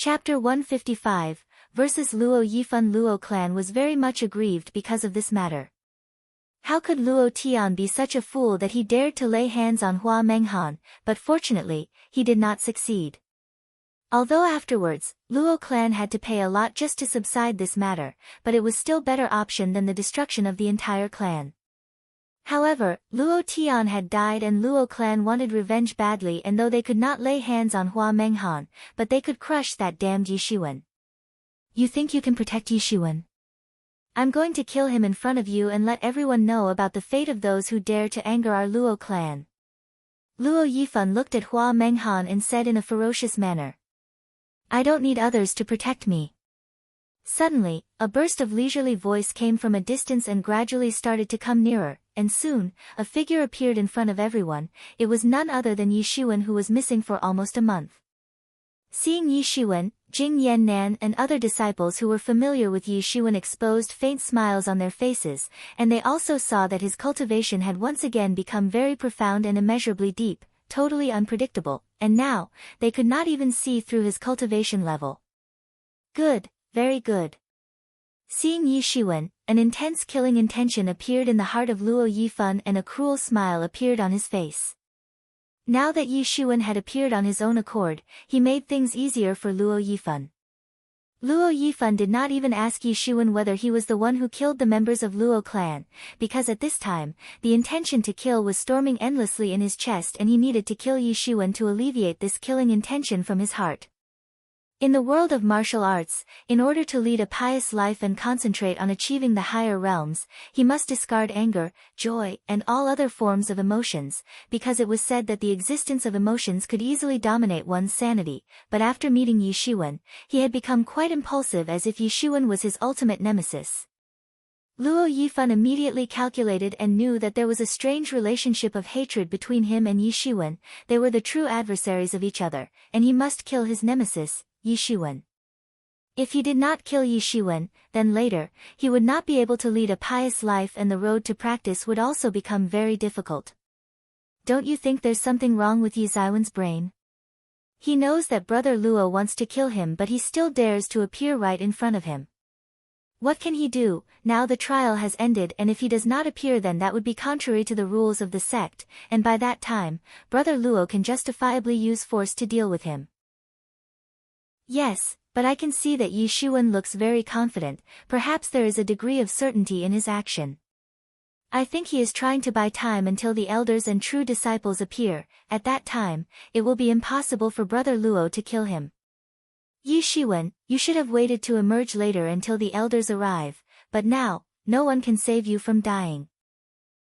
Chapter 155, versus Luo Yifan. Luo clan was very much aggrieved because of this matter. How could Luo Tian be such a fool that he dared to lay hands on Hua Menghan, but fortunately, he did not succeed. Although afterwards, Luo clan had to pay a lot just to subside this matter, but it was still better option than the destruction of the entire clan. However, Luo Tian had died and Luo clan wanted revenge badly, and though they could not lay hands on Hua Menghan, but they could crush that damned Yishuan. You think you can protect Yishuan? I'm going to kill him in front of you and let everyone know about the fate of those who dare to anger our Luo clan. Luo Yifan looked at Hua Menghan and said in a ferocious manner. I don't need others to protect me. Suddenly, a burst of leisurely voice came from a distance and gradually started to come nearer, and soon, a figure appeared in front of everyone. It was none other than Yishuan, who was missing for almost a month. Seeing Yishuan, Jing Yannan and other disciples who were familiar with Yishuan exposed faint smiles on their faces, and they also saw that his cultivation had once again become very profound and immeasurably deep, totally unpredictable, and now, they could not even see through his cultivation level. Good, very good. Seeing Yishuan, an intense killing intention appeared in the heart of Luo Yifan and a cruel smile appeared on his face. Now that Yishuan had appeared on his own accord, he made things easier for Luo Yifan. Luo Yifan did not even ask Yishuan whether he was the one who killed the members of Luo clan, because at this time, the intention to kill was storming endlessly in his chest and he needed to kill Yishuan to alleviate this killing intention from his heart. In the world of martial arts, in order to lead a pious life and concentrate on achieving the higher realms, he must discard anger, joy, and all other forms of emotions, because it was said that the existence of emotions could easily dominate one's sanity, but after meeting Yishuan, he had become quite impulsive, as if Yishuan was his ultimate nemesis. Luo Yifan immediately calculated and knew that there was a strange relationship of hatred between him and Yishuan. They were the true adversaries of each other, and he must kill his nemesis, Yishuan. If he did not kill Yishuan, then later, he would not be able to lead a pious life and the road to practice would also become very difficult. Don't you think there's something wrong with Yizaiwan's brain? He knows that brother Luo wants to kill him, but he still dares to appear right in front of him. What can he do? Now the trial has ended, and if he does not appear, then that would be contrary to the rules of the sect, and by that time, brother Luo can justifiably use force to deal with him. Yes, but I can see that Yishuan looks very confident. Perhaps there is a degree of certainty in his action. I think he is trying to buy time until the elders and true disciples appear. At that time, it will be impossible for brother Luo to kill him. Yishuan, you should have waited to emerge later until the elders arrive, but now, no one can save you from dying.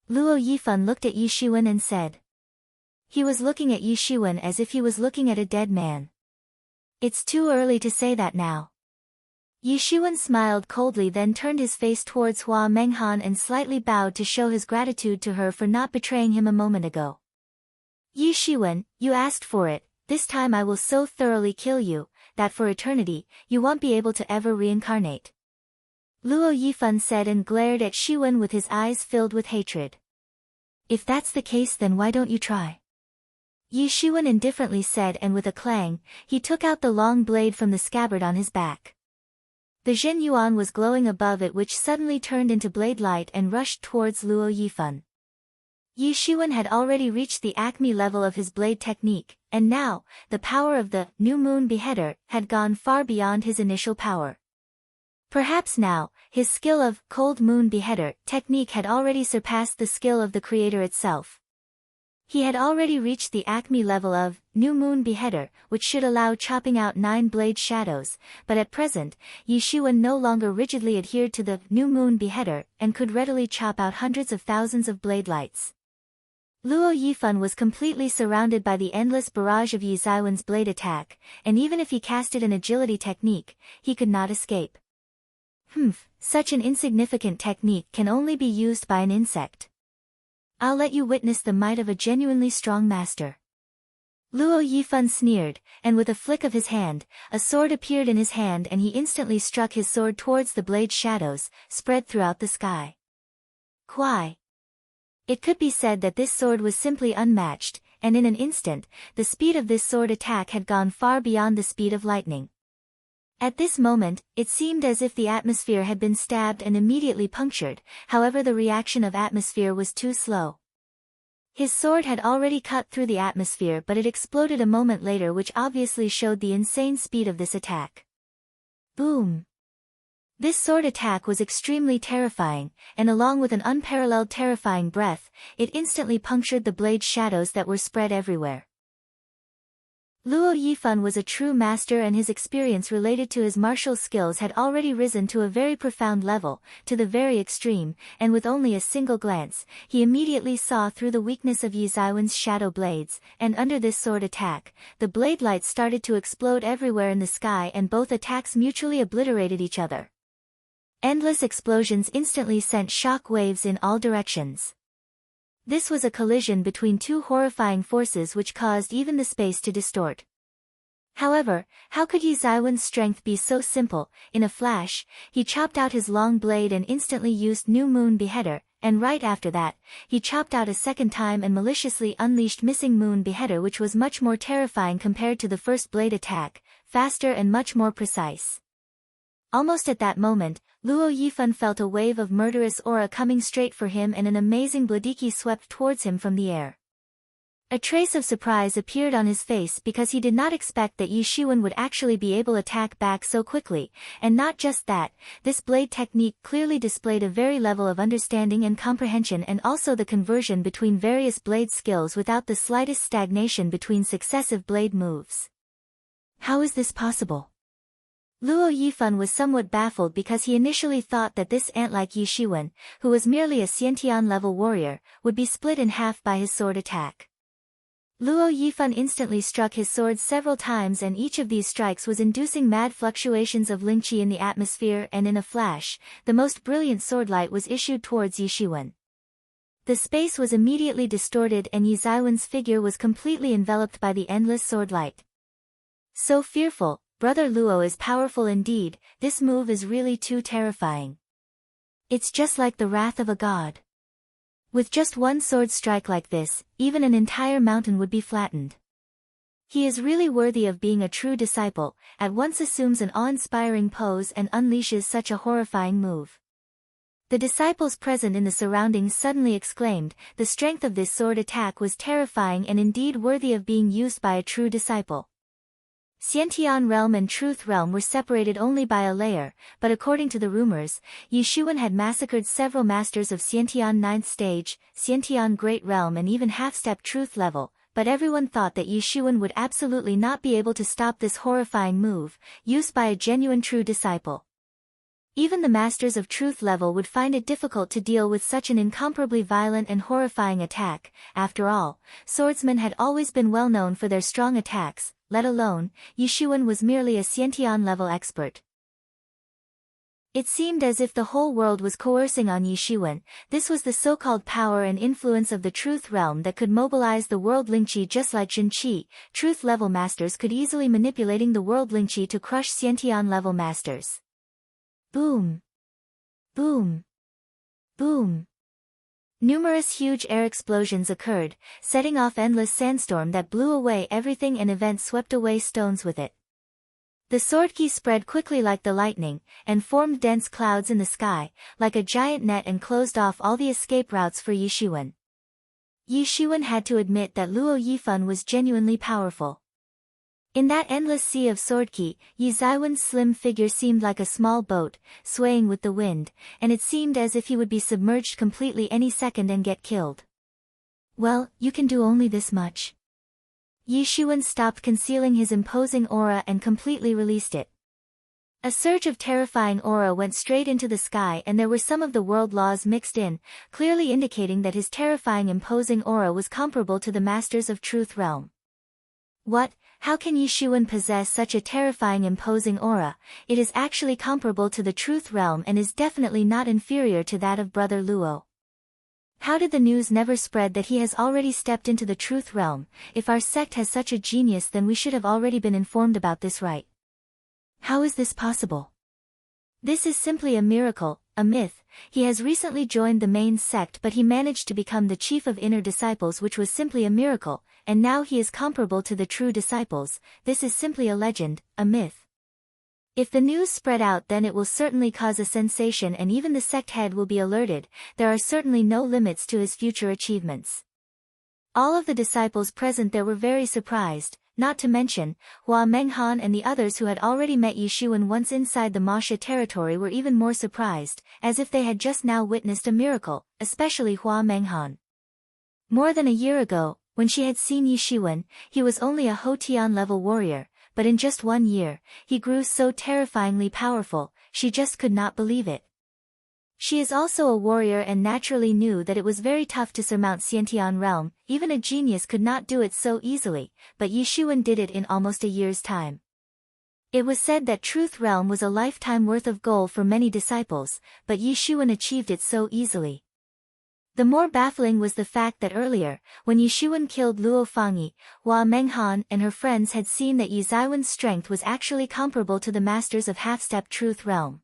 Luo Yifan looked at Yishuan and said. He was looking at Yishuan as if he was looking at a dead man. It's too early to say that now. Yishuan smiled coldly, then turned his face towards Hua Menghan and slightly bowed to show his gratitude to her for not betraying him a moment ago. Yishuan, you asked for it. This time I will so thoroughly kill you, that for eternity, you won't be able to ever reincarnate. Luo Yifan said and glared at Yishuan with his eyes filled with hatred. If that's the case, then why don't you try? Yishuan indifferently said, and with a clang, he took out the long blade from the scabbard on his back. The Jin Yuan was glowing above it, which suddenly turned into blade light and rushed towards Luo Yifan. Yishuan had already reached the acme level of his blade technique, and now, the power of the New Moon Beheader had gone far beyond his initial power. Perhaps now, his skill of Cold Moon Beheader technique had already surpassed the skill of the creator itself. He had already reached the acme level of New Moon Beheader, which should allow chopping out 9 blade shadows, but at present, Yishuan no longer rigidly adhered to the New Moon Beheader and could readily chop out hundreds of thousands of blade lights. Luo Yifan was completely surrounded by the endless barrage of Yizaiwan's blade attack, and even if he casted an agility technique, he could not escape. Such an insignificant technique can only be used by an insect. I'll let you witness the might of a genuinely strong master. Luo Yifan sneered, and with a flick of his hand, a sword appeared in his hand and he instantly struck his sword towards the blade shadows, spread throughout the sky. Kwai! It could be said that this sword was simply unmatched, and in an instant, the speed of this sword attack had gone far beyond the speed of lightning. At this moment, it seemed as if the atmosphere had been stabbed and immediately punctured, however the reaction of atmosphere was too slow. His sword had already cut through the atmosphere, but it exploded a moment later, which obviously showed the insane speed of this attack. Boom! This sword attack was extremely terrifying, and along with an unparalleled terrifying breath, it instantly punctured the blade's shadows that were spread everywhere. Luo Yifan was a true master, and his experience related to his martial skills had already risen to a very profound level, to the very extreme, and with only a single glance, he immediately saw through the weakness of Yi Zaiwen's shadow blades, and under this sword attack, the blade lights started to explode everywhere in the sky, and both attacks mutually obliterated each other. Endless explosions instantly sent shock waves in all directions. This was a collision between two horrifying forces which caused even the space to distort. However, how could Yi Zaiwen's strength be so simple? In a flash, he chopped out his long blade and instantly used New Moon Beheader, and right after that, he chopped out a second time and maliciously unleashed Missing Moon Beheader, which was much more terrifying compared to the first blade attack, faster and much more precise. Almost at that moment, Luo Yifan felt a wave of murderous aura coming straight for him, and an amazing bladiki swept towards him from the air. A trace of surprise appeared on his face because he did not expect that Yi Shiwen would actually be able to attack back so quickly, and not just that, this blade technique clearly displayed a very level of understanding and comprehension, and also the conversion between various blade skills without the slightest stagnation between successive blade moves. How is this possible? Luo Yifan was somewhat baffled because he initially thought that this ant-like Yi Shiwen, who was merely a Xiantian-level warrior, would be split in half by his sword attack. Luo Yifan instantly struck his sword several times, and each of these strikes was inducing mad fluctuations of Lingqi in the atmosphere, and in a flash, the most brilliant sword light was issued towards Yi Shiwen. The space was immediately distorted, and Yi Zaiwen's figure was completely enveloped by the endless sword light. So fearful! Brother Luo is powerful indeed, this move is really too terrifying. It's just like the wrath of a god. With just one sword strike like this, even an entire mountain would be flattened. He is really worthy of being a true disciple, at once assumes an awe-inspiring pose and unleashes such a horrifying move. The disciples present in the surroundings suddenly exclaimed, the strength of this sword attack was terrifying and indeed worthy of being used by a true disciple. Xiantian realm and Truth realm were separated only by a layer, but according to the rumors, Yi Shiwen had massacred several masters of Xiantian 9th stage, Xiantian Great Realm, and even half-step Truth level, but everyone thought that Yi Shiwen would absolutely not be able to stop this horrifying move, used by a genuine true disciple. Even the masters of Truth level would find it difficult to deal with such an incomparably violent and horrifying attack. After all, swordsmen had always been well known for their strong attacks, let alone, Yi Shiwen was merely a Xiantian level expert. It seemed as if the whole world was coercing on Yi Shiwen. This was the so-called power and influence of the Truth realm that could mobilize the world Lingqi, just like Zhenqi. Truth level masters could easily manipulating the world Lingqi to crush Xiantian level masters. Boom! Boom! Boom! Numerous huge air explosions occurred, setting off endless sandstorm that blew away everything, and events swept away stones with it. The swordki spread quickly like the lightning, and formed dense clouds in the sky, like a giant net, and closed off all the escape routes for Yi Shiwen. Yi Shiwen had to admit that Luo Yifan was genuinely powerful. In that endless sea of swordki, Yi Zaiwen's slim figure seemed like a small boat, swaying with the wind, and it seemed as if he would be submerged completely any second and get killed. Well, you can do only this much. Yi Shiwen stopped concealing his imposing aura and completely released it. A surge of terrifying aura went straight into the sky, and there were some of the world laws mixed in, clearly indicating that his terrifying imposing aura was comparable to the masters of Truth realm. What? How can Yi Shiwen possess such a terrifying imposing aura? It is actually comparable to the Truth realm and is definitely not inferior to that of Brother Luo. How did the news never spread that he has already stepped into the Truth realm? If our sect has such a genius, then we should have already been informed about this, right? How is this possible? This is simply a miracle, a myth. He has recently joined the main sect, but he managed to become the chief of inner disciples, which was simply a miracle, and now he is comparable to the true disciples. This is simply a legend, a myth. If the news spread out, then it will certainly cause a sensation and even the sect head will be alerted. There are certainly no limits to his future achievements. All of the disciples present there were very surprised, not to mention, Hua Menghan and the others who had already met Yishuan once inside the Masha territory were even more surprised, as if they had just now witnessed a miracle, especially Hua Menghan. More than a year ago, when she had seen Yishuan, he was only a Hotian level warrior, but in just 1 year, he grew so terrifyingly powerful, she just could not believe it. She is also a warrior and naturally knew that it was very tough to surmount Xiantian realm, even a genius could not do it so easily, but Yishuan did it in almost a year's time. It was said that Truth Realm was a lifetime worth of goal for many disciples, but Yishuan achieved it so easily. The more baffling was the fact that earlier, when Yishuan killed Luo Fangyi, Hua Menghan and her friends had seen that Yi Zaiwen's strength was actually comparable to the masters of half-step Truth Realm.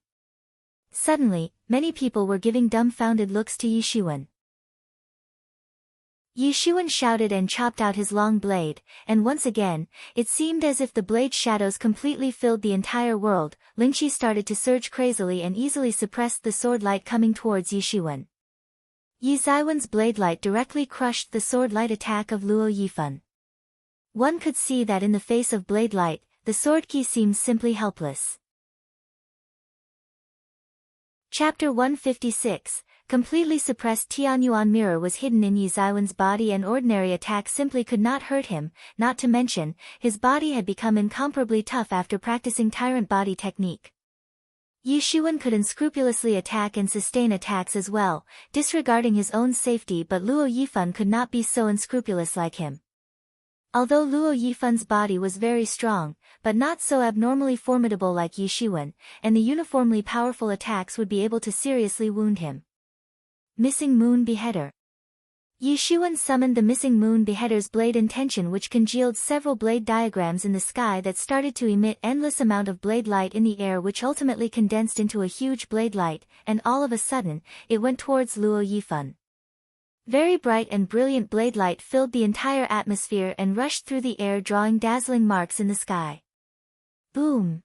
Suddenly, many people were giving dumbfounded looks to Yishuan. Yishuan shouted and chopped out his long blade, and once again, it seemed as if the blade's shadows completely filled the entire world. Lingqi started to surge crazily and easily suppressed the sword light coming towards Yishuan. Yi Zaiwen's blade light directly crushed the sword light attack of Luo Yifan. One could see that in the face of blade light, the sword key seemed simply helpless. Chapter 156, completely suppressed Tianyuan mirror was hidden in Yi Zaiwen's body and ordinary attack simply could not hurt him, not to mention, his body had become incomparably tough after practicing tyrant body technique. Yishuan could unscrupulously attack and sustain attacks as well, disregarding his own safety, but Luo Yifan could not be so unscrupulous like him. Although Luo Yifan's body was very strong, but not so abnormally formidable like Yishuan, and the uniformly powerful attacks would be able to seriously wound him. Missing Moon Beheader. Yishuan summoned the Missing Moon Beheader's blade intention, which congealed several blade diagrams in the sky that started to emit endless amount of blade light in the air, which ultimately condensed into a huge blade light, and all of a sudden, it went towards Luo Yifan. Very bright and brilliant blade light filled the entire atmosphere and rushed through the air, drawing dazzling marks in the sky. Boom!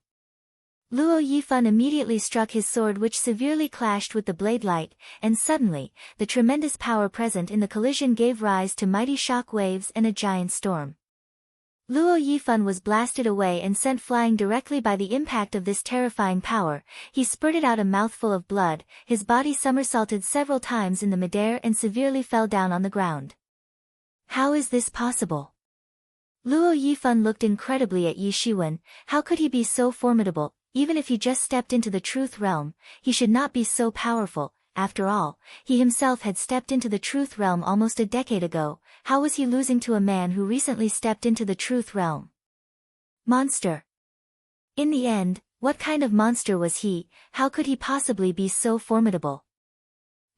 Luo Yifan immediately struck his sword, which severely clashed with the blade light, and suddenly, the tremendous power present in the collision gave rise to mighty shock waves and a giant storm. Luo Yifan was blasted away and sent flying directly by the impact of this terrifying power. He spurted out a mouthful of blood, his body somersaulted several times in the midair and severely fell down on the ground. How is this possible? Luo Yifan looked incredibly at Yishuan. How could he be so formidable? Even if he just stepped into the Truth Realm, he should not be so powerful. After all, he himself had stepped into the Truth Realm almost a decade ago. How was he losing to a man who recently stepped into the Truth Realm? Monster. In the end, what kind of monster was he? How could he possibly be so formidable?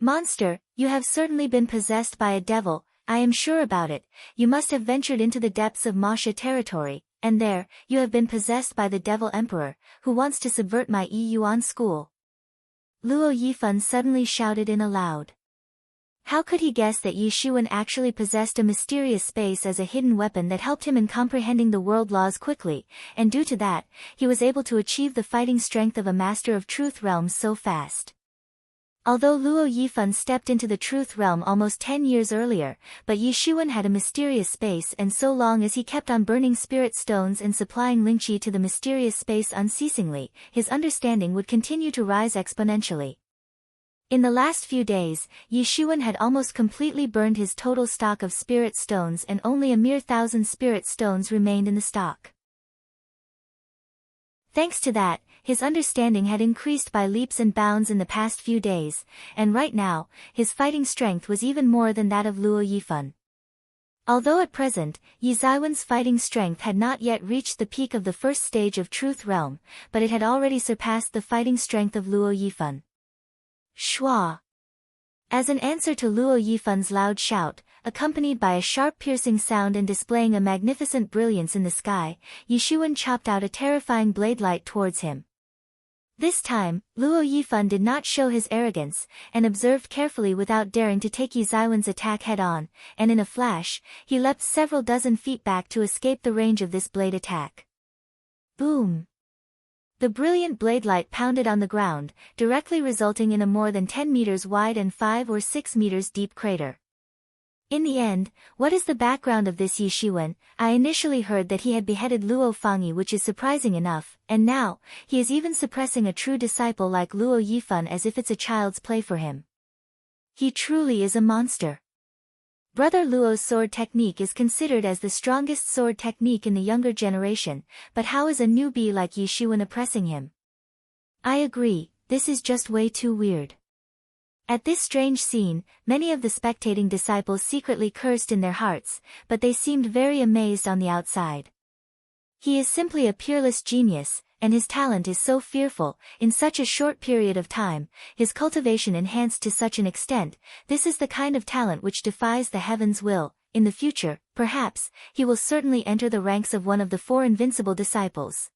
Monster, you have certainly been possessed by a devil, I am sure about it. You must have ventured into the depths of Masha territory, and there, you have been possessed by the Devil Emperor, who wants to subvert my Yuan school. Luo Yifan suddenly shouted in aloud. How could he guess that Yishuan actually possessed a mysterious space as a hidden weapon that helped him in comprehending the world laws quickly, and due to that, he was able to achieve the fighting strength of a master of Truth Realms so fast. Although Luo Yifan stepped into the Truth Realm almost 10 years earlier, but Yishuan had a mysterious space, and so long as he kept on burning spirit stones and supplying Lingqi to the mysterious space unceasingly, his understanding would continue to rise exponentially. In the last few days, Yishuan had almost completely burned his total stock of spirit stones, and only a mere 1,000 spirit stones remained in the stock. Thanks to that, his understanding had increased by leaps and bounds in the past few days, and right now, his fighting strength was even more than that of Luo Yifan. Although at present, Yi Zaiwen's fighting strength had not yet reached the peak of the first stage of Truth Realm, but it had already surpassed the fighting strength of Luo Yifan. Shua! As an answer to Luo Yifan's loud shout, accompanied by a sharp piercing sound and displaying a magnificent brilliance in the sky, Yishuan chopped out a terrifying blade light towards him. This time, Luo Yifan did not show his arrogance, and observed carefully without daring to take Yi Zaiwen's attack head-on, and in a flash, he leapt several dozen feet back to escape the range of this blade attack. Boom! The brilliant blade light pounded on the ground, directly resulting in a more than 10 meters wide and 5 or 6 meters deep crater. In the end, what is the background of this Yi Shiwen? I initially heard that he had beheaded Luo Fangyi, which is surprising enough, and now, he is even suppressing a true disciple like Luo Yifan as if it's a child's play for him. He truly is a monster. Brother Luo's sword technique is considered as the strongest sword technique in the younger generation, but how is a newbie like Yi Shiwen oppressing him? I agree, this is just way too weird. At this strange scene, many of the spectating disciples secretly cursed in their hearts, but they seemed very amazed on the outside. He is simply a peerless genius, and his talent is so fearful, in such a short period of time, his cultivation enhanced to such an extent. This is the kind of talent which defies the heavens' will. In the future, perhaps, he will certainly enter the ranks of one of the 4 invincible disciples.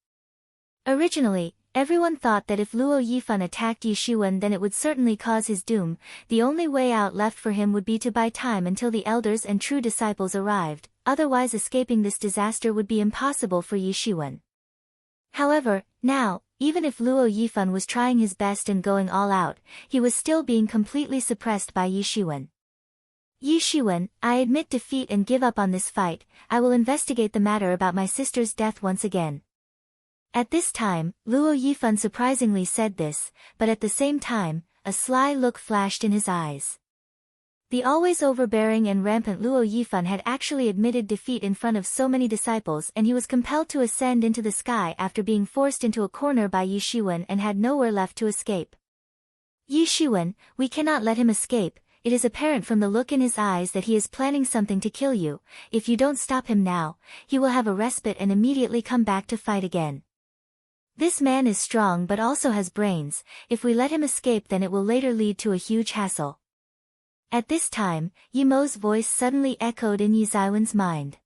Originally, everyone thought that if Luo Yifan attacked Yi Shiwen, then it would certainly cause his doom. The only way out left for him would be to buy time until the elders and true disciples arrived, otherwise escaping this disaster would be impossible for Yi Shiwen. However, now, even if Luo Yifan was trying his best and going all out, he was still being completely suppressed by Yi Shiwen. Yi Shiwen, I admit defeat and give up on this fight. I will investigate the matter about my sister's death once again. At this time, Luo Yifan surprisingly said this, but at the same time, a sly look flashed in his eyes. The always overbearing and rampant Luo Yifan had actually admitted defeat in front of so many disciples, and he was compelled to ascend into the sky after being forced into a corner by Yi Shiwen and had nowhere left to escape. Yi Shiwen, we cannot let him escape. It is apparent from the look in his eyes that he is planning something to kill you. If you don't stop him now, he will have a respite and immediately come back to fight again. This man is strong but also has brains. If we let him escape, then it will later lead to a huge hassle. At this time, Yi Mo's voice suddenly echoed in Yi Zaiwen's mind.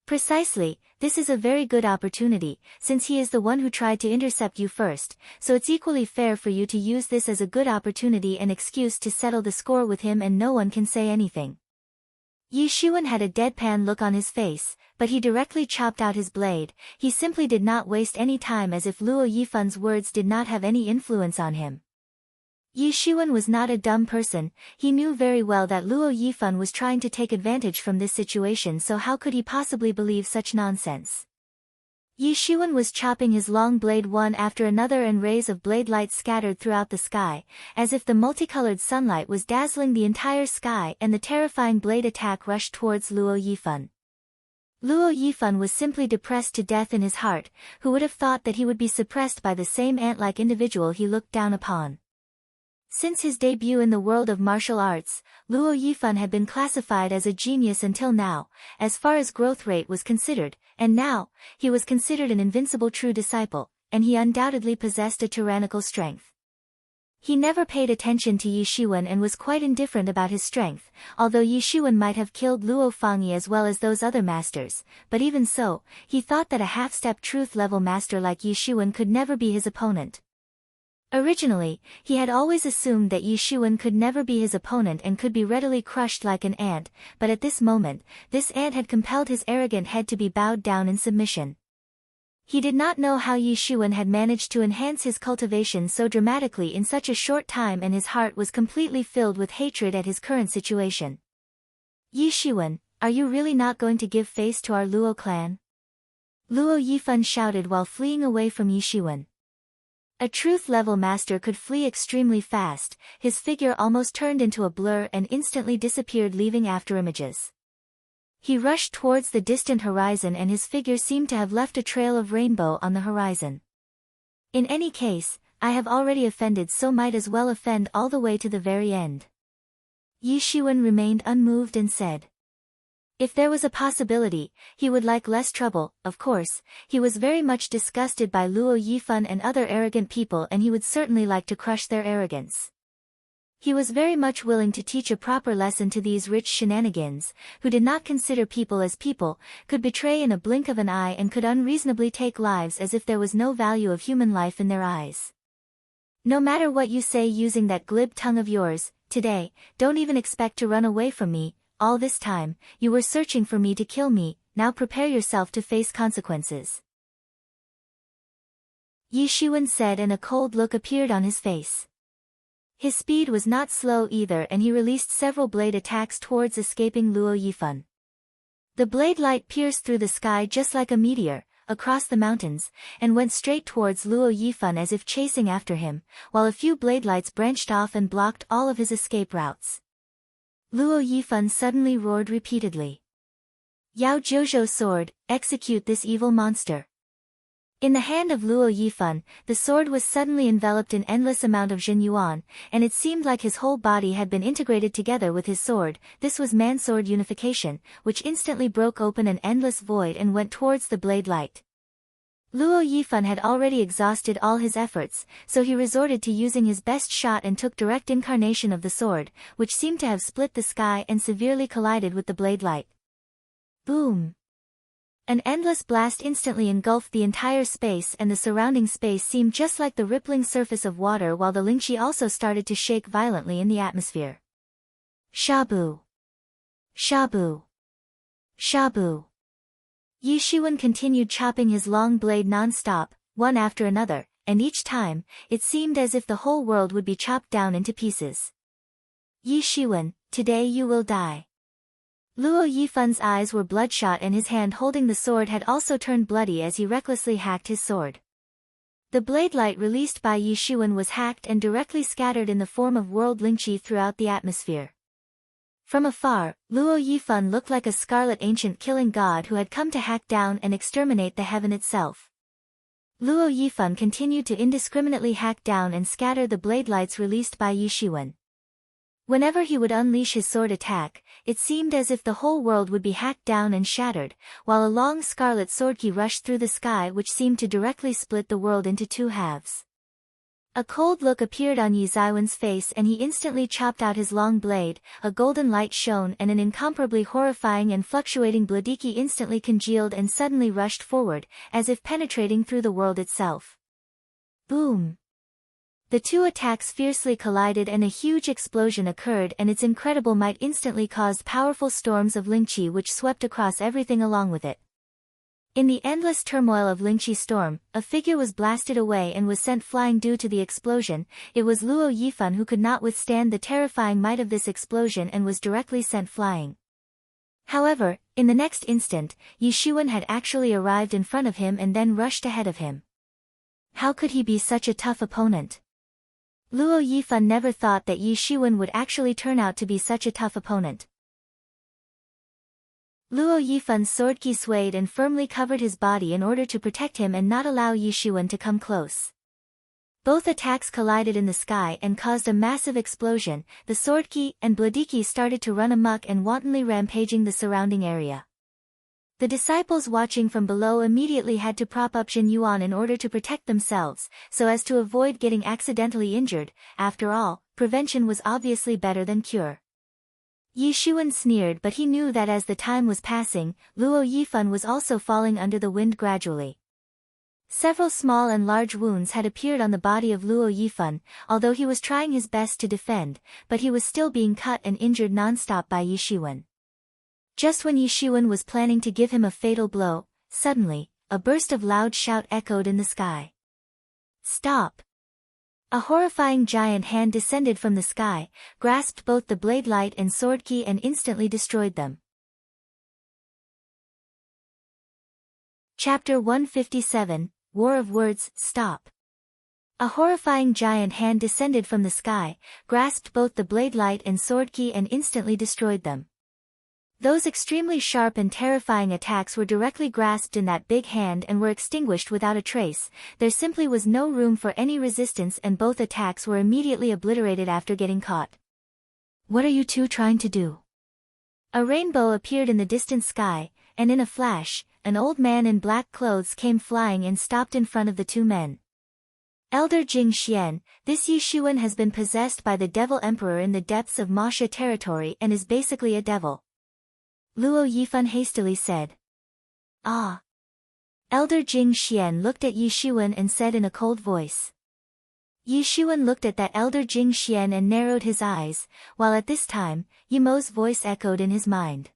Precisely, this is a very good opportunity, since he is the one who tried to intercept you first, so it's equally fair for you to use this as a good opportunity and excuse to settle the score with him, and no one can say anything. Yi Shiwen had a deadpan look on his face, but he directly chopped out his blade. He simply did not waste any time, as if Luo Yifan's words did not have any influence on him. Yi Shiwen was not a dumb person. He knew very well that Luo Yifan was trying to take advantage from this situation, so how could he possibly believe such nonsense? Yi Shiwen was chopping his long blade one after another, and rays of blade light scattered throughout the sky, as if the multicolored sunlight was dazzling the entire sky, and the terrifying blade attack rushed towards Luo Yifan. Luo Yifan was simply depressed to death in his heart. Who would have thought that he would be suppressed by the same ant-like individual he looked down upon? Since his debut in the world of martial arts, Luo Yifan had been classified as a genius until now, as far as growth rate was considered, and now, he was considered an invincible true disciple, and he undoubtedly possessed a tyrannical strength. He never paid attention to Yi Shiwen and was quite indifferent about his strength, although Yi Shiwen might have killed Luo Fangyi as well as those other masters, but even so, he thought that a half-step truth-level master like Yi Shiwen could never be his opponent. Originally, he had always assumed that Yi Shiwen could never be his opponent and could be readily crushed like an ant, but at this moment, this ant had compelled his arrogant head to be bowed down in submission. He did not know how Yi Shiwen had managed to enhance his cultivation so dramatically in such a short time, and his heart was completely filled with hatred at his current situation. Yi Shiwen, are you really not going to give face to our Luo clan? Luo Yifan shouted while fleeing away from Yi Shiwen. A truth-level master could flee extremely fast. His figure almost turned into a blur and instantly disappeared, leaving afterimages. He rushed towards the distant horizon, and his figure seemed to have left a trail of rainbow on the horizon. In any case, I have already offended, so might as well offend all the way to the very end. Yi Shiwen remained unmoved and said, if there was a possibility, he would like less trouble. Of course, he was very much disgusted by Luo Yifan and other arrogant people, and he would certainly like to crush their arrogance. He was very much willing to teach a proper lesson to these rich shenanigans, who did not consider people as people, could betray in a blink of an eye, and could unreasonably take lives as if there was no value of human life in their eyes. No matter what you say using that glib tongue of yours, today, don't even expect to run away from me. All this time, you were searching for me to kill me. Now prepare yourself to face consequences. Yi Shiwen said, and a cold look appeared on his face. His speed was not slow either, and he released several blade attacks towards escaping Luo Yifan. The blade light pierced through the sky just like a meteor, across the mountains, and went straight towards Luo Yifan as if chasing after him, while a few blade lights branched off and blocked all of his escape routes. Luo Yifan suddenly roared repeatedly. Yao Jiuzhou sword, execute this evil monster. In the hand of Luo Yifan, the sword was suddenly enveloped in endless amount of Jin Yuan, and it seemed like his whole body had been integrated together with his sword. This was man-sword unification, which instantly broke open an endless void and went towards the blade light. Luo Yifan had already exhausted all his efforts, so he resorted to using his best shot and took direct incarnation of the sword, which seemed to have split the sky and severely collided with the blade light. Boom! An endless blast instantly engulfed the entire space, and the surrounding space seemed just like the rippling surface of water, while the Lingqi also started to shake violently in the atmosphere. Shabu! Shabu! Shabu! Yi Shiwen continued chopping his long blade non-stop, one after another, and each time, it seemed as if the whole world would be chopped down into pieces. Yi Shiwen, today you will die. Luo Yifan's eyes were bloodshot, and his hand holding the sword had also turned bloody as he recklessly hacked his sword. The blade light released by Yi Shiwen was hacked and directly scattered in the form of world Lingqi throughout the atmosphere. From afar, Luo Yifan looked like a scarlet ancient killing god who had come to hack down and exterminate the heaven itself. Luo Yifan continued to indiscriminately hack down and scatter the blade lights released by Yi Shiwen. Whenever he would unleash his sword attack, it seemed as if the whole world would be hacked down and shattered, while a long scarlet swordki rushed through the sky which seemed to directly split the world into two halves. A cold look appeared on Yi Ziwen's face, and he instantly chopped out his long blade. A golden light shone, and an incomparably horrifying and fluctuating bladiki instantly congealed and suddenly rushed forward, as if penetrating through the world itself. Boom! The two attacks fiercely collided, and a huge explosion occurred, and its incredible might instantly caused powerful storms of Lingqi which swept across everything along with it. In the endless turmoil of Lingqi storm, a figure was blasted away and was sent flying due to the explosion. It was Luo Yifan who could not withstand the terrifying might of this explosion and was directly sent flying. However, in the next instant, Yi Shiwen had actually arrived in front of him and then rushed ahead of him. How could he be such a tough opponent? Luo Yifan never thought that Yi Shiwen would actually turn out to be such a tough opponent. Luo Yifan's swordki swayed and firmly covered his body in order to protect him and not allow Yi Shiwen to come close. Both attacks collided in the sky and caused a massive explosion. The swordki and bladiki started to run amok and wantonly rampaging the surrounding area. The disciples watching from below immediately had to prop up Jin Yuan in order to protect themselves, so as to avoid getting accidentally injured. After all, prevention was obviously better than cure. Yi Shiwen sneered, but he knew that as the time was passing, Luo Yifan was also falling under the wind gradually. Several small and large wounds had appeared on the body of Luo Yifan, although he was trying his best to defend, but he was still being cut and injured non-stop by Yi Shiwen. Just when Yi Shiwen was planning to give him a fatal blow, suddenly, a burst of loud shout echoed in the sky. Stop! A horrifying giant hand descended from the sky, grasped both the blade light and swordki and instantly destroyed them. Chapter 157, War of Words, Stop! A horrifying giant hand descended from the sky, grasped both the blade light and swordki and instantly destroyed them. Those extremely sharp and terrifying attacks were directly grasped in that big hand and were extinguished without a trace. There simply was no room for any resistance, and both attacks were immediately obliterated after getting caught. What are you two trying to do? A rainbow appeared in the distant sky, and in a flash, an old man in black clothes came flying and stopped in front of the two men. Elder Jing Xian, this Yi Shiwen has been possessed by the Devil Emperor in the depths of Masha territory and is basically a devil. Luo Yifan hastily said. Ah. Elder Jing Xian looked at Yi Shiwen and said in a cold voice. Yi Shiwen looked at that Elder Jing Xian and narrowed his eyes, while at this time, Yi Mo's voice echoed in his mind.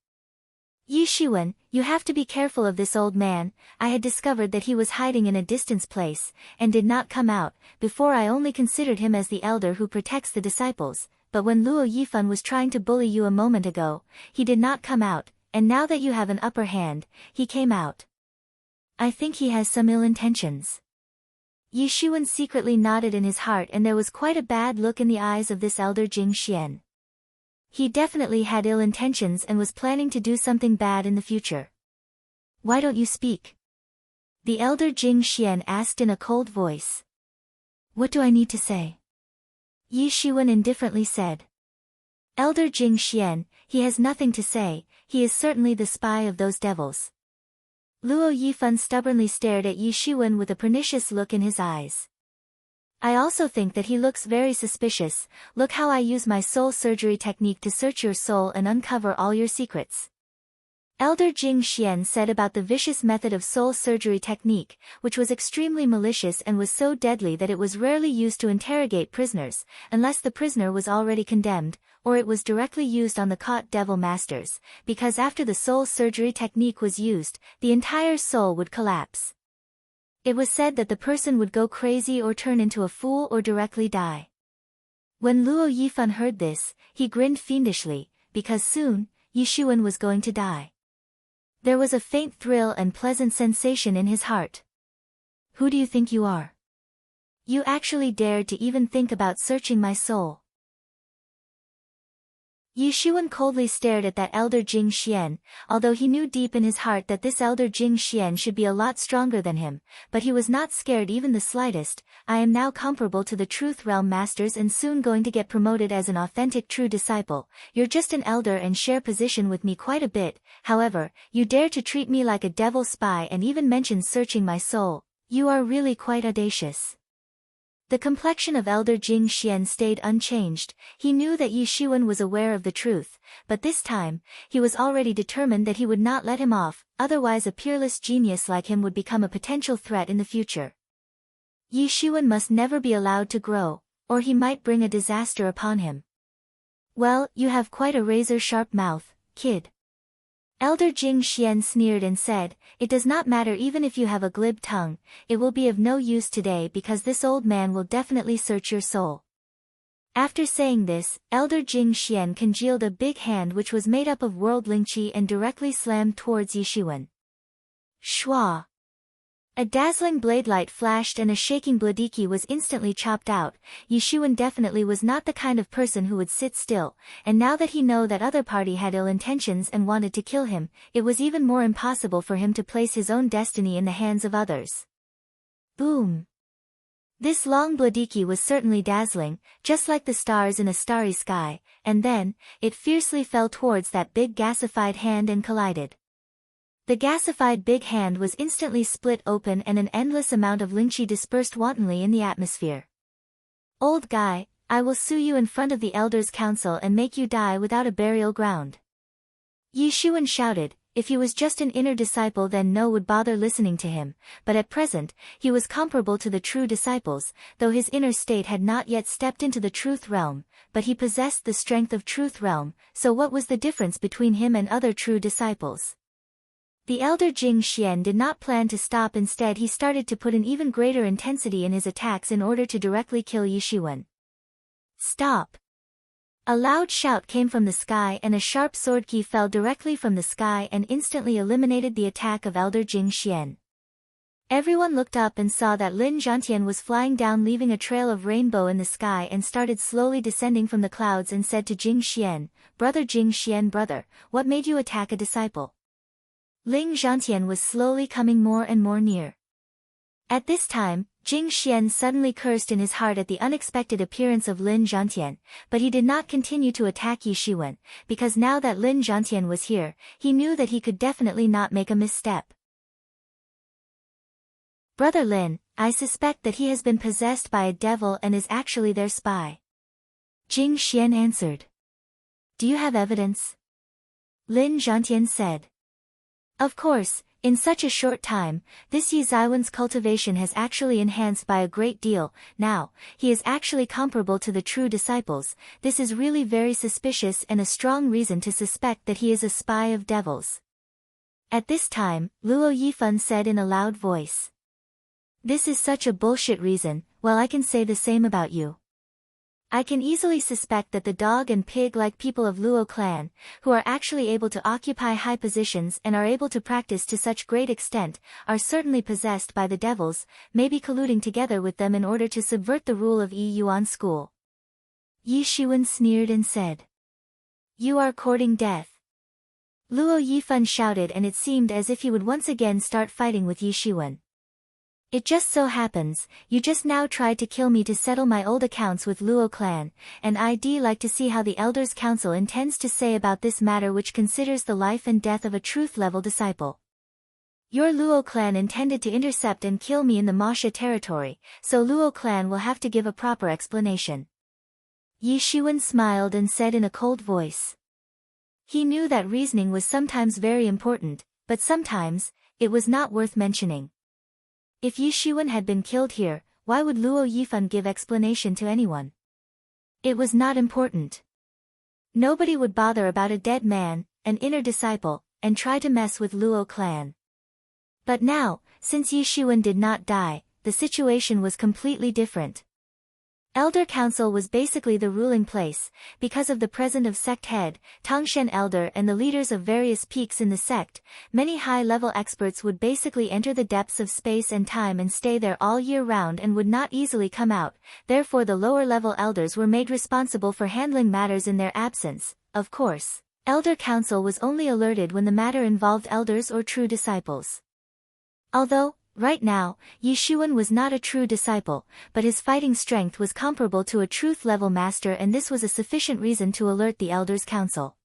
Yi Shiwen, you have to be careful of this old man. I had discovered that he was hiding in a distant place, and did not come out. Before I only considered him as the elder who protects the disciples, but when Luo Yifan was trying to bully you a moment ago, he did not come out, and now that you have an upper hand, he came out. I think he has some ill intentions. Yi Shiwen secretly nodded in his heart, and there was quite a bad look in the eyes of this elder Jing Xian. He definitely had ill intentions and was planning to do something bad in the future. Why don't you speak? The elder Jing Xian asked in a cold voice. What do I need to say? Yi Shiwen indifferently said. Elder Jing Xian, he has nothing to say, he is certainly the spy of those devils. Luo Yifan stubbornly stared at Yi Shiwen with a pernicious look in his eyes. I also think that he looks very suspicious. Look how I use my soul surgery technique to search your soul and uncover all your secrets. Elder Jing Xian said about the vicious method of soul surgery technique, which was extremely malicious and was so deadly that it was rarely used to interrogate prisoners, unless the prisoner was already condemned, or it was directly used on the caught devil masters, because after the soul surgery technique was used, the entire soul would collapse. It was said that the person would go crazy or turn into a fool or directly die. When Luo Yifan heard this, he grinned fiendishly, because soon, Yi Shiwen was going to die. There was a faint thrill and pleasant sensation in his heart. Who do you think you are? You actually dared to even think about searching my soul. Yi Shiwen coldly stared at that elder Jing Xian, although he knew deep in his heart that this elder Jing Xian should be a lot stronger than him, but he was not scared even the slightest. I am now comparable to the Truth Realm Masters and soon going to get promoted as an authentic true disciple. You're just an elder and share position with me quite a bit, however, you dare to treat me like a devil spy and even mention searching my soul. You are really quite audacious. The complexion of elder Jing Xian stayed unchanged. He knew that Yi Shiwen was aware of the truth, but this time, he was already determined that he would not let him off, otherwise a peerless genius like him would become a potential threat in the future. Yi Shiwen must never be allowed to grow, or he might bring a disaster upon him. Well, you have quite a razor-sharp mouth, kid. Elder Jing Xian sneered and said, it does not matter even if you have a glib tongue, it will be of no use today because this old man will definitely search your soul. After saying this, Elder Jing Xian congealed a big hand which was made up of worldling qi and directly slammed towards Yi Shiwen. Shwa! A dazzling blade light flashed and a shaking bladiki was instantly chopped out. Yi Shiwen definitely was not the kind of person who would sit still, and now that he knew that other party had ill intentions and wanted to kill him, it was even more impossible for him to place his own destiny in the hands of others. Boom! This long bladiki was certainly dazzling, just like the stars in a starry sky, and then, it fiercely fell towards that big gasified hand and collided. The gasified big hand was instantly split open and an endless amount of lingqi dispersed wantonly in the atmosphere. Old guy, I will sue you in front of the Elders' Council and make you die without a burial ground. Yi Shiwen shouted. If he was just an inner disciple then no one would bother listening to him, but at present, he was comparable to the true disciples, though his inner state had not yet stepped into the truth realm, but he possessed the strength of truth realm, so what was the difference between him and other true disciples? The elder Jing Xian did not plan to stop, instead he started to put an even greater intensity in his attacks in order to directly kill Yi Shiwen. Stop! A loud shout came from the sky and a sharp sword key fell directly from the sky and instantly eliminated the attack of elder Jing Xian. Everyone looked up and saw that Lin Zhantian was flying down leaving a trail of rainbow in the sky and started slowly descending from the clouds and said to Jing Xian, Brother Jing Xian, brother, what made you attack a disciple? Ling Zhantian was slowly coming more and more near. At this time, Jing Xian suddenly cursed in his heart at the unexpected appearance of Lin Zhantian, but he did not continue to attack Yi Shiwen, because now that Lin Zhantian was here, he knew that he could definitely not make a misstep. Brother Lin, I suspect that he has been possessed by a devil and is actually their spy. Jing Xian answered. Do you have evidence? Lin Zhantian said. Of course, in such a short time, this Yi Zaiwen's cultivation has actually enhanced by a great deal. Now, he is actually comparable to the true disciples. This is really very suspicious and a strong reason to suspect that he is a spy of devils. At this time, Luo Yifan said in a loud voice. This is such a bullshit reason. Well, I can say the same about you. I can easily suspect that the dog and pig-like people of Luo clan, who are actually able to occupy high positions and are able to practice to such great extent, are certainly possessed by the devils, maybe colluding together with them in order to subvert the rule of Yi Yuan school. Yi Shiwen sneered and said. You are courting death. Luo Yifan shouted, and it seemed as if he would once again start fighting with Yi Shiwen. It just so happens, you just now tried to kill me to settle my old accounts with Luo clan, and I'd like to see how the Elders' Council intends to say about this matter, which considers the life and death of a truth-level disciple. Your Luo clan intended to intercept and kill me in the Masha territory, so Luo clan will have to give a proper explanation. Yi Shiwen smiled and said in a cold voice. He knew that reasoning was sometimes very important, but sometimes, it was not worth mentioning. If Yi Shiwen had been killed here, why would Luo Yifan give explanation to anyone? It was not important. Nobody would bother about a dead man, an inner disciple, and try to mess with Luo clan. But now, since Yi Shiwen did not die, the situation was completely different. Elder Council was basically the ruling place, because of the presence of sect head, Tangshen Elder, and the leaders of various peaks in the sect. Many high-level experts would basically enter the depths of space and time and stay there all year round and would not easily come out, therefore the lower-level elders were made responsible for handling matters in their absence. Of course, Elder Council was only alerted when the matter involved elders or true disciples. Although, right now, Yi Shiwen was not a true disciple, but his fighting strength was comparable to a truth-level master, and this was a sufficient reason to alert the Elders' Council.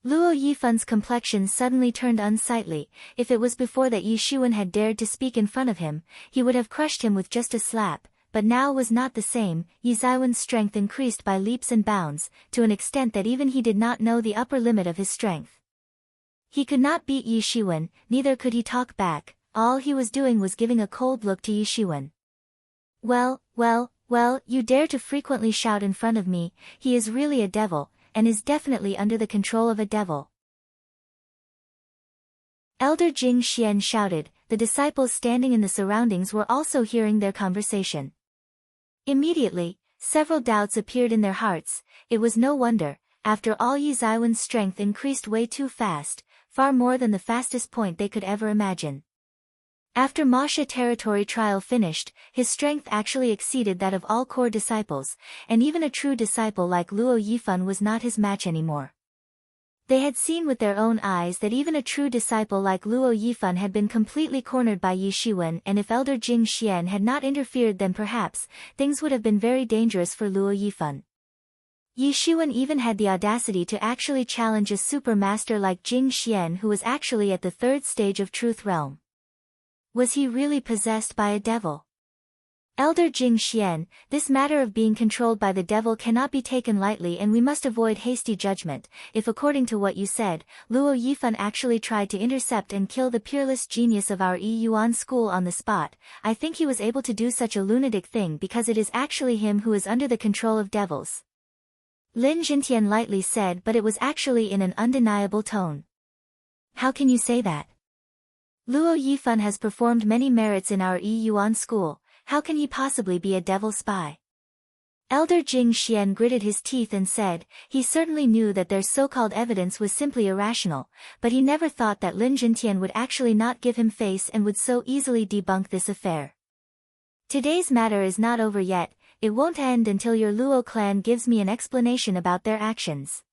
Luo Yifan's complexion suddenly turned unsightly. If it was before that Yi Shiwen had dared to speak in front of him, he would have crushed him with just a slap, but now was not the same. Yi Zaiwen's strength increased by leaps and bounds, to an extent that even he did not know the upper limit of his strength. He could not beat Yi Shiwen, neither could he talk back. All he was doing was giving a cold look to Yi Shiwen. Well, you dare to frequently shout in front of me. He is really a devil, and is definitely under the control of a devil. Elder Jing Xian shouted. The disciples standing in the surroundings were also hearing their conversation. Immediately, several doubts appeared in their hearts. It was no wonder. After all, Yi Zaiwen's strength increased way too fast, far more than the fastest point they could ever imagine. After Masha territory trial finished, his strength actually exceeded that of all core disciples, and even a true disciple like Luo Yifan was not his match anymore. They had seen with their own eyes that even a true disciple like Luo Yifan had been completely cornered by Yi Shiwen, and if Elder Jing Xian had not interfered, then perhaps, things would have been very dangerous for Luo Yifan. Yi Shiwen even had the audacity to actually challenge a super master like Jing Xian, who was actually at the third stage of Truth Realm. Was he really possessed by a devil? Elder Jing Xian, this matter of being controlled by the devil cannot be taken lightly, and we must avoid hasty judgment. If according to what you said, Luo Yifan actually tried to intercept and kill the peerless genius of our Yi Yuan school on the spot, I think he was able to do such a lunatic thing because it is actually him who is under the control of devils. Lin Jintian lightly said, but it was actually in an undeniable tone. How can you say that? Luo Yifan has performed many merits in our Yi Yuan school, how can he possibly be a devil spy? Elder Jing Xian gritted his teeth and said, he certainly knew that their so-called evidence was simply irrational, but he never thought that Lin Jintian would actually not give him face and would so easily debunk this affair. Today's matter is not over yet, it won't end until your Luo clan gives me an explanation about their actions.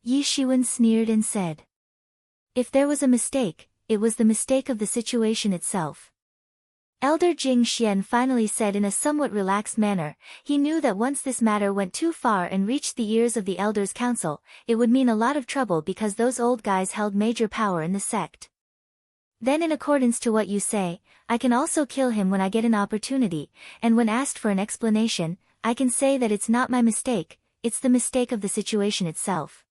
Yi Shiwen sneered and said. If there was a mistake, it was the mistake of the situation itself. Elder Jing Xian finally said in a somewhat relaxed manner, he knew that once this matter went too far and reached the ears of the Elders' Council, it would mean a lot of trouble because those old guys held major power in the sect. Then in accordance to what you say, I can also kill him when I get an opportunity, and when asked for an explanation, I can say that it's not my mistake, it's the mistake of the situation itself.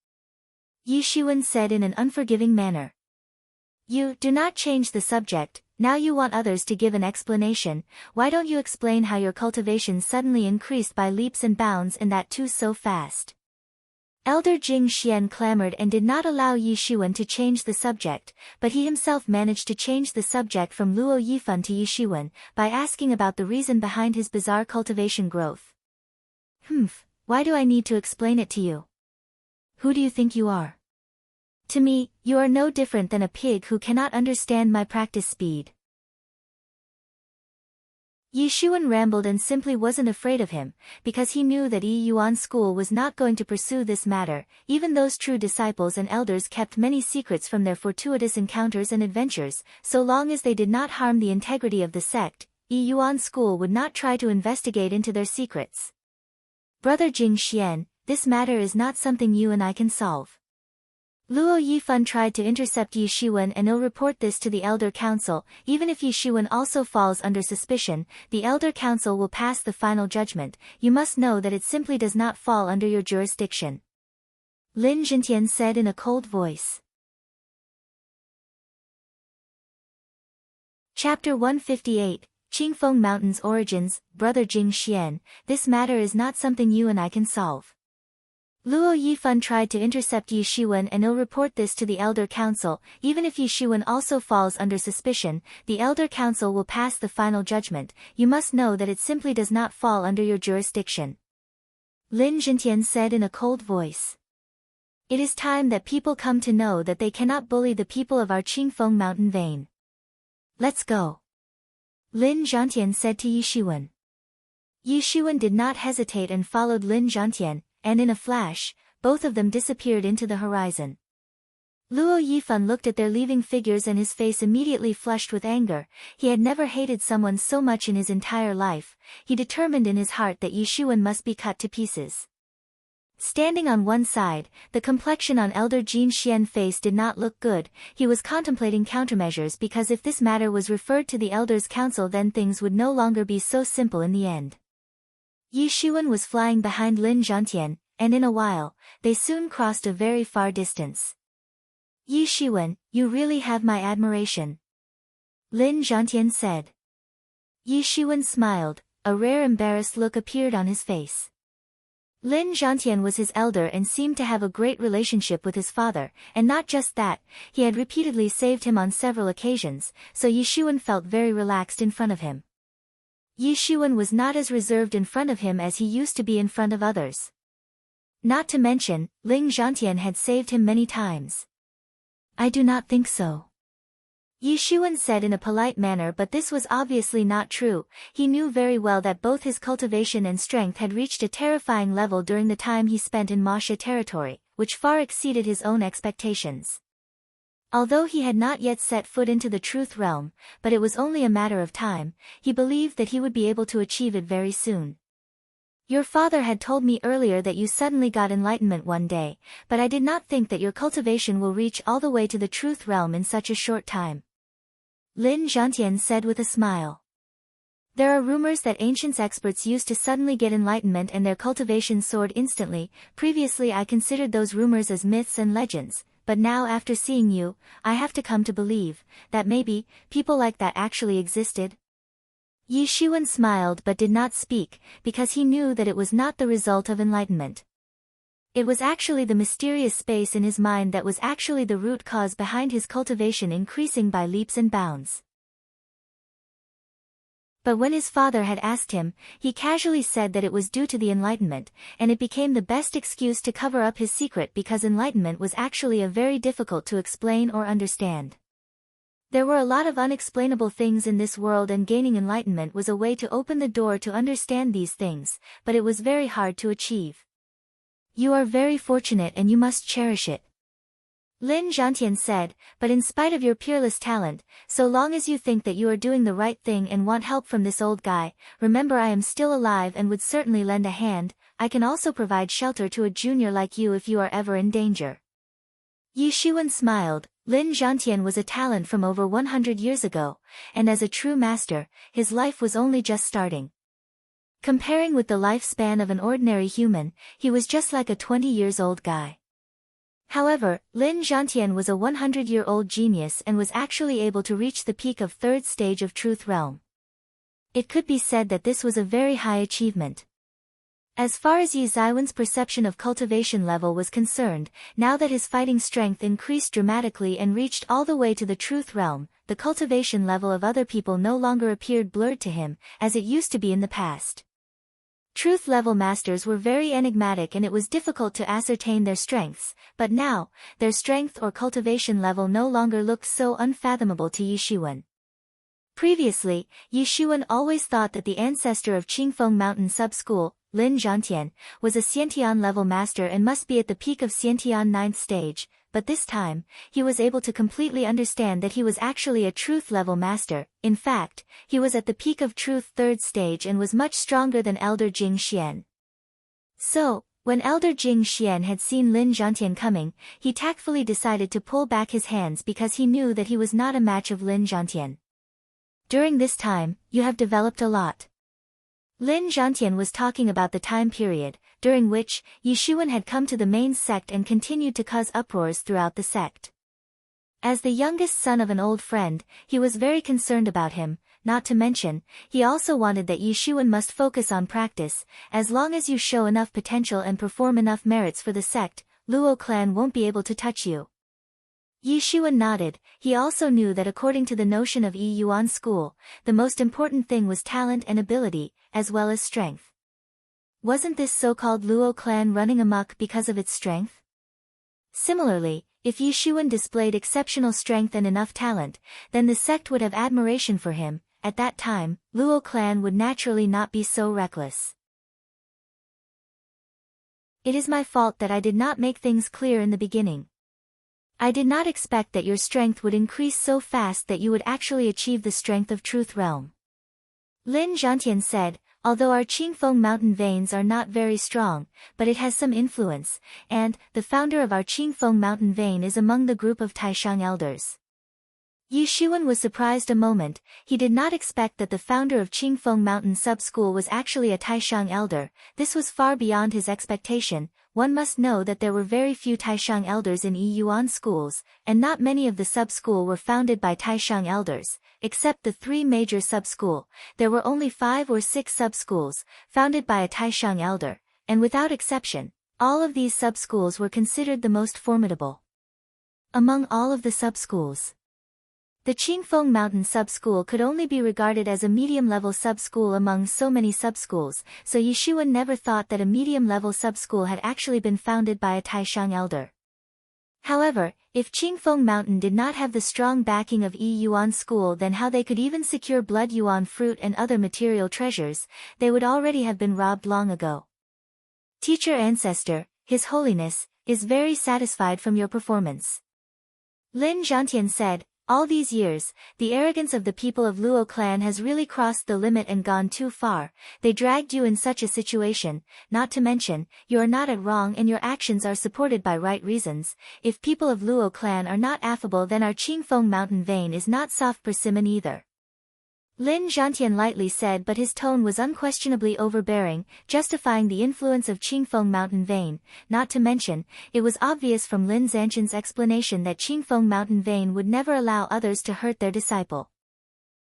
Yi Shiwen said in an unforgiving manner. You do not change the subject, now you want others to give an explanation, why don't you explain how your cultivation suddenly increased by leaps and bounds and that too so fast? Elder Jing Xian clamored and did not allow Yi Shiwen to change the subject, but he himself managed to change the subject from Luo Yifan to Yi Shiwen, by asking about the reason behind his bizarre cultivation growth. Why do I need to explain it to you? Who do you think you are? To me, you are no different than a pig who cannot understand my practice speed. Yi Shiwen rambled and simply wasn't afraid of him, because he knew that Yi Yuan's school was not going to pursue this matter. Even those true disciples and elders kept many secrets from their fortuitous encounters and adventures. So long as they did not harm the integrity of the sect, Yi Yuan's school would not try to investigate into their secrets. Brother Jing Xian, this matter is not something you and I can solve. Luo Yifan tried to intercept Yi Shiwen and will report this to the Elder Council. Even if Yi Shiwen also falls under suspicion, the Elder Council will pass the final judgment. You must know that it simply does not fall under your jurisdiction. Lin Zhentian said in a cold voice. Chapter 158, Qingfeng Mountain's Origins. Brother Jing Xian, this matter is not something you and I can solve. Luo Yifan tried to intercept Yi Shiwen and will report this to the Elder Council. Even if Yi Shiwen also falls under suspicion, the Elder Council will pass the final judgment. You must know that it simply does not fall under your jurisdiction. Lin Zhentian said in a cold voice. It is time that people come to know that they cannot bully the people of our Qingfeng Mountain vein. Let's go. Lin Zhentian said to Yi Shiwen. Yi Shiwen did not hesitate and followed Lin Zhentian, and in a flash, both of them disappeared into the horizon. Luo Yifan looked at their leaving figures and his face immediately flushed with anger. He had never hated someone so much in his entire life. He determined in his heart that Yi Shiwen must be cut to pieces. Standing on one side, the complexion on Elder Jin Xian's face did not look good. He was contemplating countermeasures because if this matter was referred to the Elders' Council, then things would no longer be so simple in the end. Yi Shiwen was flying behind Lin Zhentian, and in a while, they soon crossed a very far distance. Yi Shiwen, you really have my admiration. Lin Zhentian said. Yi Shiwen smiled, a rare embarrassed look appeared on his face. Lin Zhentian was his elder and seemed to have a great relationship with his father, and not just that, he had repeatedly saved him on several occasions, so Yi Shiwen felt very relaxed in front of him. Yi Shiwen was not as reserved in front of him as he used to be in front of others. Not to mention, Lin Zhentian had saved him many times. I do not think so. Yi Shiwen said in a polite manner, but this was obviously not true. He knew very well that both his cultivation and strength had reached a terrifying level during the time he spent in Ma She territory, which far exceeded his own expectations. Although he had not yet set foot into the Truth Realm, but it was only a matter of time, he believed that he would be able to achieve it very soon. Your father had told me earlier that you suddenly got enlightenment one day, but I did not think that your cultivation will reach all the way to the Truth Realm in such a short time. Lin Zhentian said with a smile. There are rumors that ancient experts used to suddenly get enlightenment and their cultivation soared instantly. Previously I considered those rumors as myths and legends, but now after seeing you, I have to come to believe that maybe people like that actually existed. Yi Shiwen smiled but did not speak, because he knew that it was not the result of enlightenment. It was actually the mysterious space in his mind that was actually the root cause behind his cultivation increasing by leaps and bounds. But when his father had asked him, he casually said that it was due to the enlightenment, and it became the best excuse to cover up his secret because enlightenment was actually very difficult to explain or understand. There were a lot of unexplainable things in this world and gaining enlightenment was a way to open the door to understand these things, but it was very hard to achieve. You are very fortunate and you must cherish it. Lin Zhentian said, but in spite of your peerless talent, so long as you think that you are doing the right thing and want help from this old guy, remember I am still alive and would certainly lend a hand. I can also provide shelter to a junior like you if you are ever in danger. Yi Shiwen smiled. Lin Zhentian was a talent from over 100 years ago, and as a true master, his life was only just starting. Comparing with the lifespan of an ordinary human, he was just like a 20-years-old guy. However, Lin Zhentian was a 100-year-old genius and was actually able to reach the peak of third stage of Truth Realm. It could be said that this was a very high achievement. As far as Yi Zaiwen's perception of cultivation level was concerned, now that his fighting strength increased dramatically and reached all the way to the truth realm, the cultivation level of other people no longer appeared blurred to him, as it used to be in the past. Truth level masters were very enigmatic and it was difficult to ascertain their strengths, but now, their strength or cultivation level no longer looked so unfathomable to Yi Shiwen. Previously, Yi Shiwen always thought that the ancestor of Qingfeng Mountain Sub-School, Lin Zhantian, was a Xiantian level master and must be at the peak of Xiantian 9th stage, but this time, he was able to completely understand that he was actually a truth level master. In fact, he was at the peak of truth 3rd stage and was much stronger than Elder Jing Xian. So, when Elder Jing Xian had seen Lin Zhantian coming, he tactfully decided to pull back his hands because he knew that he was not a match of Lin Zhantian. During this time, you have developed a lot. Lin Zhantian was talking about the time period, during which, Yi Shiwen had come to the main sect and continued to cause uproars throughout the sect. As the youngest son of an old friend, he was very concerned about him, not to mention, he also wanted that Yi Shiwen must focus on practice. As long as you show enough potential and perform enough merits for the sect, Luo clan won't be able to touch you. Yi Shiwen nodded. He also knew that according to the notion of Yi Yuan school, the most important thing was talent and ability, as well as strength. Wasn't this so-called Luo clan running amok because of its strength? Similarly, if Yi Shiwen displayed exceptional strength and enough talent, then the sect would have admiration for him. At that time, Luo clan would naturally not be so reckless. It is my fault that I did not make things clear in the beginning. I did not expect that your strength would increase so fast that you would actually achieve the strength of Truth Realm. Lin Zhantian said, although our Qingfeng mountain veins are not very strong, but it has some influence, and, the founder of our Qingfeng mountain vein is among the group of Taishang elders. Yi Shiwen was surprised a moment. He did not expect that the founder of Qingfeng Mountain Sub-School was actually a Taishang elder. This was far beyond his expectation. One must know that there were very few Taishang elders in Yi Yuan schools, and not many of the sub-school were founded by Taishang elders. Except the 3 major sub-school, there were only 5 or 6 sub-schools, founded by a Taishang elder, and without exception, all of these sub-schools were considered the most formidable. Among all of the sub-schools, the Qingfeng Mountain Sub-School could only be regarded as a medium-level sub-school among so many sub-schools, so Yi Shiwen never thought that a medium-level sub-school had actually been founded by a Taishang elder. However, if Qingfeng Mountain did not have the strong backing of Yi Yuan School, then how they could even secure blood yuan fruit and other material treasures, they would already have been robbed long ago. Teacher Ancestor, His Holiness, is very satisfied from your performance. Lin Zhantian said, all these years, the arrogance of the people of Luo clan has really crossed the limit and gone too far. They dragged you in such a situation, not to mention, you are not at wrong and your actions are supported by right reasons. If people of Luo clan are not affable, then our Qingfeng mountain vein is not soft persimmon either. Lin Zhantian lightly said, but his tone was unquestionably overbearing, justifying the influence of Qingfeng mountain vein. Not to mention, it was obvious from Lin Zhantian's explanation that Qingfeng mountain vein would never allow others to hurt their disciple.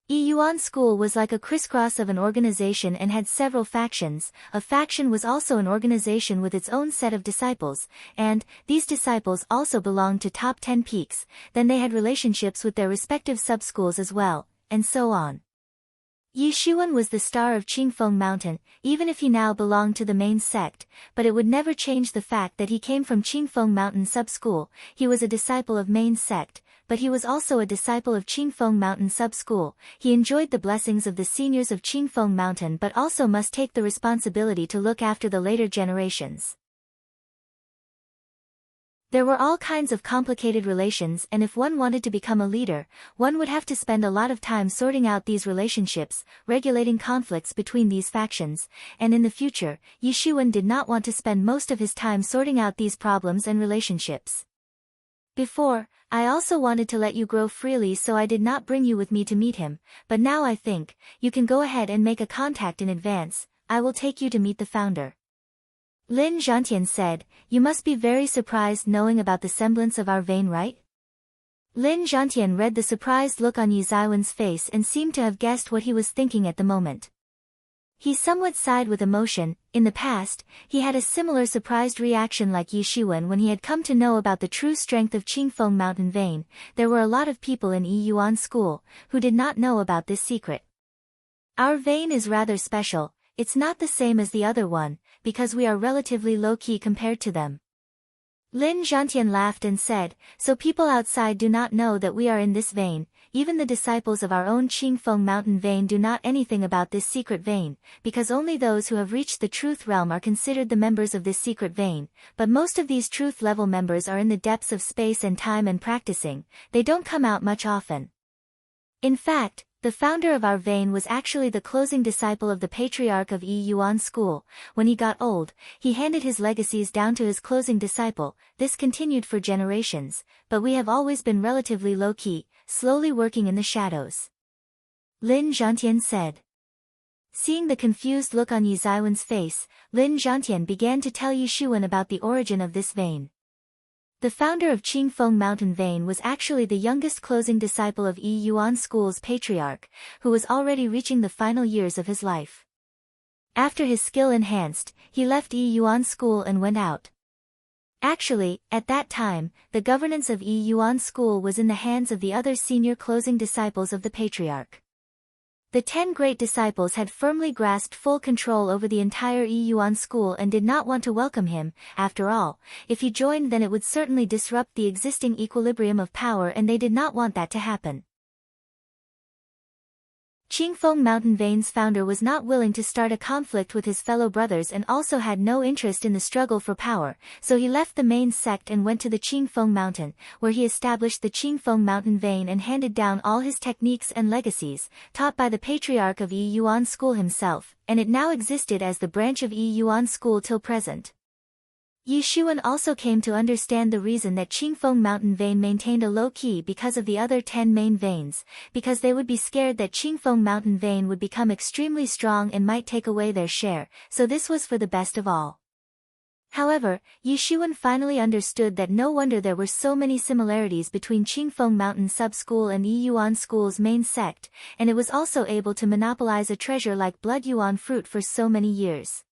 Yi Yuan School was like a crisscross of an organization and had several factions. A faction was also an organization with its own set of disciples, and, these disciples also belonged to top 10 peaks. Then they had relationships with their respective sub-schools as well, and so on. Yi Shiwen was the star of Qingfeng Mountain, even if he now belonged to the main sect, but it would never change the fact that he came from Qingfeng Mountain Sub-School. He was a disciple of main sect, but he was also a disciple of Qingfeng Mountain Sub-School. He enjoyed the blessings of the seniors of Qingfeng Mountain but also must take the responsibility to look after the later generations. There were all kinds of complicated relations, and if one wanted to become a leader, one would have to spend a lot of time sorting out these relationships, regulating conflicts between these factions, and in the future, Yi Shiwen did not want to spend most of his time sorting out these problems and relationships. Before, I also wanted to let you grow freely, so I did not bring you with me to meet him, but now I think, you can go ahead and make a contact in advance. I will take you to meet the founder. Lin Zhantian said, you must be very surprised knowing about the semblance of our vein, right? Lin Zhantian read the surprised look on Yi Zaiwen's face and seemed to have guessed what he was thinking at the moment. He somewhat sighed with emotion. In the past, he had a similar surprised reaction like Yi Shiwen when he had come to know about the true strength of Qingfeng mountain vein. There were a lot of people in Yi Yuan school who did not know about this secret. Our vein is rather special. It's not the same as the other one, because we are relatively low-key compared to them. Lin Zhantian laughed and said, so people outside do not know that we are in this vein. Even the disciples of our own Qingfeng mountain vein do not anything about this secret vein, because only those who have reached the truth realm are considered the members of this secret vein, but most of these truth level members are in the depths of space and time and practicing. They don't come out much often. In fact, the founder of our vein was actually the closing disciple of the patriarch of Yi Yuan school. When he got old, he handed his legacies down to his closing disciple. This continued for generations, but we have always been relatively low-key, slowly working in the shadows. Lin Zhantian said. Seeing the confused look on Yi Ziwen's face, Lin Zhantian began to tell Yi Shiwen about the origin of this vein. The founder of Qingfeng mountain vein was actually the youngest closing disciple of Yi Yuan school's patriarch, who was already reaching the final years of his life. After his skill enhanced, he left Yi Yuan school and went out. Actually, at that time, the governance of Yi Yuan school was in the hands of the other senior closing disciples of the patriarch. The 10 great disciples had firmly grasped full control over the entire Yi Yuan school and did not want to welcome him. After all, if he joined then it would certainly disrupt the existing equilibrium of power and they did not want that to happen. Qingfeng mountain vein's founder was not willing to start a conflict with his fellow brothers and also had no interest in the struggle for power, so he left the main sect and went to the Qingfeng mountain, where he established the Qingfeng mountain vein and handed down all his techniques and legacies, taught by the patriarch of Yi Yuan school himself, and it now existed as the branch of Yi Yuan school till present. Yi Shiwen also came to understand the reason that Qingfeng mountain vein maintained a low key because of the other 10 main veins, because they would be scared that Qingfeng mountain vein would become extremely strong and might take away their share, so this was for the best of all. However, Yi Shiwen finally understood that no wonder there were so many similarities between Qingfeng mountain sub-school and Yi Yuan school's main sect, and it was also able to monopolize a treasure like blood yuan fruit for so many years.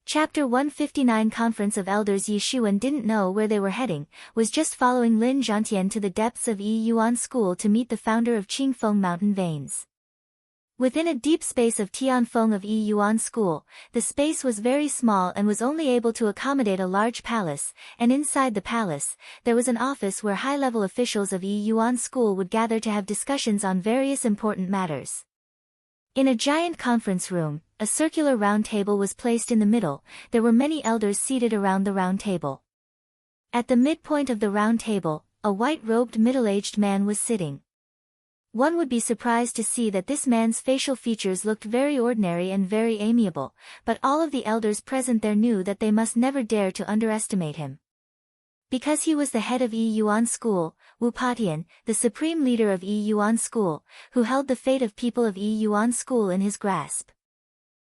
Chapter 159 Conference of Elders. Yi Shiwen didn't know where they were heading, was just following Lin Zhantian to the depths of Yi Yuan school to meet the founder of Qingfeng mountain veins. Within a deep space of Tianfeng of Yi Yuan school, the space was very small and was only able to accommodate a large palace, and inside the palace, there was an office where high-level officials of Yi Yuan school would gather to have discussions on various important matters. In a giant conference room, a circular round table was placed in the middle. There were many elders seated around the round table. At the midpoint of the round table, a white-robed middle-aged man was sitting. One would be surprised to see that this man's facial features looked very ordinary and very amiable, but all of the elders present there knew that they must never dare to underestimate him. Because he was the head of Yi Yuan school, Wu Patian, the supreme leader of Yi Yuan school, who held the fate of people of Yi Yuan school in his grasp.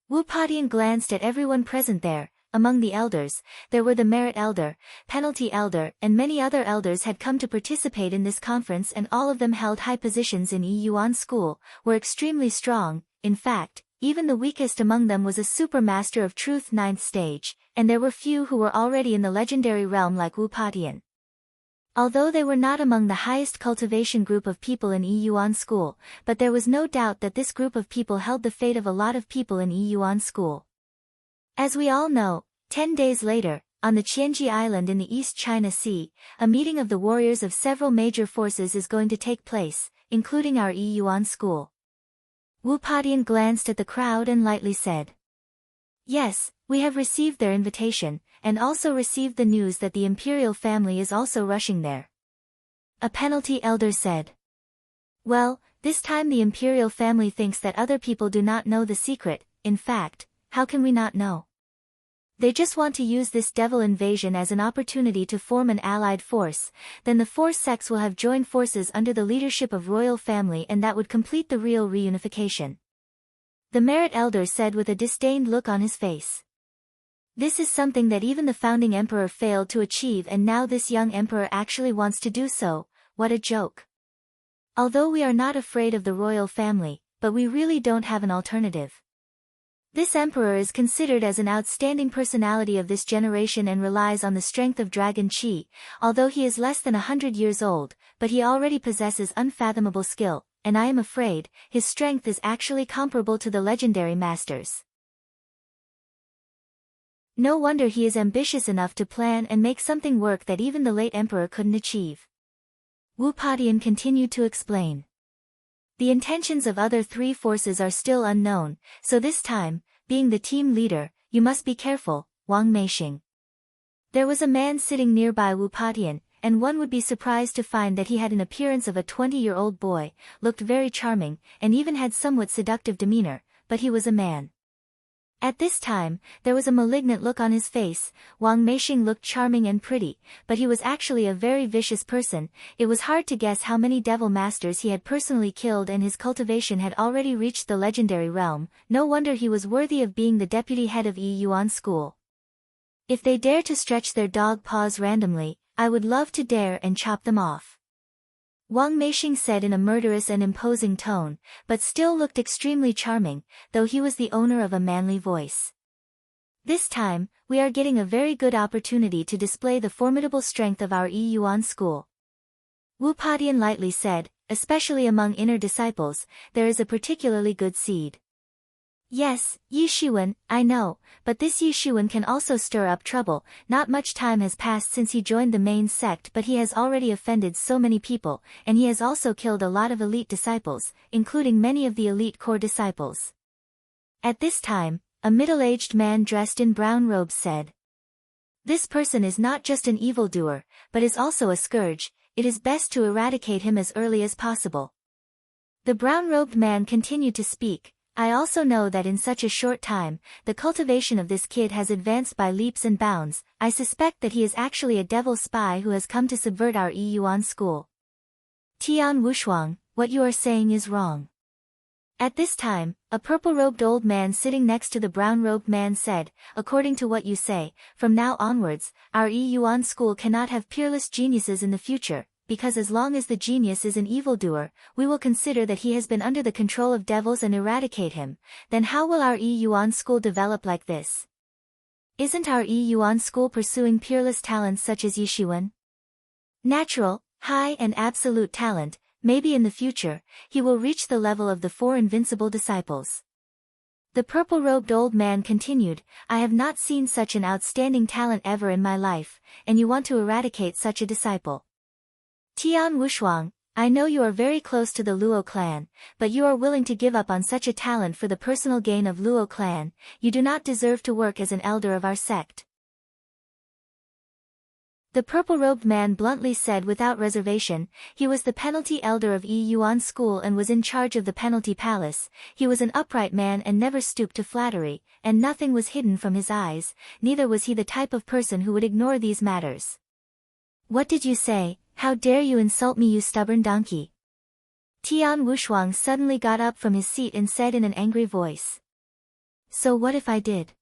Wu Patian glanced at everyone present there. Among the elders, there were the merit elder, penalty elder, and many other elders had come to participate in this conference, and all of them held high positions in Yi Yuan school, were extremely strong. In fact, even the weakest among them was a super master of truth 9th stage, and there were few who were already in the legendary realm like Wu Patian. Although they were not among the highest cultivation group of people in Yi Yuan school, but there was no doubt that this group of people held the fate of a lot of people in Yi Yuan school. As we all know, 10 days later, on the Qianji Island in the East China Sea, a meeting of the warriors of several major forces is going to take place, including our Yi Yuan school. Wu Patian glanced at the crowd and lightly said, "Yes, we have received their invitation, and also received the news that the imperial family is also rushing there." A penalty elder said, "Well, this time the imperial family thinks that other people do not know the secret. In fact, how can we not know? They just want to use this devil invasion as an opportunity to form an allied force. Then the 4 sects will have joined forces under the leadership of royal family, and that would complete the real reunification." The merit elder said with a disdained look on his face. "This is something that even the founding emperor failed to achieve, and now this young emperor actually wants to do so. What a joke." Although we are not afraid of the royal family, but we really don't have an alternative. This emperor is considered as an outstanding personality of this generation and relies on the strength of dragon chi, although he is less than 100 years old, but he already possesses unfathomable skill, and I am afraid, his strength is actually comparable to the legendary masters. No wonder he is ambitious enough to plan and make something work that even the late emperor couldn't achieve. Wu Padian continued to explain. The intentions of other three forces are still unknown, so this time, being the team leader, you must be careful, Wang Meixing. There was a man sitting nearby Wu Padian, and one would be surprised to find that he had an appearance of a 20-year-old boy, looked very charming, and even had somewhat seductive demeanor, but he was a man. At this time, there was a malignant look on his face. Wang Meixing looked charming and pretty, but he was actually a very vicious person. It was hard to guess how many devil masters he had personally killed, and his cultivation had already reached the legendary realm. No wonder he was worthy of being the deputy head of Yi Yuan School. If they dare to stretch their dog paws randomly, I would love to dare and chop them off. Wang Meixing said in a murderous and imposing tone, but still looked extremely charming, though he was the owner of a manly voice. This time, we are getting a very good opportunity to display the formidable strength of our Yi Yuan School. Wu Padian lightly said, especially among inner disciples, there is a particularly good seed. Yes, Yi Shiwen, I know, but this Yi Shiwen can also stir up trouble. Not much time has passed since he joined the main sect, but he has already offended so many people, and he has also killed a lot of elite disciples, including many of the elite core disciples. At this time, a middle-aged man dressed in brown robes said, "This person is not just an evildoer, but is also a scourge. It is best to eradicate him as early as possible." The brown-robed man continued to speak. I also know that in such a short time, the cultivation of this kid has advanced by leaps and bounds. I suspect that he is actually a devil spy who has come to subvert our Yi Yuan School. Tian Wushuang, what you are saying is wrong. At this time, a purple-robed old man sitting next to the brown-robed man said, according to what you say, from now onwards, our Yi Yuan School cannot have peerless geniuses in the future, because as long as the genius is an evildoer, we will consider that he has been under the control of devils and eradicate him. Then how will our Yi Yuan School develop like this? Isn't our Yi Yuan School pursuing peerless talents such as Yi Shiwen? Natural, high and absolute talent, maybe in the future, he will reach the level of the four invincible disciples. The purple-robed old man continued, I have not seen such an outstanding talent ever in my life, and you want to eradicate such a disciple. Tian Wushuang, I know you are very close to the Luo clan, but you are willing to give up on such a talent for the personal gain of Luo clan. You do not deserve to work as an elder of our sect. The purple-robed man bluntly said without reservation. He was the penalty elder of Yi Yuan School and was in charge of the penalty palace. He was an upright man and never stooped to flattery, and nothing was hidden from his eyes. Neither was he the type of person who would ignore these matters. What did you say? How dare you insult me, you stubborn donkey? Tian Wushuang suddenly got up from his seat and said in an angry voice. So what if I did?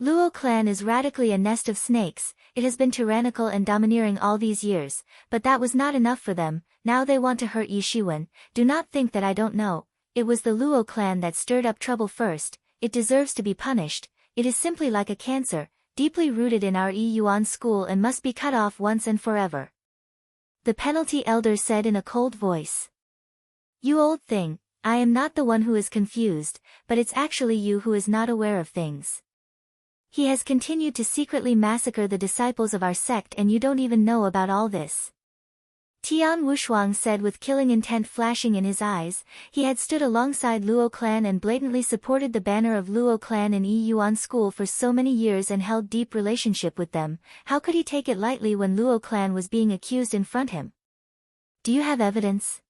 Luo clan is radically a nest of snakes. It has been tyrannical and domineering all these years, but that was not enough for them. Now they want to hurt Yi Shiwen. Do not think that I don't know. It was the Luo clan that stirred up trouble first. It deserves to be punished. It is simply like a cancer, deeply rooted in our Yi Yuan School and must be cut off once and forever. The penalty elder said in a cold voice. You old thing, I am not the one who is confused, but it's actually you who is not aware of things. He has continued to secretly massacre the disciples of our sect and you don't even know about all this. Tian Wushuang said with killing intent flashing in his eyes. He had stood alongside Luo clan and blatantly supported the banner of Luo clan in Yi Yuan School for so many years and held deep relationship with them. How could he take it lightly when Luo clan was being accused in front of him? Do you have evidence?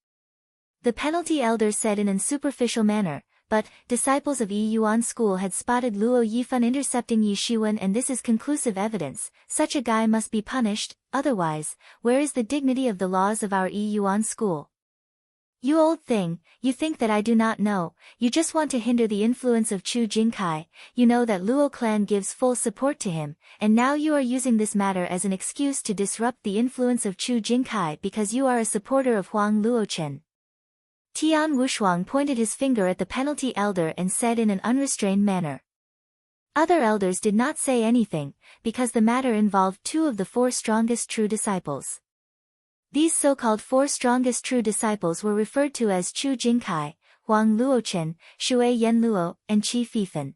The penalty elder said in an superficial manner, but disciples of Yi Yuan School had spotted Luo Yifan intercepting Yi Shiwen, and this is conclusive evidence. Such a guy must be punished, otherwise, where is the dignity of the laws of our Yi Yuan School? You old thing, you think that I do not know. You just want to hinder the influence of Chu Jingkai. You know that Luo clan gives full support to him, and now you are using this matter as an excuse to disrupt the influence of Chu Jingkai because you are a supporter of Huang Luochen. Tian Wushuang pointed his finger at the penalty elder and said in an unrestrained manner. Other elders did not say anything, because the matter involved 2 of the 4 strongest true disciples. These so-called 4 strongest true disciples were referred to as Chu Jingkai, Huang Luochen, Shui Yen Luo, and Qi Fifan.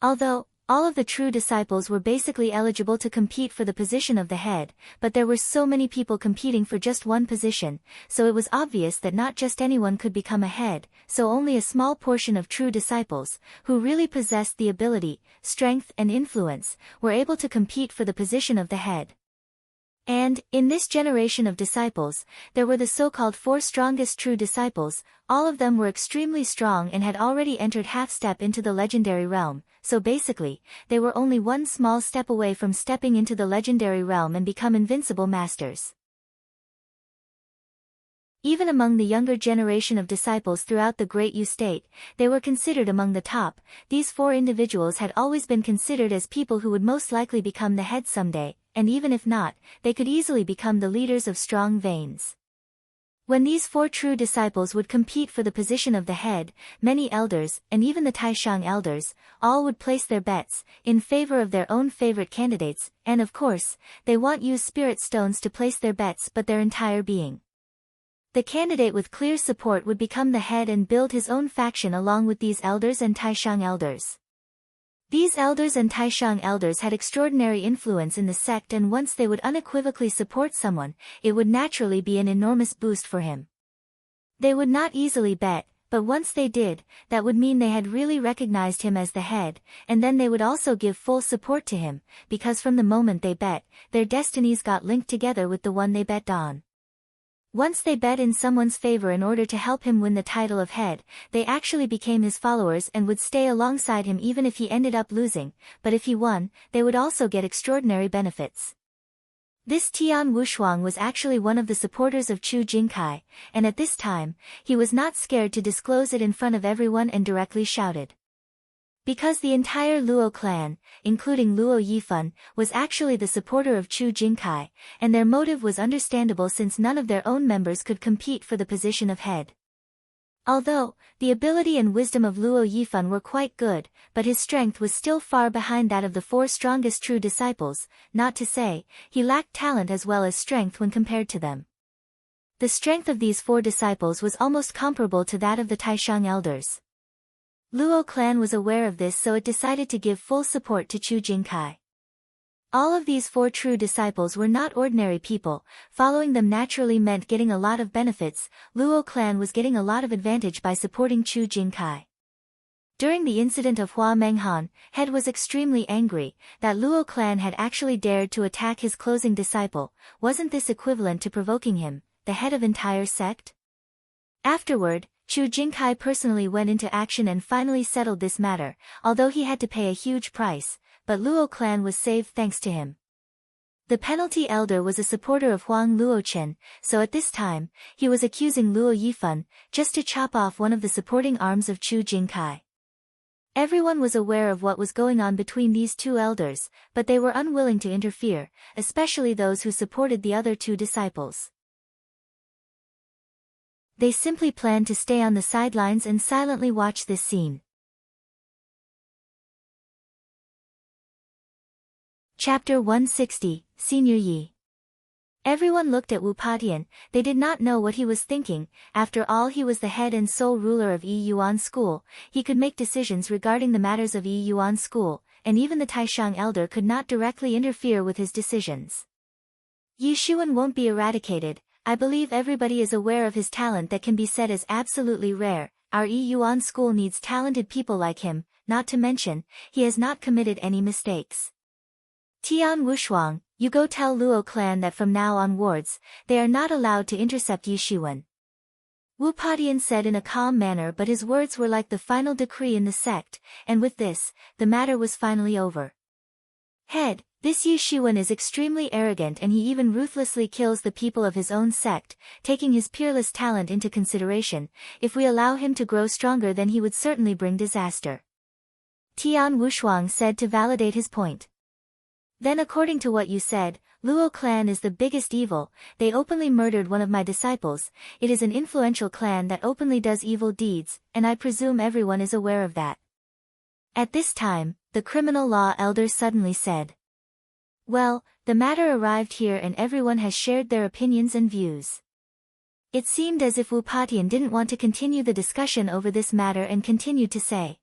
Although, all of the true disciples were basically eligible to compete for the position of the head, but there were so many people competing for just one position, so it was obvious that not just anyone could become a head, so only a small portion of true disciples, who really possessed the ability, strength and influence, were able to compete for the position of the head. And, in this generation of disciples, there were the so-called 4 strongest true disciples. All of them were extremely strong and had already entered half-step into the legendary realm, so basically, they were only one small step away from stepping into the legendary realm and become invincible masters. Even among the younger generation of disciples throughout the Great Yu State, they were considered among the top. These 4 individuals had always been considered as people who would most likely become the head someday, and even if not, they could easily become the leaders of strong veins. When these 4 true disciples would compete for the position of the head, many elders, and even the Taishang elders, all would place their bets, in favor of their own favorite candidates, and of course, they won't use spirit stones to place their bets but their entire being. The candidate with clear support would become the head and build his own faction along with these elders and Taishang elders. These elders and Taishang elders had extraordinary influence in the sect, and once they would unequivocally support someone, it would naturally be an enormous boost for him. They would not easily bet, but once they did, that would mean they had really recognized him as the head, and then they would also give full support to him, because from the moment they bet, their destinies got linked together with the one they bet on. Once they bet in someone's favor in order to help him win the title of head, they actually became his followers and would stay alongside him even if he ended up losing, but if he won, they would also get extraordinary benefits. This Tian Wushuang was actually one of the supporters of Chu Jingkai, and at this time, he was not scared to disclose it in front of everyone and directly shouted. Because the entire Luo clan, including Luo Yifan, was actually the supporter of Chu Jingkai, and their motive was understandable since none of their own members could compete for the position of head. Although, the ability and wisdom of Luo Yifan were quite good, but his strength was still far behind that of the 4 strongest true disciples, not to say, he lacked talent as well as strength when compared to them. The strength of these 4 disciples was almost comparable to that of the Taishang elders. Luo clan was aware of this, so it decided to give full support to Chu Jingkai. All of these 4 true disciples were not ordinary people. Following them naturally meant getting a lot of benefits. Luo clan was getting a lot of advantage by supporting Chu Jingkai. During the incident of Hua Menghan, Head was extremely angry that Luo clan had actually dared to attack his closing disciple. Wasn't this equivalent to provoking him, the head of entire sect? Afterward, Chu Jingkai personally went into action and finally settled this matter, although he had to pay a huge price, but Luo clan was saved thanks to him. The penalty elder was a supporter of Huang Luochen, so at this time, he was accusing Luo Yifan, just to chop off one of the supporting arms of Chu Jingkai. Everyone was aware of what was going on between these 2 elders, but they were unwilling to interfere, especially those who supported the other 2 disciples. They simply planned to stay on the sidelines and silently watch this scene. Chapter 160, Senior Yi. Everyone looked at Wu Patian. They did not know what he was thinking. After all, he was the head and sole ruler of Yi Yuan School. He could make decisions regarding the matters of Yi Yuan School, and even the Taishang elder could not directly interfere with his decisions. Yi Xuan won't be eradicated. I believe everybody is aware of his talent that can be said as absolutely rare. Our Yi Yuan School needs talented people like him, not to mention, he has not committed any mistakes. Tian Wushuang, you go tell Luo clan that from now onwards, they are not allowed to intercept Yi Xuan. Wu Patian said in a calm manner, but his words were like the final decree in the sect, and with this, the matter was finally over. Head, this Yi Xuan is extremely arrogant and he even ruthlessly kills the people of his own sect, taking his peerless talent into consideration. If we allow him to grow stronger, then he would certainly bring disaster. Tian Wushuang said to validate his point. Then according to what you said, Luo clan is the biggest evil. They openly murdered one of my disciples. It is an influential clan that openly does evil deeds, and I presume everyone is aware of that. At this time, the criminal law elder suddenly said. Well, the matter arrived here and everyone has shared their opinions and views. It seemed as if Wu Patian didn't want to continue the discussion over this matter and continued to say.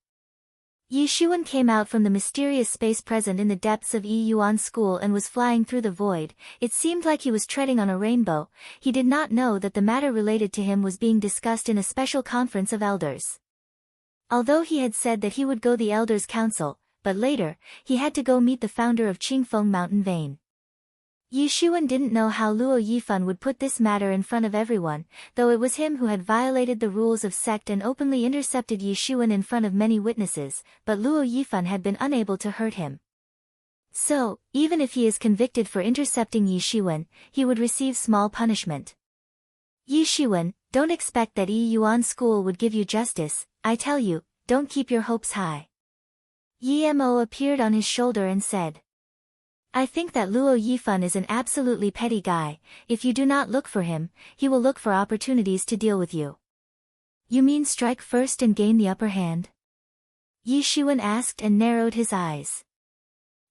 Yi Xuan came out from the mysterious space present in the depths of Yi Yuan School and was flying through the void. It seemed like he was treading on a rainbow. He did not know that the matter related to him was being discussed in a special conference of elders. Although he had said that he would go the elders' council, but later, he had to go meet the founder of Qingfeng Mountain Vein. Yi Xuan didn't know how Luo Yifan would put this matter in front of everyone, though it was him who had violated the rules of sect and openly intercepted Yi Xuan in front of many witnesses, but Luo Yifan had been unable to hurt him. So, even if he is convicted for intercepting Yi Xuan, he would receive small punishment. Yi Xuan, don't expect that Yi Yuan School would give you justice. I tell you, don't keep your hopes high. Yi Mo appeared on his shoulder and said. I think that Luo Yifan is an absolutely petty guy. If you do not look for him, he will look for opportunities to deal with you. You mean strike first and gain the upper hand? Yi Xuan asked and narrowed his eyes.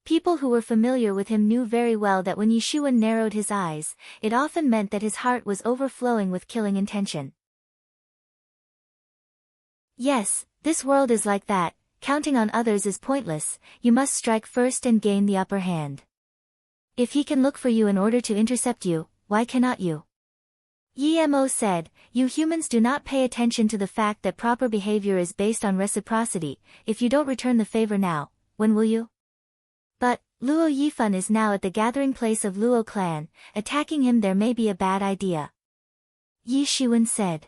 People who were familiar with him knew very well that when Yi Xuan narrowed his eyes, it often meant that his heart was overflowing with killing intention. Yes, this world is like that. Counting on others is pointless. You must strike first and gain the upper hand. If he can look for you in order to intercept you, why cannot you? Yi Mo said, you humans do not pay attention to the fact that proper behavior is based on reciprocity. If you don't return the favor now, when will you? But, Luo Yifan is now at the gathering place of Luo clan. Attacking him there may be a bad idea. Yi Xuan said.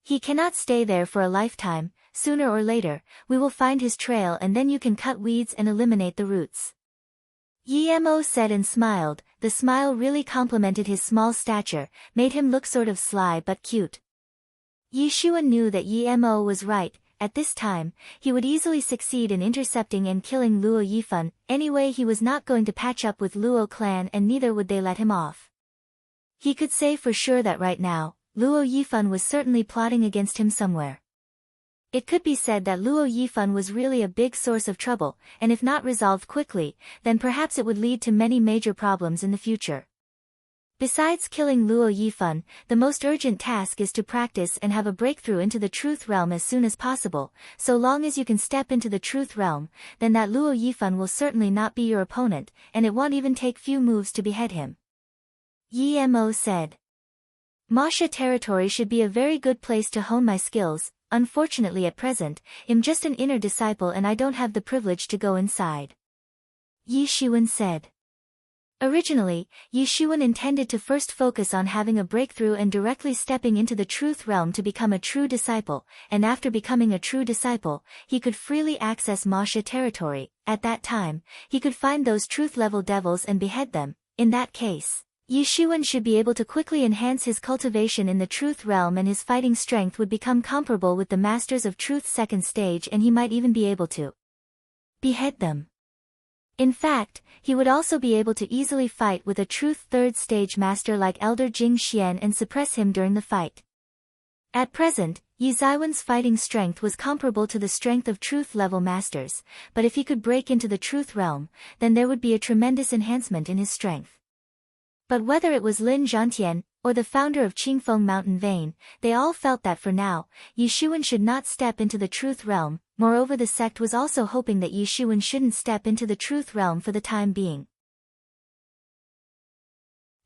He cannot stay there for a lifetime. Sooner or later, we will find his trail and then you can cut weeds and eliminate the roots. Yi Mo said and smiled. The smile really complimented his small stature, made him look sort of sly but cute. Yi Xuan knew that Yi Mo was right. At this time, he would easily succeed in intercepting and killing Luo Yifan. Anyway, he was not going to patch up with Luo clan and neither would they let him off. He could say for sure that right now, Luo Yifan was certainly plotting against him somewhere. It could be said that Luo Yifan was really a big source of trouble, and if not resolved quickly, then perhaps it would lead to many major problems in the future. Besides killing Luo Yifan, the most urgent task is to practice and have a breakthrough into the truth realm as soon as possible. So long as you can step into the truth realm, then that Luo Yifan will certainly not be your opponent, and it won't even take few moves to behead him. Yi Mo said. Masha territory should be a very good place to hone my skills. Unfortunately at present, I'm just an inner disciple and I don't have the privilege to go inside. Yi Xuan said. Originally, Yi Xuan intended to first focus on having a breakthrough and directly stepping into the truth realm to become a true disciple, and after becoming a true disciple, he could freely access Masha territory. At that time, he could find those truth-level devils and behead them. In that case, Yi Xuan should be able to quickly enhance his cultivation in the truth realm and his fighting strength would become comparable with the Masters of Truth's second stage and he might even be able to behead them. In fact, he would also be able to easily fight with a Truth third stage master like Elder Jing Xian and suppress him during the fight. At present, Yi Zaiwen's fighting strength was comparable to the strength of Truth level masters, but if he could break into the Truth realm, then there would be a tremendous enhancement in his strength. But whether it was Lin Zhantian, or the founder of Qingfeng Mountain Vein, they all felt that for now, Yi Xuan should not step into the truth realm. Moreover, the sect was also hoping that Yi Xuan shouldn't step into the truth realm for the time being.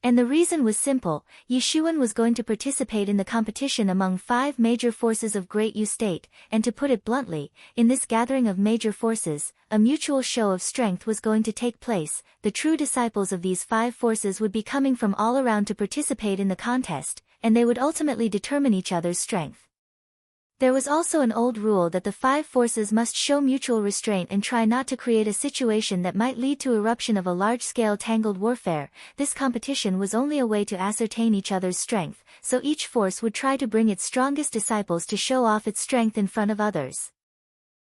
And the reason was simple. Yi Xuan was going to participate in the competition among 5 major forces of Great Yu State, and to put it bluntly, in this gathering of major forces, a mutual show of strength was going to take place. The true disciples of these 5 forces would be coming from all around to participate in the contest, and they would ultimately determine each other's strength. There was also an old rule that the 5 forces must show mutual restraint and try not to create a situation that might lead to eruption of a large-scale tangled warfare. This competition was only a way to ascertain each other's strength, so each force would try to bring its strongest disciples to show off its strength in front of others.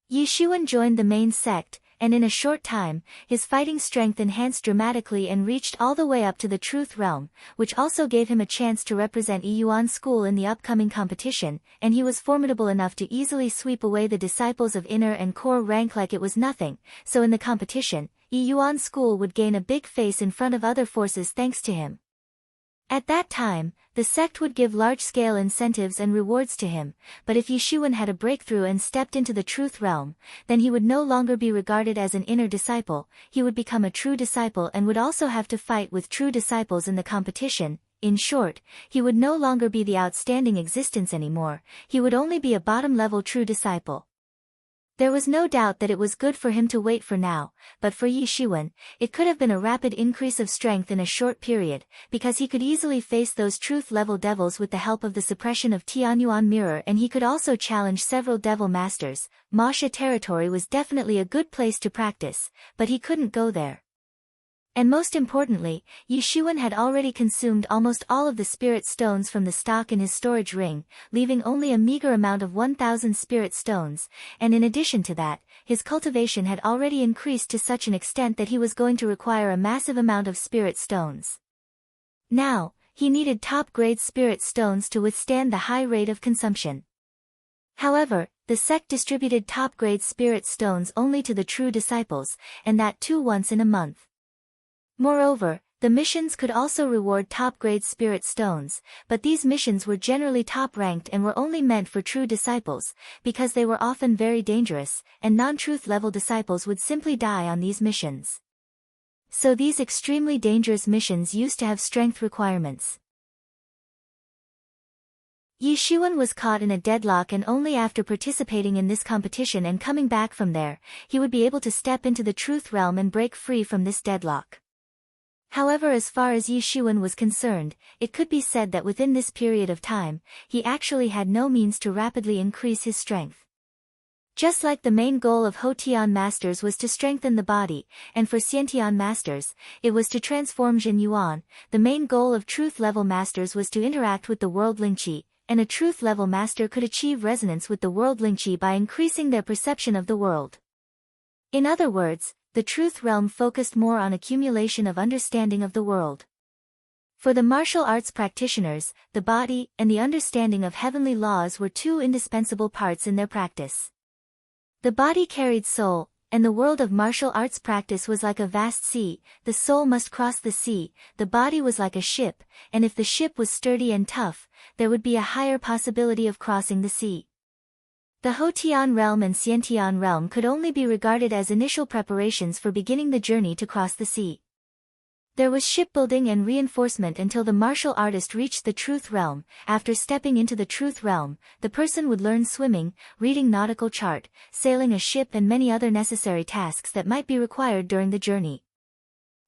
Yi Xuan joined the main sect, and in a short time, his fighting strength enhanced dramatically and reached all the way up to the Truth Realm, which also gave him a chance to represent Yuan School in the upcoming competition, and he was formidable enough to easily sweep away the disciples of inner and core rank like it was nothing, so in the competition, Yuan School would gain a big face in front of other forces thanks to him. At that time, the sect would give large-scale incentives and rewards to him, but if Yishuan had a breakthrough and stepped into the Truth Realm, then he would no longer be regarded as an inner disciple, he would become a true disciple and would also have to fight with true disciples in the competition. In short, he would no longer be the outstanding existence anymore, he would only be a bottom-level true disciple. There was no doubt that it was good for him to wait for now, but for Yishuan, it could have been a rapid increase of strength in a short period, because he could easily face those truth-level devils with the help of the suppression of Tianyuan Mirror, and he could also challenge several devil masters. Masha territory was definitely a good place to practice, but he couldn't go there. And most importantly, Yishuan had already consumed almost all of the spirit stones from the stock in his storage ring, leaving only a meager amount of 1,000 spirit stones, and in addition to that, his cultivation had already increased to such an extent that he was going to require a massive amount of spirit stones. Now, he needed top-grade spirit stones to withstand the high rate of consumption. However, the sect distributed top-grade spirit stones only to the true disciples, and that too once in a month. Moreover, the missions could also reward top-grade spirit stones, but these missions were generally top-ranked and were only meant for true disciples, because they were often very dangerous, and non-truth level disciples would simply die on these missions. So these extremely dangerous missions used to have strength requirements. Yishuan was caught in a deadlock, and only after participating in this competition and coming back from there, he would be able to step into the Truth Realm and break free from this deadlock. However, as far as Yishuan was concerned, it could be said that within this period of time, he actually had no means to rapidly increase his strength. Just like the main goal of Hotian masters was to strengthen the body, and for Xiantian masters, it was to transform Jin Yuan, the main goal of truth-level masters was to interact with the world Lingqi, and a truth-level master could achieve resonance with the world Lingqi by increasing their perception of the world. In other words, the truth realm focused more on accumulation of understanding of the world. For the martial arts practitioners, the body and the understanding of heavenly laws were two indispensable parts in their practice. The body carried soul, and the world of martial arts practice was like a vast sea, the soul must cross the sea, the body was like a ship, and if the ship was sturdy and tough, there would be a higher possibility of crossing the sea. The Hotian realm and Xiantian realm could only be regarded as initial preparations for beginning the journey to cross the sea. There was shipbuilding and reinforcement until the martial artist reached the truth realm. After stepping into the truth realm, the person would learn swimming, reading nautical chart, sailing a ship, and many other necessary tasks that might be required during the journey.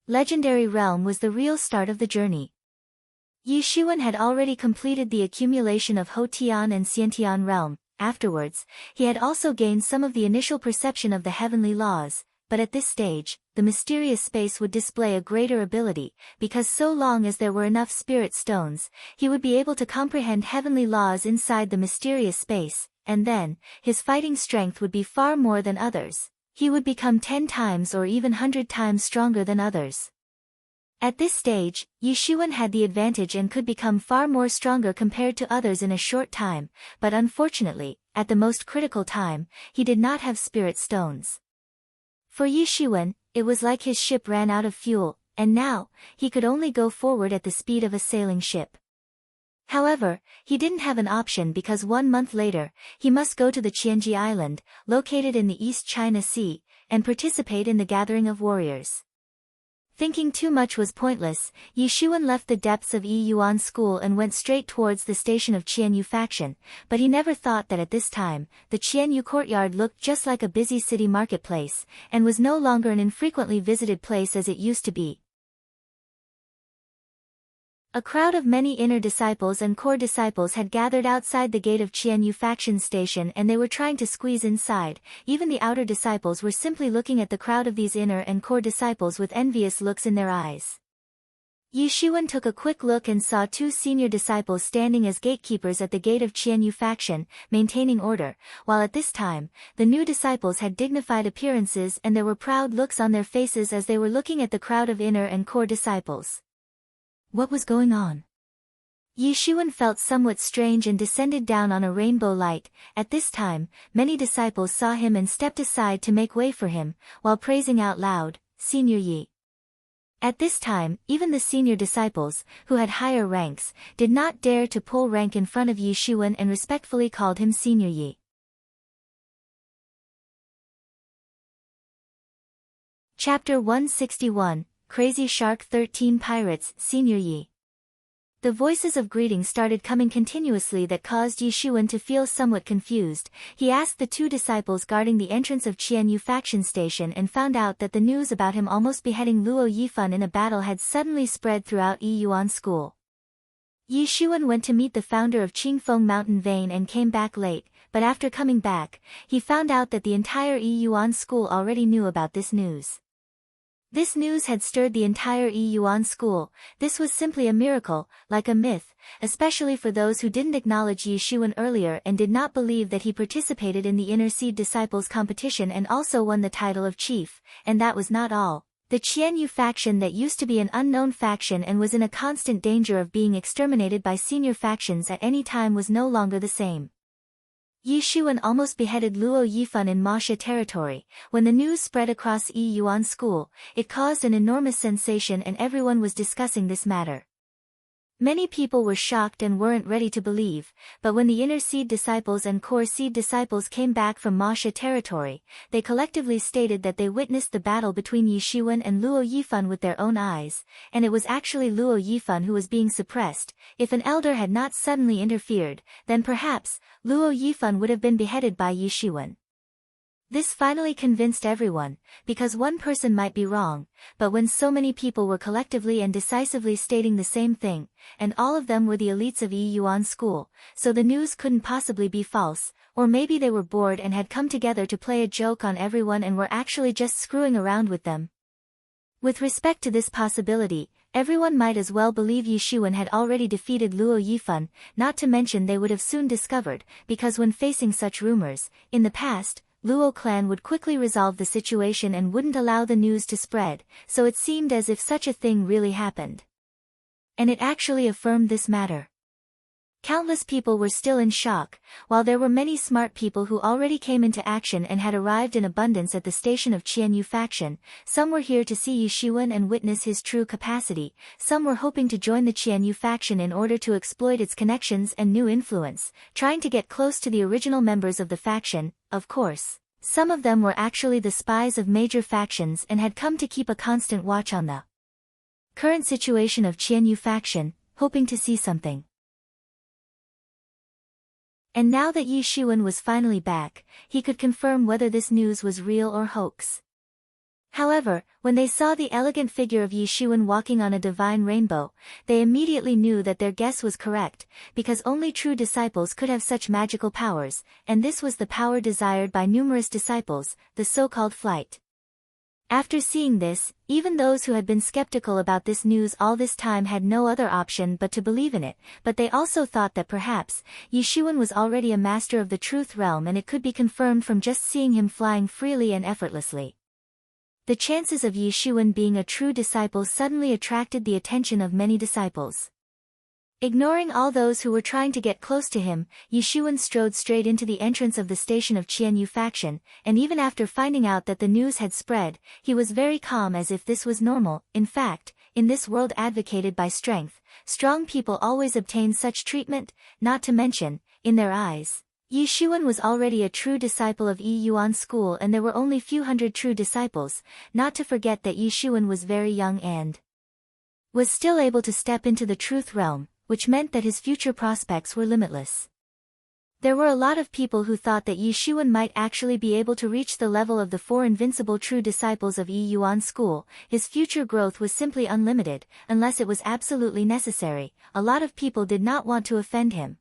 Legendary realm was the real start of the journey. Yishuan had already completed the accumulation of Hotian and Xiantian realm. Afterwards, he had also gained some of the initial perception of the heavenly laws, but at this stage, the mysterious space would display a greater ability, because so long as there were enough spirit stones, he would be able to comprehend heavenly laws inside the mysterious space, and then, his fighting strength would be far more than others. He would become 10 times or even 100 times stronger than others. At this stage, Yishuan had the advantage and could become far more stronger compared to others in a short time, but unfortunately, at the most critical time, he did not have spirit stones. For Yishuan, it was like his ship ran out of fuel, and now, he could only go forward at the speed of a sailing ship. However, he didn't have an option because 1 month later, he must go to the Qianji Island, located in the East China Sea, and participate in the gathering of warriors. Thinking too much was pointless, Yishuan left the depths of Yuan School and went straight towards the station of Qianyu faction, but he never thought that at this time, the Qianyu courtyard looked just like a busy city marketplace, and was no longer an infrequently visited place as it used to be. A crowd of many inner disciples and core disciples had gathered outside the gate of Qianyu faction station, and they were trying to squeeze inside. Even the outer disciples were simply looking at the crowd of these inner and core disciples with envious looks in their eyes. Yi Shiwen took a quick look and saw two senior disciples standing as gatekeepers at the gate of Qianyu faction, maintaining order, while at this time, the new disciples had dignified appearances and there were proud looks on their faces as they were looking at the crowd of inner and core disciples. What was going on? Yi Shiwen felt somewhat strange and descended down on a rainbow light. At this time, many disciples saw him and stepped aside to make way for him, while praising out loud, "Senior Yi." At this time, even the senior disciples, who had higher ranks, did not dare to pull rank in front of Yi Shiwen and respectfully called him Senior Yi. Chapter 161, Crazy Shark 13 Pirates, Senior Yi. The voices of greeting started coming continuously that caused Yi Shiwen to feel somewhat confused. He asked the two disciples guarding the entrance of Qianyu faction station and found out that the news about him almost beheading Luo Yifan in a battle had suddenly spread throughout Yi Yuan School. Yi Shiwen went to meet the founder of Qingfeng Mountain Vein and came back late, but after coming back, he found out that the entire Yi Yuan School already knew about this news. This news had stirred the entire Yi Yuan School. This was simply a miracle, like a myth, especially for those who didn't acknowledge Yi Shiwen earlier and did not believe that he participated in the Inner Seed Disciples competition and also won the title of chief. And that was not all. The Qianyu faction that used to be an unknown faction and was in a constant danger of being exterminated by senior factions at any time was no longer the same. Yi Shiwen almost beheaded Luo Yifan in Masha territory. When the news spread across Yi Yuan School, it caused an enormous sensation and everyone was discussing this matter. Many people were shocked and weren't ready to believe, but when the Inner Seed Disciples and Core Seed Disciples came back from Masha territory, they collectively stated that they witnessed the battle between Yi Shiwen and Luo Yifan with their own eyes, and it was actually Luo Yifan who was being suppressed. If an elder had not suddenly interfered, then perhaps, Luo Yifan would have been beheaded by Yi Shiwen. This finally convinced everyone, because one person might be wrong, but when so many people were collectively and decisively stating the same thing, and all of them were the elites of Yi Yuan School, so the news couldn't possibly be false, or maybe they were bored and had come together to play a joke on everyone and were actually just screwing around with them. With respect to this possibility, everyone might as well believe Yi Shiwen had already defeated Luo Yifan, not to mention they would have soon discovered, because when facing such rumors, in the past, Luo clan would quickly resolve the situation and wouldn't allow the news to spread, so it seemed as if such a thing really happened. And it actually affirmed this matter. Countless people were still in shock, while there were many smart people who already came into action and had arrived in abundance at the station of Qianyu faction. Some were here to see Yi Shiwen and witness his true capacity, some were hoping to join the Qianyu faction in order to exploit its connections and new influence, trying to get close to the original members of the faction. Of course, some of them were actually the spies of major factions and had come to keep a constant watch on the current situation of Qianyu faction, hoping to see something. And now that Yi Shiwen was finally back, he could confirm whether this news was real or hoax. However, when they saw the elegant figure of Yi Shiwen walking on a divine rainbow, they immediately knew that their guess was correct, because only true disciples could have such magical powers, and this was the power desired by numerous disciples, the so-called flight. After seeing this, even those who had been skeptical about this news all this time had no other option but to believe in it, but they also thought that perhaps, Yi Shiwen was already a master of the truth realm and it could be confirmed from just seeing him flying freely and effortlessly. The chances of Yi Shiwen being a true disciple suddenly attracted the attention of many disciples. Ignoring all those who were trying to get close to him, Yi Shiwen strode straight into the entrance of the station of Qianyu faction, and even after finding out that the news had spread, he was very calm as if this was normal. In fact, in this world advocated by strength, strong people always obtain such treatment, not to mention, in their eyes, Yi Shiwen was already a true disciple of Yi Yuan School and there were only few hundred true disciples, not to forget that Yi Shiwen was very young and was still able to step into the truth realm, which meant that his future prospects were limitless. There were a lot of people who thought that Yi Shiwen might actually be able to reach the level of the 4 invincible true disciples of Yi Yuan School. His future growth was simply unlimited, unless it was absolutely necessary. A lot of people did not want to offend him.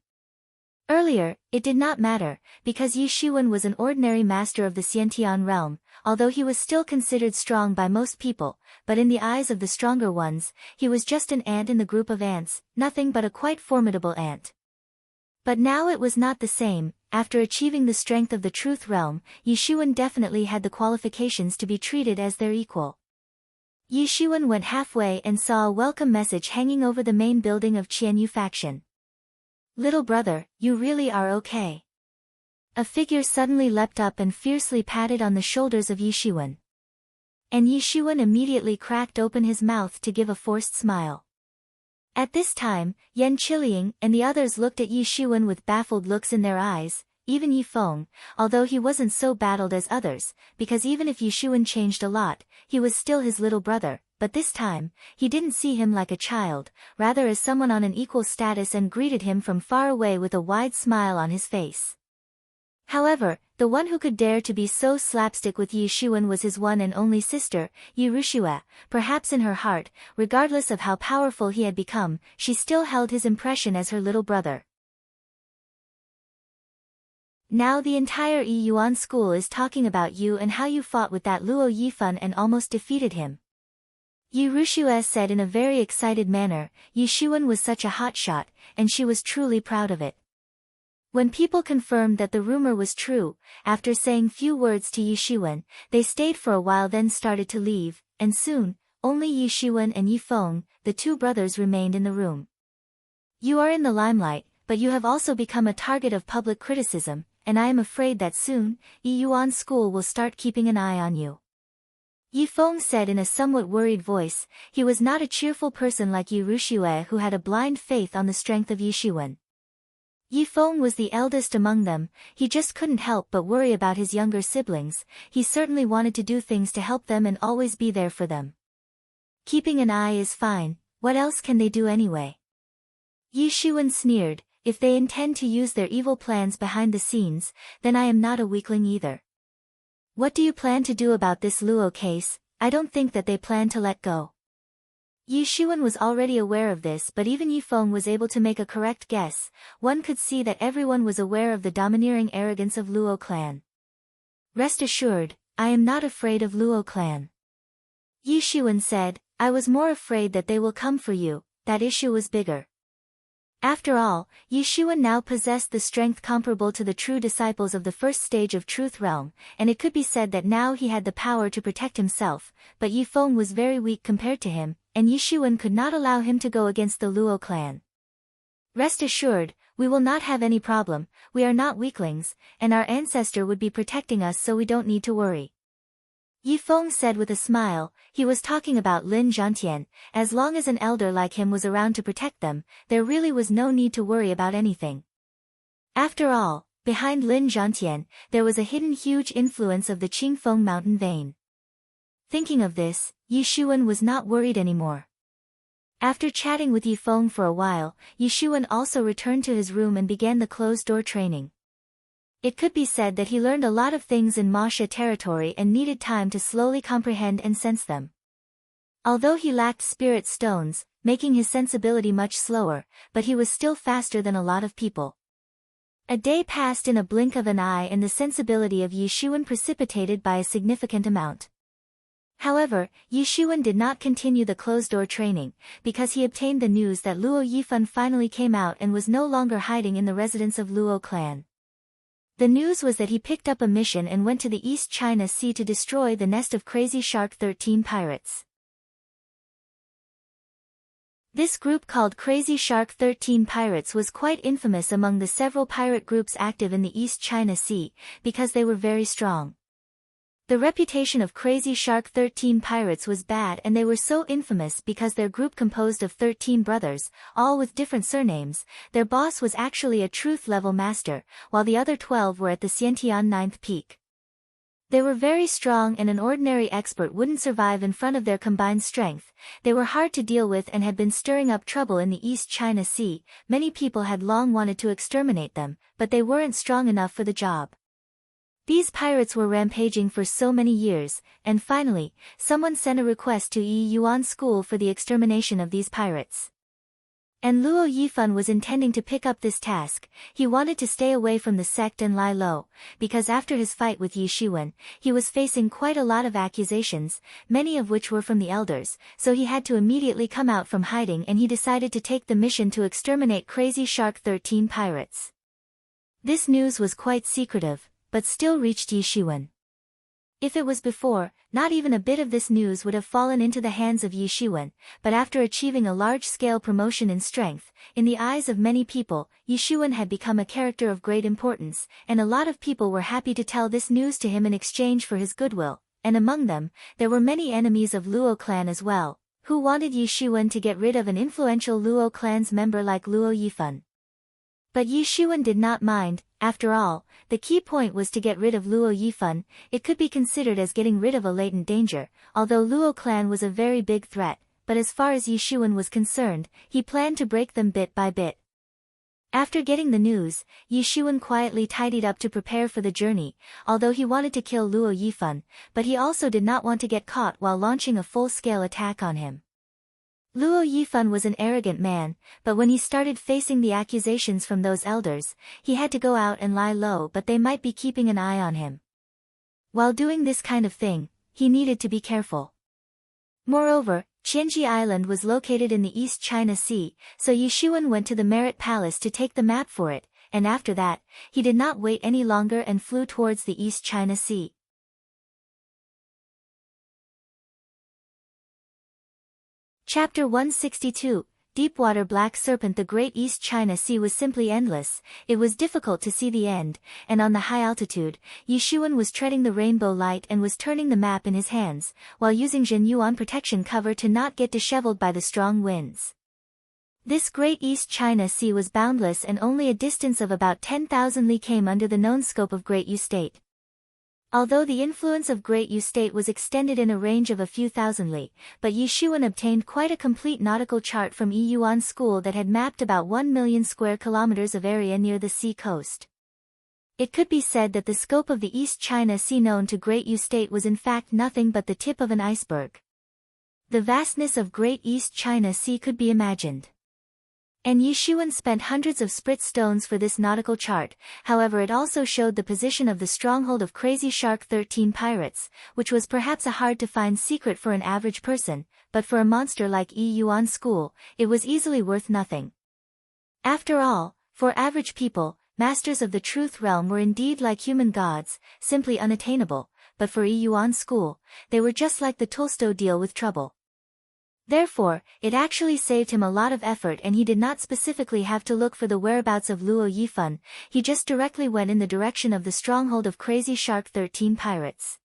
Earlier, it did not matter, because Yi Shiwen was an ordinary master of the Xiantian realm, although he was still considered strong by most people, but in the eyes of the stronger ones, he was just an ant in the group of ants, nothing but a quite formidable ant. But now it was not the same. After achieving the strength of the truth realm, Yi Shiwen definitely had the qualifications to be treated as their equal. Yi Shiwen went halfway and saw a welcome message hanging over the main building of Qianyu faction. "Little brother, you really are okay." A figure suddenly leapt up and fiercely patted on the shoulders of Yi Shiwen. And Yi Shiwen immediately cracked open his mouth to give a forced smile. At this time, Yan Qiliang and the others looked at Yi Shiwen with baffled looks in their eyes, even Yi Feng, although he wasn't so battled as others, because even if Yi Shiwen changed a lot, he was still his little brother, but this time, he didn't see him like a child, rather as someone on an equal status and greeted him from far away with a wide smile on his face. However, the one who could dare to be so slapstick with Yi Shiwen was his one and only sister, Yi Rushue. Perhaps in her heart, regardless of how powerful he had become, she still held his impression as her little brother. Now the entire Yi Yuan school is talking about you and how you fought with that Luo Yifan and almost defeated him. Yi Rushue said in a very excited manner. Yi Shiwen was such a hotshot, and she was truly proud of it. When people confirmed that the rumor was true, after saying few words to Yi Shiwen, they stayed for a while then started to leave, and soon, only Yi Shiwen and Yi Feng, the two brothers, remained in the room. "You are in the limelight, but you have also become a target of public criticism, and I am afraid that soon, Yi Yuan school will start keeping an eye on you." Yi Feng said in a somewhat worried voice. He was not a cheerful person like Yi Rushue, who had a blind faith on the strength of Yi Shiwen. Yi Feng was the eldest among them. He just couldn't help but worry about his younger siblings. He certainly wanted to do things to help them and always be there for them. "Keeping an eye is fine, what else can they do anyway?" Yi Shiwen sneered. "If they intend to use their evil plans behind the scenes, then I am not a weakling either. What do you plan to do about this Luo case? I don't think that they plan to let go." Yi Shiwen was already aware of this, but even Yi Feng was able to make a correct guess. One could see that everyone was aware of the domineering arrogance of Luo clan. "Rest assured, I am not afraid of Luo clan." Yi Shiwen said. "I was more afraid that they will come for you, that issue was bigger." After all, Yi Shiwen now possessed the strength comparable to the true disciples of the first stage of Truth Realm, and it could be said that now he had the power to protect himself, but Yi Feng was very weak compared to him, and Yi Shiwen could not allow him to go against the Luo clan. "Rest assured, we will not have any problem, we are not weaklings, and our ancestor would be protecting us, so we don't need to worry." Yi Feng said with a smile. He was talking about Lin Zhantian. As long as an elder like him was around to protect them, there really was no need to worry about anything. After all, behind Lin Zhantian, there was a hidden huge influence of the Qingfeng mountain vein. Thinking of this, Yi Shiwen was not worried anymore. After chatting with Yi Feng for a while, Yi Shiwen also returned to his room and began the closed-door training. It could be said that he learned a lot of things in Ma She territory and needed time to slowly comprehend and sense them. Although he lacked spirit stones, making his sensibility much slower, but he was still faster than a lot of people. A day passed in a blink of an eye and the sensibility of Yi Shiwen precipitated by a significant amount. However, Yi Shiwen did not continue the closed-door training, because he obtained the news that Luo Yifan finally came out and was no longer hiding in the residence of Luo clan. The news was that he picked up a mission and went to the East China Sea to destroy the nest of Crazy Shark 13 pirates. This group called Crazy Shark 13 Pirates was quite infamous among the several pirate groups active in the East China Sea, because they were very strong. The reputation of Crazy Shark 13 Pirates was bad, and they were so infamous because their group composed of 13 brothers, all with different surnames. Their boss was actually a truth-level master, while the other 12 were at the Xiantian 9th peak. They were very strong and an ordinary expert wouldn't survive in front of their combined strength. They were hard to deal with and had been stirring up trouble in the East China Sea. Many people had long wanted to exterminate them, but they weren't strong enough for the job. These pirates were rampaging for so many years, and finally, someone sent a request to Yi Yuan School for the extermination of these pirates. And Luo Yifan was intending to pick up this task. He wanted to stay away from the sect and lie low, because after his fight with Yi Shiwen, he was facing quite a lot of accusations, many of which were from the elders, so he had to immediately come out from hiding and he decided to take the mission to exterminate Crazy Shark 13 pirates. This news was quite secretive, but still reached Yi Shiwen. If it was before, not even a bit of this news would have fallen into the hands of Yi Shiwen, but after achieving a large-scale promotion in strength, in the eyes of many people, Yi Shiwen had become a character of great importance, and a lot of people were happy to tell this news to him in exchange for his goodwill, and among them, there were many enemies of Luo clan as well, who wanted Yi Shiwen to get rid of an influential Luo clan's member like Luo Yifan. But Yi Shiwen did not mind. After all, the key point was to get rid of Luo Yifan. It could be considered as getting rid of a latent danger, although Luo clan was a very big threat, but as far as Yi Shiwen was concerned, he planned to break them bit by bit. After getting the news, Yi Shiwen quietly tidied up to prepare for the journey, although he wanted to kill Luo Yifan, but he also did not want to get caught while launching a full-scale attack on him. Luo Yifan was an arrogant man, but when he started facing the accusations from those elders, he had to go out and lie low, but they might be keeping an eye on him. While doing this kind of thing, he needed to be careful. Moreover, Qianji Island was located in the East China Sea, so Yi Shiwen went to the Merit Palace to take the map for it, and after that, he did not wait any longer and flew towards the East China Sea. Chapter 162, Deepwater Black Serpent. The Great East China Sea was simply endless. It was difficult to see the end, and on the high altitude, Yi Shiwen was treading the rainbow light and was turning the map in his hands, while using Zhen Yuan protection cover to not get disheveled by the strong winds. This Great East China Sea was boundless, and only a distance of about 10,000 li came under the known scope of Great Yu State. Although the influence of Great Yu State was extended in a range of a few thousand li, but Yi Shiwen obtained quite a complete nautical chart from Yi Yuan School that had mapped about 1 million square kilometers of area near the sea coast. It could be said that the scope of the East China Sea known to Great Yu State was in fact nothing but the tip of an iceberg. The vastness of Great East China Sea could be imagined. And Yi Shiwen spent hundreds of sprit stones for this nautical chart. However, it also showed the position of the stronghold of Crazy Shark 13 pirates, which was perhaps a hard-to-find secret for an average person, but for a monster like Yi Yuan School, it was easily worth nothing. After all, for average people, masters of the truth realm were indeed like human gods, simply unattainable, but for Yi Yuan School, they were just like the Tolstoy deal with trouble. Therefore, it actually saved him a lot of effort, and he did not specifically have to look for the whereabouts of Luo Yifan. He just directly went in the direction of the stronghold of Crazy Shark 13 pirates.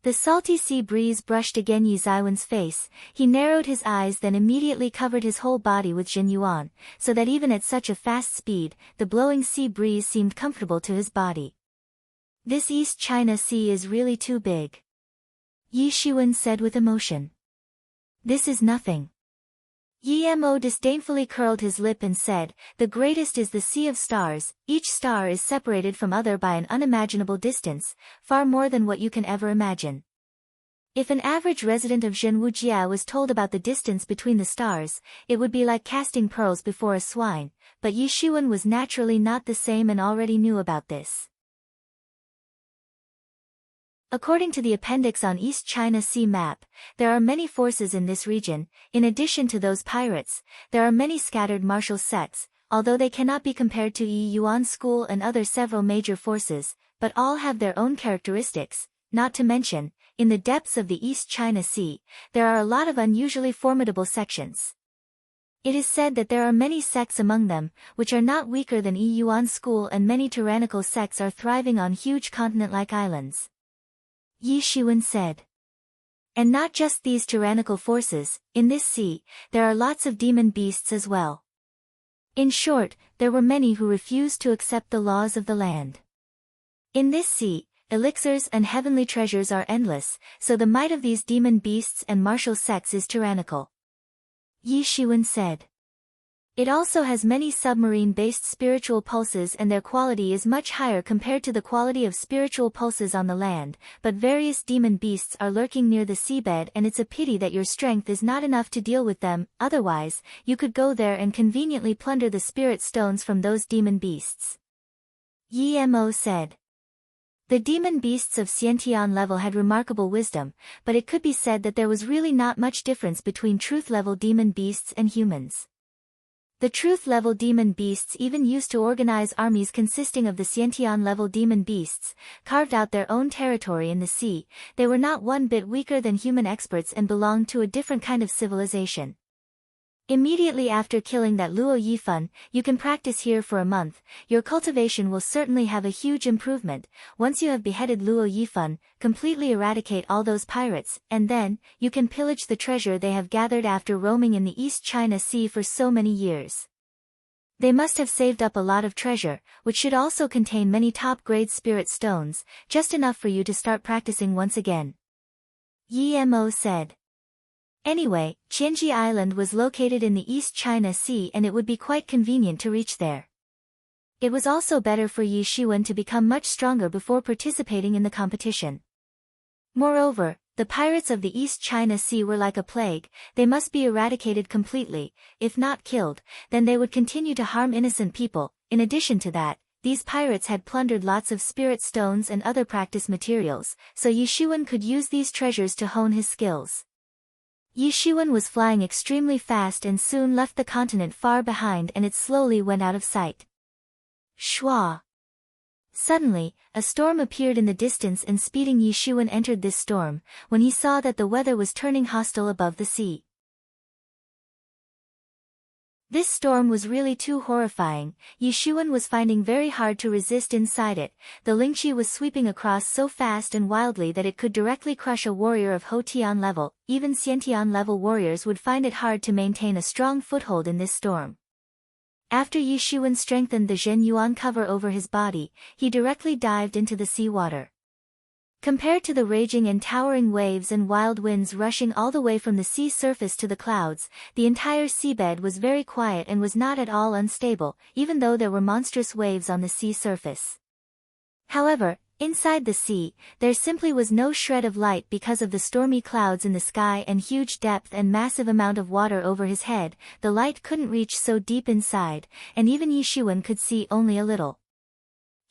The salty sea breeze brushed again Yi Ziwen's face. He narrowed his eyes, then immediately covered his whole body with Zhen Yuan, so that even at such a fast speed, the blowing sea breeze seemed comfortable to his body. This East China Sea is really too big, Yi Shiwen said with emotion. This is nothing. Yi Mo disdainfully curled his lip and said, the greatest is the sea of stars. Each star is separated from other by an unimaginable distance, far more than what you can ever imagine. If an average resident of Zhenwujia was told about the distance between the stars, it would be like casting pearls before a swine, but Yi Shiwen was naturally not the same and already knew about this. According to the appendix on East China Sea map, there are many forces in this region. In addition to those pirates, there are many scattered martial sects, although they cannot be compared to Yi Yuan School and other several major forces, but all have their own characteristics. Not to mention, in the depths of the East China Sea, there are a lot of unusually formidable sections. It is said that there are many sects among them, which are not weaker than Yi Yuan School, and many tyrannical sects are thriving on huge continent-like islands. Yi Shiwen said. And not just these tyrannical forces, in this sea, there are lots of demon beasts as well. In short, there were many who refused to accept the laws of the land. In this sea, elixirs and heavenly treasures are endless, so the might of these demon beasts and martial sects is tyrannical. Yi Shiwen said. It also has many submarine-based spiritual pulses, and their quality is much higher compared to the quality of spiritual pulses on the land, but various demon beasts are lurking near the seabed, and it's a pity that your strength is not enough to deal with them. Otherwise, you could go there and conveniently plunder the spirit stones from those demon beasts. Yi Mo said. The demon beasts of Xiantian level had remarkable wisdom, but it could be said that there was really not much difference between truth-level demon beasts and humans. The truth-level demon beasts even used to organize armies consisting of the Xiantian-level demon beasts, carved out their own territory in the sea. They were not one bit weaker than human experts and belonged to a different kind of civilization. Immediately after killing that Luo Yifan, you can practice here for a month. Your cultivation will certainly have a huge improvement. Once you have beheaded Luo Yifan, completely eradicate all those pirates, and then, you can pillage the treasure they have gathered after roaming in the East China Sea for so many years. They must have saved up a lot of treasure, which should also contain many top-grade spirit stones, just enough for you to start practicing once again. Yi Mo said. Anyway, Qianji Island was located in the East China Sea and it would be quite convenient to reach there. It was also better for Yi Shiwen to become much stronger before participating in the competition. Moreover, the pirates of the East China Sea were like a plague. They must be eradicated completely. If not killed, then they would continue to harm innocent people. In addition to that, these pirates had plundered lots of spirit stones and other practice materials, so Yi Shiwen could use these treasures to hone his skills. Yi Shiwen was flying extremely fast and soon left the continent far behind, and it slowly went out of sight. Shua! Suddenly, a storm appeared in the distance, and speeding Yi Shiwen entered this storm, when he saw that the weather was turning hostile above the sea. This storm was really too horrifying. Yi Shiwen was finding very hard to resist inside it. The Lingqi was sweeping across so fast and wildly that it could directly crush a warrior of Hotian level. Even Xiantian level warriors would find it hard to maintain a strong foothold in this storm. After Yi Shiwen strengthened the Zhen Yuan cover over his body, he directly dived into the sea water. Compared to the raging and towering waves and wild winds rushing all the way from the sea surface to the clouds, the entire seabed was very quiet and was not at all unstable, even though there were monstrous waves on the sea surface. However, inside the sea, there simply was no shred of light because of the stormy clouds in the sky and huge depth and massive amount of water over his head. The light couldn't reach so deep inside, and even Yi Shiwen could see only a little.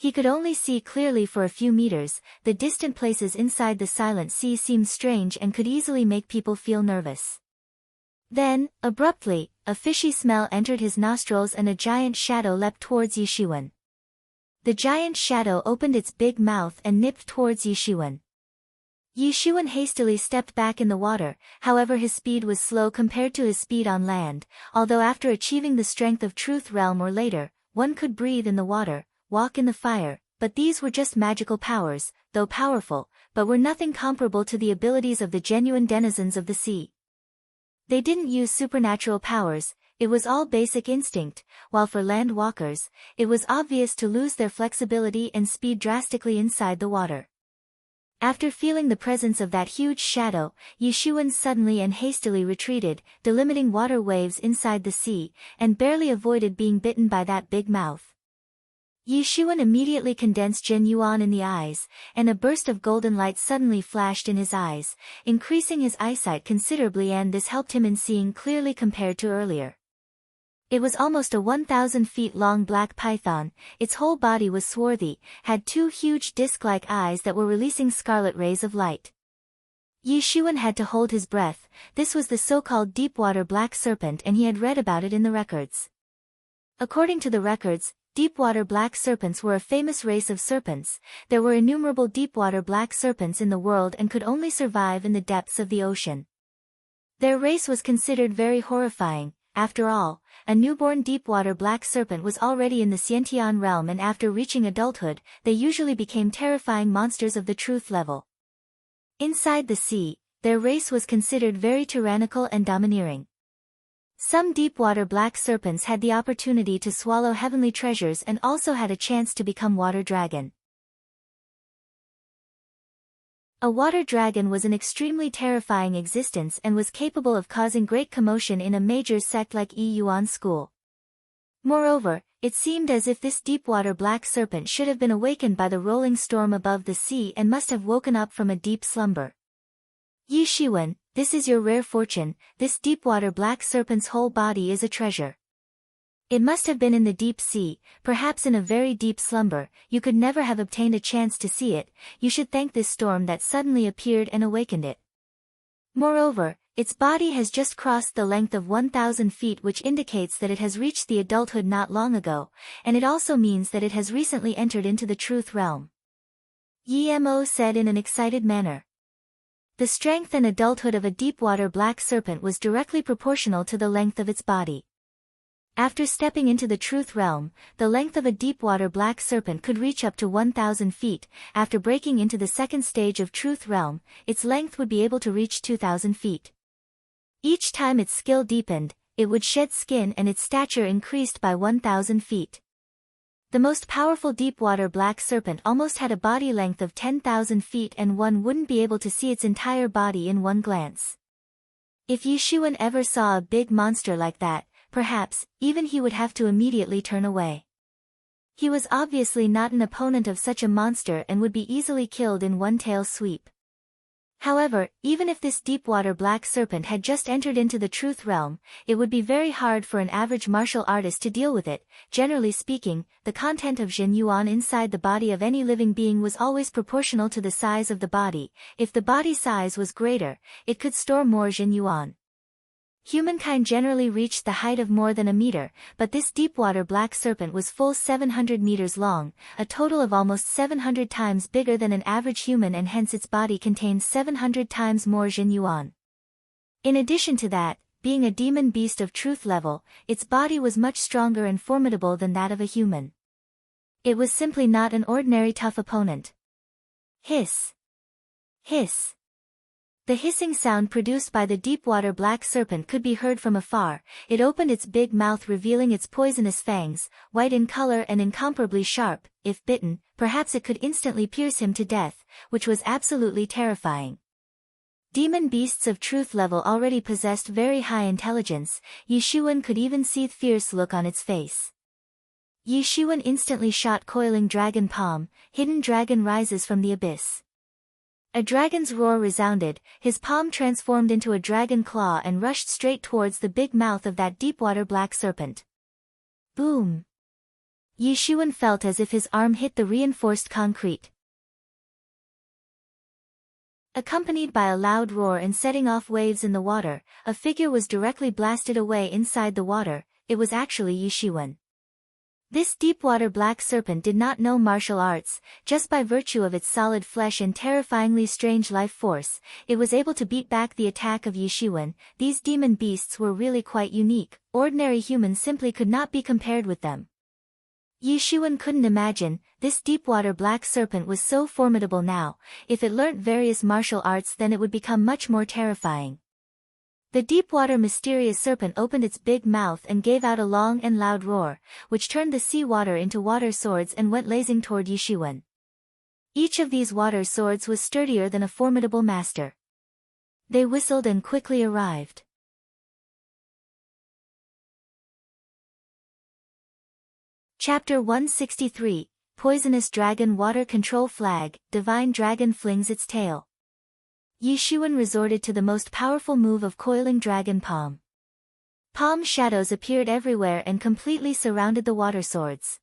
He could only see clearly for a few meters. The distant places inside the silent sea seemed strange and could easily make people feel nervous. Then, abruptly, a fishy smell entered his nostrils and a giant shadow leapt towards Yi Shiwen. The giant shadow opened its big mouth and nipped towards Yi Shiwen. Yi Shiwen hastily stepped back in the water. However, his speed was slow compared to his speed on land, although after achieving the strength of Truth Realm or later, one could breathe in the water, walk in the fire, but these were just magical powers, though powerful, but were nothing comparable to the abilities of the genuine denizens of the sea. They didn't use supernatural powers, it was all basic instinct, while for land walkers, it was obvious to lose their flexibility and speed drastically inside the water. After feeling the presence of that huge shadow, Yi Shiwen suddenly and hastily retreated, delimiting water waves inside the sea, and barely avoided being bitten by that big mouth. Yi Shiwen immediately condensed Zhen Yuan in the eyes, and a burst of golden light suddenly flashed in his eyes, increasing his eyesight considerably, and this helped him in seeing clearly compared to earlier. It was almost a 1,000 feet long black python. Its whole body was swarthy, had two huge disc-like eyes that were releasing scarlet rays of light. Yi Shiwen had to hold his breath. This was the so-called deepwater black serpent, and he had read about it in the records. According to the records, deepwater black serpents were a famous race of serpents. There were innumerable deepwater black serpents in the world and could only survive in the depths of the ocean. Their race was considered very horrifying. After all, a newborn deepwater black serpent was already in the Xiantian realm, and after reaching adulthood, they usually became terrifying monsters of the truth level. Inside the sea, their race was considered very tyrannical and domineering. Some deepwater black serpents had the opportunity to swallow heavenly treasures and also had a chance to become water dragon. A water dragon was an extremely terrifying existence and was capable of causing great commotion in a major sect like Yi Yuan school. Moreover, it seemed as if this deep-water black serpent should have been awakened by the rolling storm above the sea and must have woken up from a deep slumber. Yi Shiwen, this is your rare fortune, this deep-water black serpent's whole body is a treasure. It must have been in the deep sea, perhaps in a very deep slumber, you could never have obtained a chance to see it, you should thank this storm that suddenly appeared and awakened it. Moreover, its body has just crossed the length of 1,000 feet, which indicates that it has reached the adulthood not long ago, and it also means that it has recently entered into the truth realm. Yi Mo said in an excited manner. The strength and adulthood of a deep-water black serpent was directly proportional to the length of its body. After stepping into the truth realm, the length of a deep-water black serpent could reach up to 1,000 feet. After breaking into the second stage of truth realm, its length would be able to reach 2,000 feet. Each time its skill deepened, it would shed skin and its stature increased by 1,000 feet. The most powerful deep-water black serpent almost had a body length of 10,000 feet, and one wouldn't be able to see its entire body in one glance. If Yi Shiwen ever saw a big monster like that, perhaps, even he would have to immediately turn away. He was obviously not an opponent of such a monster and would be easily killed in one tail sweep. However, even if this deep-water black serpent had just entered into the truth realm, it would be very hard for an average martial artist to deal with it. Generally speaking, the content of Jin Yuan inside the body of any living being was always proportional to the size of the body. If the body size was greater, it could store more Jin Yuan. Humankind generally reached the height of more than a meter, but this deep-water black serpent was full 700 meters long, a total of almost 700 times bigger than an average human, and hence its body contained 700 times more Jin Yuan. In addition to that, being a demon beast of truth level, its body was much stronger and formidable than that of a human. It was simply not an ordinary tough opponent. Hiss! Hiss! The hissing sound produced by the deep-water black serpent could be heard from afar. It opened its big mouth, revealing its poisonous fangs, white in color and incomparably sharp. If bitten, perhaps it could instantly pierce him to death, which was absolutely terrifying. Demon beasts of truth level already possessed very high intelligence. Yi Shiwen could even see the fierce look on its face. Yi Shiwen instantly shot coiling dragon palm. Hidden dragon rises from the abyss. A dragon's roar resounded, his palm transformed into a dragon claw and rushed straight towards the big mouth of that deep-water black serpent. Boom! Yi Shiwen felt as if his arm hit the reinforced concrete. Accompanied by a loud roar and setting off waves in the water, a figure was directly blasted away inside the water. It was actually Yi Shiwen. This deep-water black serpent did not know martial arts. Just by virtue of its solid flesh and terrifyingly strange life force, it was able to beat back the attack of Yi Shiwen. These demon beasts were really quite unique. Ordinary humans simply could not be compared with them. Yi Shiwen couldn't imagine, this deep-water black serpent was so formidable now. If it learnt various martial arts, then it would become much more terrifying. The deep-water mysterious serpent opened its big mouth and gave out a long and loud roar, which turned the sea water into water swords and went blazing toward Yi Shiwen. Each of these water swords was sturdier than a formidable master. They whistled and quickly arrived. Chapter 163, Poisonous Dragon Water Control Flag. Divine Dragon flings its tail. Yi Shiwen resorted to the most powerful move of coiling dragon palm. Palm shadows appeared everywhere and completely surrounded the water swords.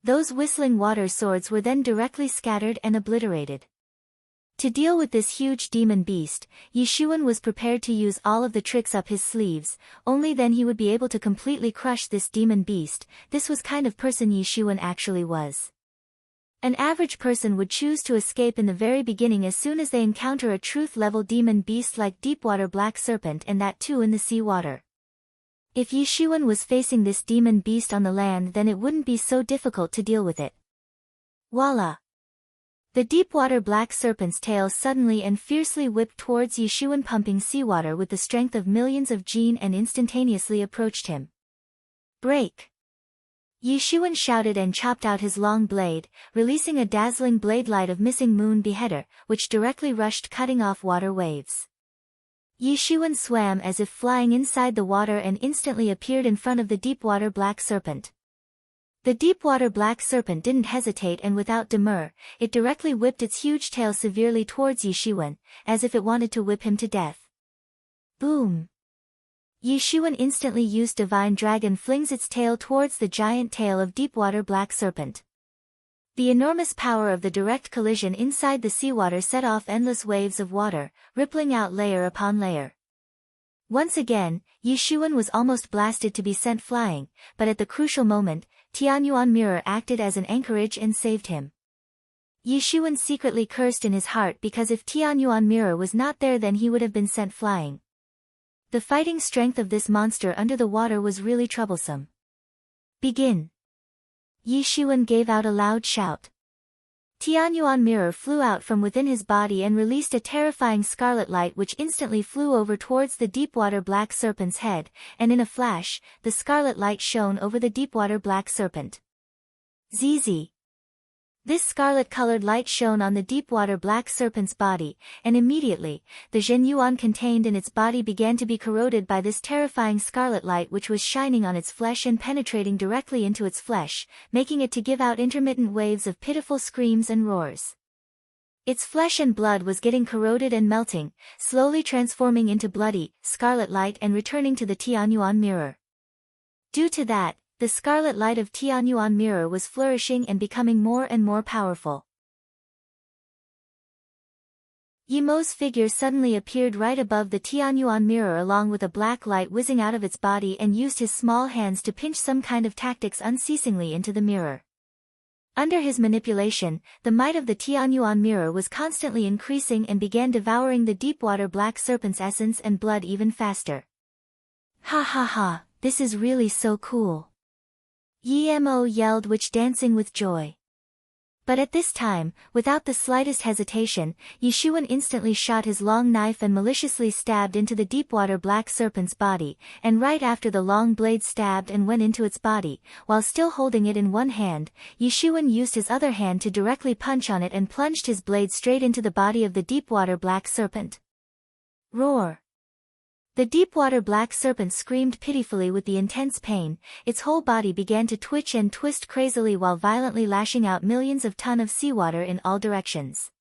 Those whistling water swords were then directly scattered and obliterated. To deal with this huge demon beast, Yi Shiwen was prepared to use all of the tricks up his sleeves. Only then he would be able to completely crush this demon beast. This was kind of person Yi Shiwen actually was. An average person would choose to escape in the very beginning as soon as they encounter a truth-level demon beast like deep-water black serpent, and that too in the sea water. If Yi Shiwen was facing this demon beast on the land, then it wouldn't be so difficult to deal with it. Voila! The deep-water black serpent's tail suddenly and fiercely whipped towards Yi Shiwen, pumping seawater with the strength of millions of jin, and instantaneously approached him. Break! Yi Shiwen shouted and chopped out his long blade, releasing a dazzling blade light of missing moon beheader, which directly rushed, cutting off water waves. Yi Xuan swam as if flying inside the water and instantly appeared in front of the deep-water black serpent. The deep-water black serpent didn't hesitate, and without demur, it directly whipped its huge tail severely towards Yi Xuan, as if it wanted to whip him to death. Boom! Yi Xuan instantly used Divine Dragon flings its tail towards the giant tail of deep-water black serpent. The enormous power of the direct collision inside the seawater set off endless waves of water, rippling out layer upon layer. Once again, Yi Xuan was almost blasted to be sent flying, but at the crucial moment, Tianyuan Mirror acted as an anchorage and saved him. Yi Xuan secretly cursed in his heart because if Tianyuan Mirror was not there, then he would have been sent flying. The fighting strength of this monster under the water was really troublesome. Begin! Yi Xuan gave out a loud shout. Tianyuan Mirror flew out from within his body and released a terrifying scarlet light which instantly flew over towards the deep-water black serpent's head, and in a flash, the scarlet light shone over the deep-water black serpent. ZZ! This scarlet-colored light shone on the deep-water black serpent's body, and immediately, the Zhenyuan contained in its body began to be corroded by this terrifying scarlet light which was shining on its flesh and penetrating directly into its flesh, making it to give out intermittent waves of pitiful screams and roars. Its flesh and blood was getting corroded and melting, slowly transforming into bloody, scarlet light and returning to the Tianyuan Mirror. Due to that, the scarlet light of Tianyuan Mirror was flourishing and becoming more and more powerful. Yimo's figure suddenly appeared right above the Tianyuan Mirror along with a black light whizzing out of its body and used his small hands to pinch some kind of tactics unceasingly into the mirror. Under his manipulation, the might of the Tianyuan Mirror was constantly increasing and began devouring the deep-water black serpent's essence and blood even faster. Ha ha ha, this is really so cool! Yimo yelled, which dancing with joy. But at this time, without the slightest hesitation, Yi Xuan instantly shot his long knife and maliciously stabbed into the deep-water black serpent's body, and right after the long blade stabbed and went into its body, while still holding it in one hand, Yi Xuan used his other hand to directly punch on it and plunged his blade straight into the body of the deep-water black serpent. Roar! The deep-water black serpent screamed pitifully with the intense pain, its whole body began to twitch and twist crazily while violently lashing out millions of tons of seawater in all directions.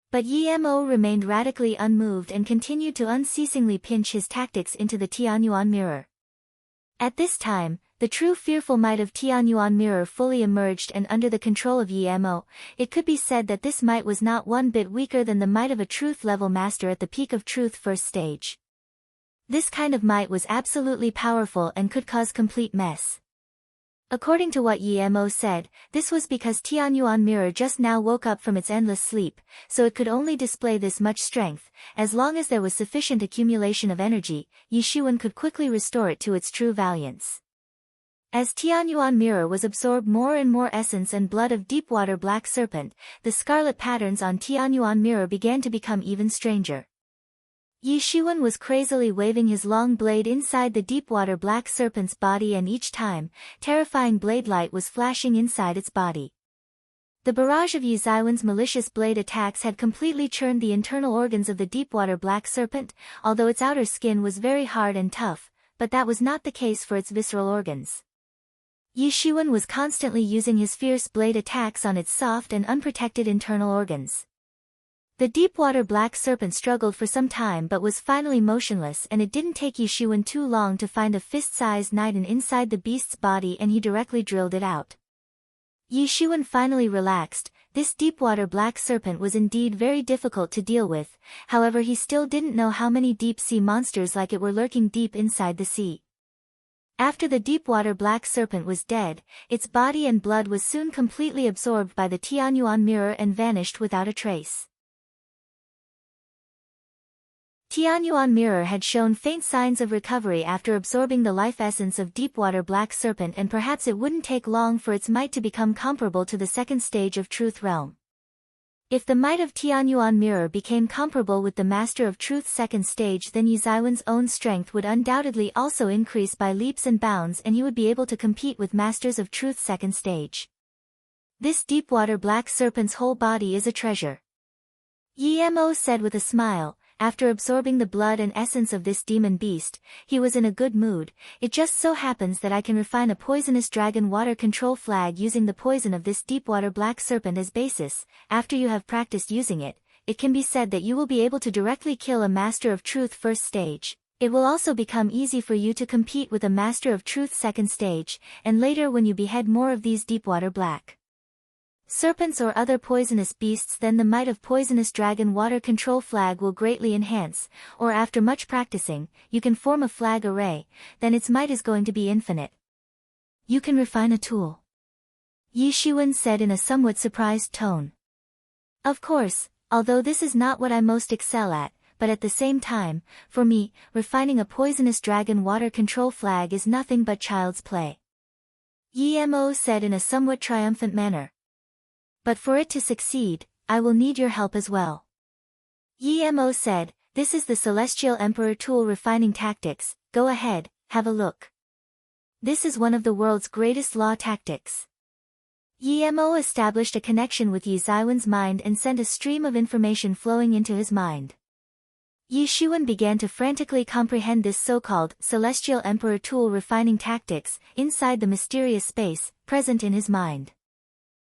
But Yimo remained radically unmoved and continued to unceasingly pinch his tactics into the Tianyuan Mirror. At this time, the true fearful might of Tianyuan Mirror fully emerged, and under the control of Yimo, it could be said that this might was not one bit weaker than the might of a truth-level master at the peak of truth first stage. This kind of might was absolutely powerful and could cause complete mess. According to what Yimo said, this was because Tianyuan Mirror just now woke up from its endless sleep, so it could only display this much strength. As long as there was sufficient accumulation of energy, Yi Xuan could quickly restore it to its true valiance. As Tianyuan Mirror was absorbed more and more essence and blood of deep-water black serpent, the scarlet patterns on Tianyuan Mirror began to become even stranger. Yi Xuan was crazily waving his long blade inside the deep-water black serpent's body, and each time, terrifying blade light was flashing inside its body. The barrage of Yi Xuan's malicious blade attacks had completely churned the internal organs of the deep-water black serpent, although its outer skin was very hard and tough, but that was not the case for its visceral organs. Yi Xuan was constantly using his fierce blade attacks on its soft and unprotected internal organs. The deep-water black serpent struggled for some time but was finally motionless, and it didn't take Yi Xuan too long to find a fist-sized knife inside the beast's body, and he directly drilled it out. Yi Xuan finally relaxed. This deep-water black serpent was indeed very difficult to deal with, however he still didn't know how many deep-sea monsters like it were lurking deep inside the sea. After the deep-water black serpent was dead, its body and blood was soon completely absorbed by the Tianyuan Mirror and vanished without a trace. Tianyuan Mirror had shown faint signs of recovery after absorbing the life essence of deep-water black serpent, and perhaps it wouldn't take long for its might to become comparable to the second stage of Truth Realm. If the might of Tianyuan Mirror became comparable with the Master of Truth's second stage, then Yi Xuan's own strength would undoubtedly also increase by leaps and bounds, and he would be able to compete with Masters of Truth's second stage. This deep-water black serpent's whole body is a treasure, Yimo said with a smile, after absorbing the blood and essence of this demon beast, he was in a good mood. It just so happens that I can refine a poisonous dragon water control flag using the poison of this deepwater black serpent as basis. After you have practiced using it, it can be said that you will be able to directly kill a Master of Truth first stage. It will also become easy for you to compete with a Master of Truth second stage, and later when you behead more of these deepwater black serpents or other poisonous beasts, then the might of poisonous dragon water control flag will greatly enhance, or after much practicing, you can form a flag array, then its might is going to be infinite. You can refine a tool, Yi Shiwen said in a somewhat surprised tone. Of course, although this is not what I most excel at, but at the same time, for me, refining a poisonous dragon water control flag is nothing but child's play. Yi Mo said in a somewhat triumphant manner. But for it to succeed, I will need your help as well. Yi Mo said, this is the Celestial Emperor tool refining tactics, go ahead, have a look. This is one of the world's greatest law tactics. Yi Mo established a connection with Yi Zaiwen's mind and sent a stream of information flowing into his mind. Yi Shiwen began to frantically comprehend this so-called Celestial Emperor tool refining tactics inside the mysterious space present in his mind.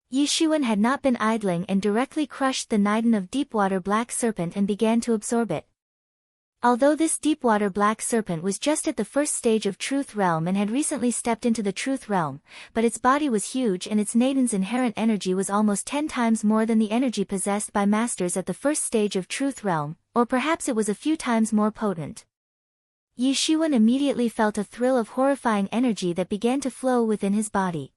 Yi Shiwen had not been idling and directly crushed the Niden of Deepwater Black Serpent and began to absorb it. Although this Deepwater Black Serpent was just at the first stage of Truth Realm and had recently stepped into the Truth Realm, but its body was huge and its Niden's inherent energy was almost 10 times more than the energy possessed by masters at the first stage of Truth Realm, or perhaps it was a few times more potent. Yi Shiwen immediately felt a thrill of horrifying energy that began to flow within his body.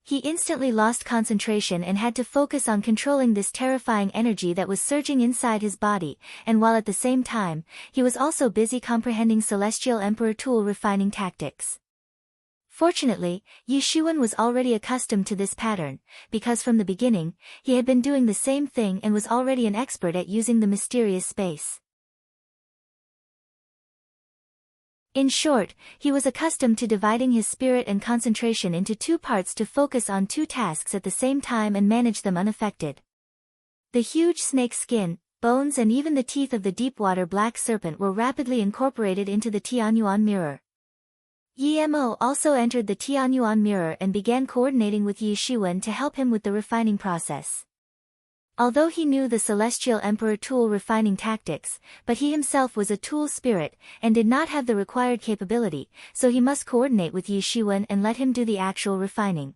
He instantly lost concentration and had to focus on controlling this terrifying energy that was surging inside his body, and while at the same time, he was also busy comprehending Celestial Emperor tool refining tactics. Fortunately, Yi Shiwen was already accustomed to this pattern, because from the beginning, he had been doing the same thing and was already an expert at using the mysterious space. In short, he was accustomed to dividing his spirit and concentration into two parts to focus on two tasks at the same time and manage them unaffected. The huge snake skin, bones and even the teeth of the deepwater black serpent were rapidly incorporated into the Tianyuan mirror. Yi Mo also entered the Tianyuan mirror and began coordinating with Yi Shiwen to help him with the refining process. Although he knew the Celestial Emperor tool refining tactics, but he himself was a tool spirit, and did not have the required capability, so he must coordinate with Yi Shiwen and let him do the actual refining.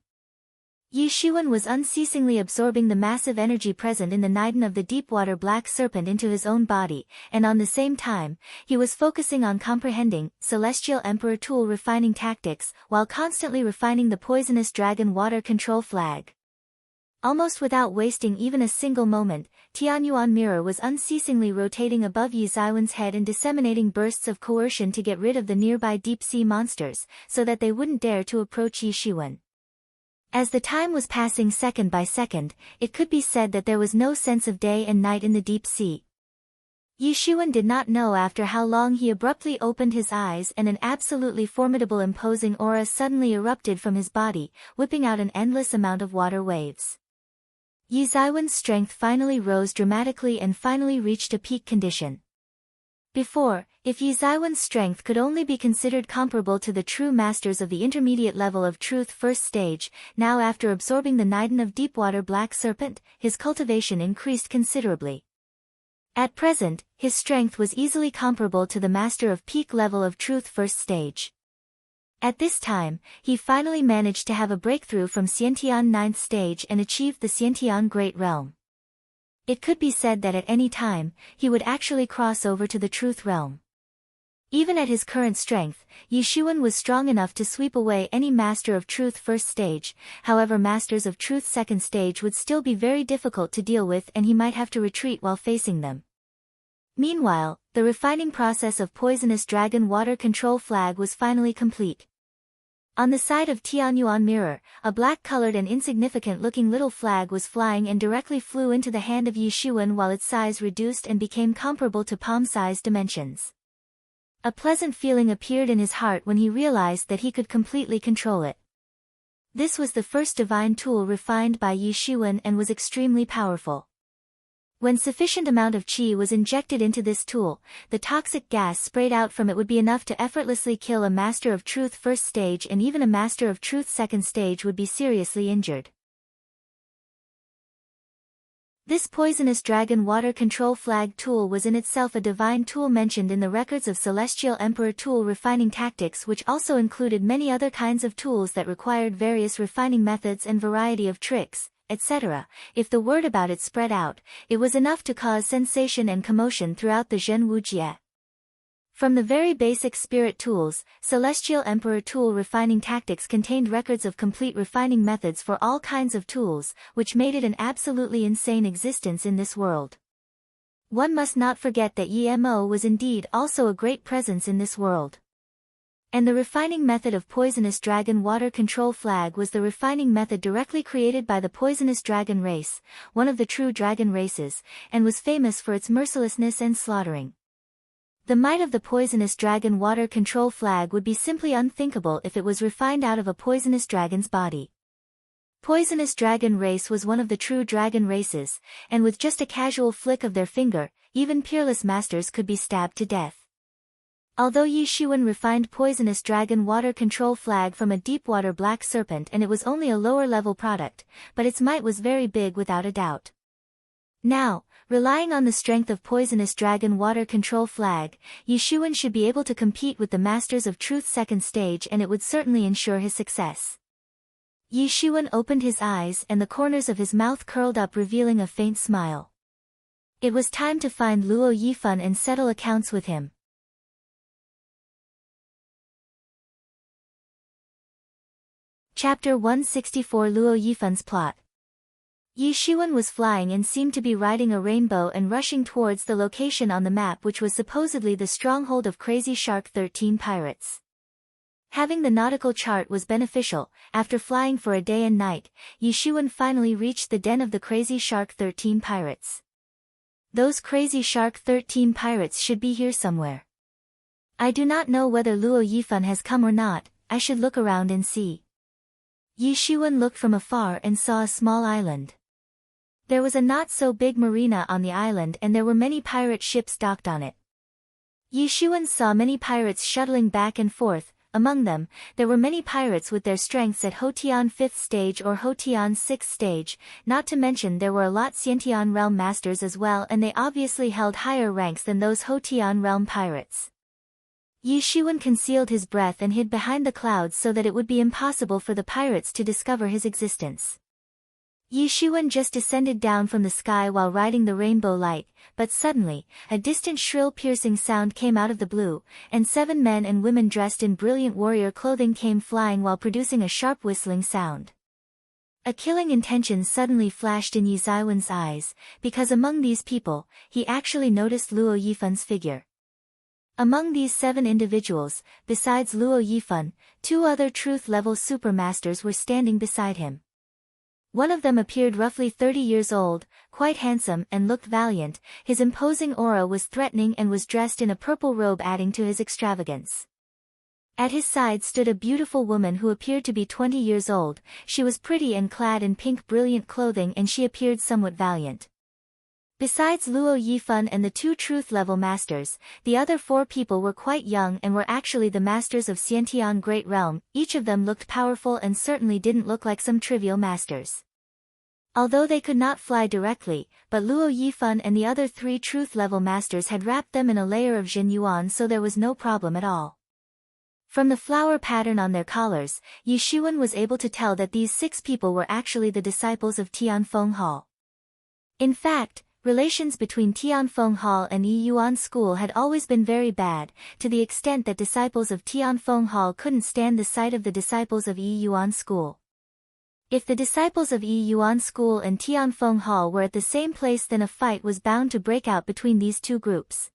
Yi Shiwen was unceasingly absorbing the massive energy present in the Niden of the Deepwater Black Serpent into his own body, and on the same time, he was focusing on comprehending Celestial Emperor tool refining tactics, while constantly refining the poisonous dragon water control flag. Almost without wasting even a single moment, Tianyuan mirror was unceasingly rotating above Yi Zaiwen's head and disseminating bursts of coercion to get rid of the nearby deep-sea monsters, so that they wouldn't dare to approach Yi Shiwen. As the time was passing second by second, it could be said that there was no sense of day and night in the deep sea. Yi Shiwen did not know after how long he abruptly opened his eyes and an absolutely formidable imposing aura suddenly erupted from his body, whipping out an endless amount of water waves. Yi Zaiwen's strength finally rose dramatically and finally reached a peak condition. Before, if Yi Zaiwen's strength could only be considered comparable to the true masters of the intermediate level of Truth first stage, now after absorbing the Niden of Deepwater Black Serpent, his cultivation increased considerably. At present, his strength was easily comparable to the master of peak level of Truth first stage. At this time, he finally managed to have a breakthrough from Xiantian 9th stage and achieved the Xiantian Great Realm. It could be said that at any time, he would actually cross over to the Truth Realm. Even at his current strength, Yi Shiwen was strong enough to sweep away any Master of Truth first stage, however Masters of Truth second stage would still be very difficult to deal with and he might have to retreat while facing them. Meanwhile, the refining process of poisonous dragon water control flag was finally complete. On the side of Tianyuan mirror, a black-colored and insignificant-looking little flag was flying and directly flew into the hand of Yi Shiwen while its size reduced and became comparable to palm-sized dimensions. A pleasant feeling appeared in his heart when he realized that he could completely control it. This was the first divine tool refined by Yi Shiwen and was extremely powerful. When sufficient amount of qi was injected into this tool, the toxic gas sprayed out from it would be enough to effortlessly kill a Master of Truth first stage, and even a Master of Truth second stage would be seriously injured. This poisonous dragon water control flag tool was in itself a divine tool mentioned in the records of Celestial Emperor tool refining tactics, which also included many other kinds of tools that required various refining methods and variety of tricks, etc. If the word about it spread out, it was enough to cause sensation and commotion throughout the Zhen Wujie. From the very basic spirit tools, Celestial Emperor tool refining tactics contained records of complete refining methods for all kinds of tools, which made it an absolutely insane existence in this world. One must not forget that Yemo was indeed also a great presence in this world. And the refining method of poisonous dragon water control flag was the refining method directly created by the poisonous dragon race, one of the true dragon races, and was famous for its mercilessness and slaughtering. The might of the poisonous dragon water control flag would be simply unthinkable if it was refined out of a poisonous dragon's body. Poisonous dragon race was one of the true dragon races, and with just a casual flick of their finger, even peerless masters could be stabbed to death. Although Yi Shiwen refined poisonous dragon water control flag from a deepwater black serpent, and it was only a lower-level product, but its might was very big without a doubt. Now, relying on the strength of poisonous dragon water control flag, Yi Shiwen should be able to compete with the Masters of Truth second stage, and it would certainly ensure his success. Yi Shiwen opened his eyes and the corners of his mouth curled up, revealing a faint smile. It was time to find Luo Yifan and settle accounts with him. Chapter 164 Luo Yifan's Plot. Yi Shiwen was flying and seemed to be riding a rainbow and rushing towards the location on the map which was supposedly the stronghold of Crazy Shark 13 pirates. Having the nautical chart was beneficial. After flying for a day and night, Yi Shiwen finally reached the den of the Crazy Shark 13 pirates. Those Crazy Shark 13 pirates should be here somewhere. I do not know whether Luo Yifan has come or not. I should look around and see. Yi Shiwen looked from afar and saw a small island. There was a not-so-big marina on the island and there were many pirate ships docked on it. Yi Shiwen saw many pirates shuttling back and forth. Among them, there were many pirates with their strengths at Hotian 5th stage or Hotian 6th stage, not to mention there were a lot Xiantian realm masters as well, and they obviously held higher ranks than those Hotian realm pirates. Yi Shiwen concealed his breath and hid behind the clouds so that it would be impossible for the pirates to discover his existence. Yi Shiwen just descended down from the sky while riding the rainbow light, but suddenly, a distant shrill piercing sound came out of the blue, and 7 men and women dressed in brilliant warrior clothing came flying while producing a sharp whistling sound. A killing intention suddenly flashed in Yi Shiwen's eyes, because among these people, he actually noticed Luo Yifan's figure. Among these 7 individuals, besides Luo Yifan, 2 other truth-level supermasters were standing beside him. One of them appeared roughly 30 years old, quite handsome and looked valiant. His imposing aura was threatening and was dressed in a purple robe, adding to his extravagance. At his side stood a beautiful woman who appeared to be 20 years old. She was pretty and clad in pink brilliant clothing, and she appeared somewhat valiant. Besides Luo Yifan and the 2 truth-level masters, the other 4 people were quite young and were actually the masters of Xiantian Great Realm. Each of them looked powerful and certainly didn't look like some trivial masters. Although they could not fly directly, but Luo Yifan and the other 3 truth-level masters had wrapped them in a layer of Jin Yuan, so there was no problem at all. From the flower pattern on their collars, Yi Shiwen was able to tell that these 6 people were actually the disciples of Tianfeng Hall. In fact, relations between Tianfeng Hall and Yi Yuan School had always been very bad, to the extent that disciples of Tianfeng Hall couldn't stand the sight of the disciples of Yi Yuan School. If the disciples of Yi Yuan School and Tianfeng Hall were at the same place, then a fight was bound to break out between these 2 groups.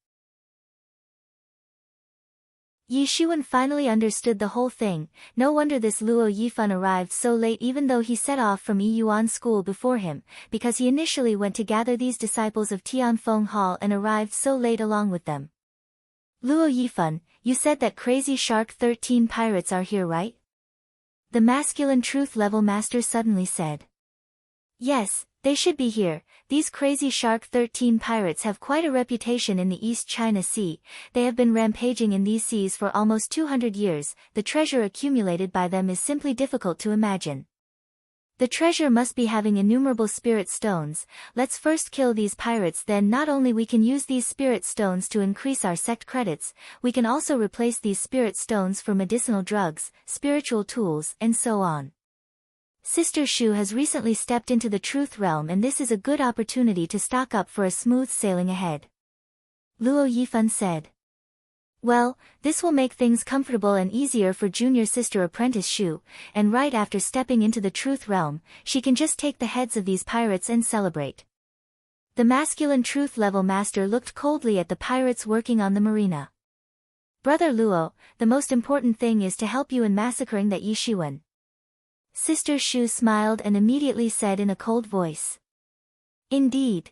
Yi Shiwen finally understood the whole thing. No wonder this Luo Yifan arrived so late, even though he set off from Yi Yuan School before him, because he initially went to gather these disciples of Tianfeng Hall and arrived so late along with them. Luo Yifan, you said that Crazy Shark 13 pirates are here, right? The masculine truth-level master suddenly said. Yes, they should be here. These crazy Shark 13 pirates have quite a reputation in the East China Sea. They have been rampaging in these seas for almost 200 years. The treasure accumulated by them is simply difficult to imagine. The treasure must be having innumerable spirit stones. Let's first kill these pirates, then not only we can use these spirit stones to increase our sect credits, we can also replace these spirit stones for medicinal drugs, spiritual tools, and so on. Sister Shu has recently stepped into the truth realm, and this is a good opportunity to stock up for a smooth sailing ahead. Luo Yifan said. Well, this will make things comfortable and easier for junior sister apprentice Shu, and right after stepping into the truth realm, she can just take the heads of these pirates and celebrate. The masculine truth level master looked coldly at the pirates working on the marina. Brother Luo, the most important thing is to help you in massacring that Yi Shiwen. Sister Shu smiled and immediately said in a cold voice. Indeed.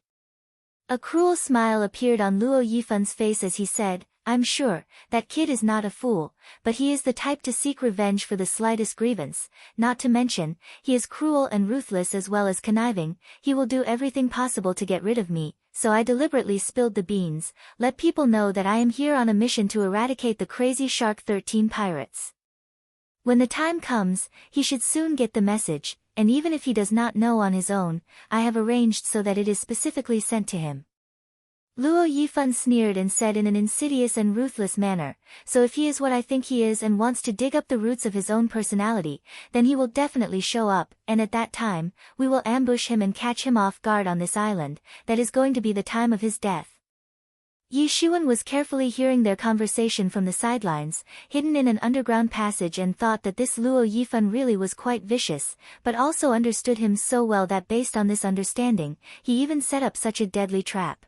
A cruel smile appeared on Luo Yifan's face as he said, I'm sure, that kid is not a fool, but he is the type to seek revenge for the slightest grievance, not to mention, he is cruel and ruthless as well as conniving. He will do everything possible to get rid of me, so I deliberately spilled the beans. Let people know that I am here on a mission to eradicate the crazy Shark 13 pirates. When the time comes, he should soon get the message, and even if he does not know on his own, I have arranged so that it is specifically sent to him. Luo Yifan sneered and said in an insidious and ruthless manner, so if he is what I think he is and wants to dig up the roots of his own personality, then he will definitely show up, and at that time, we will ambush him and catch him off guard on this island. That is going to be the time of his death. Yi Shiwen was carefully hearing their conversation from the sidelines, hidden in an underground passage, and thought that this Luo Yifan really was quite vicious, but also understood him so well that based on this understanding, he even set up such a deadly trap.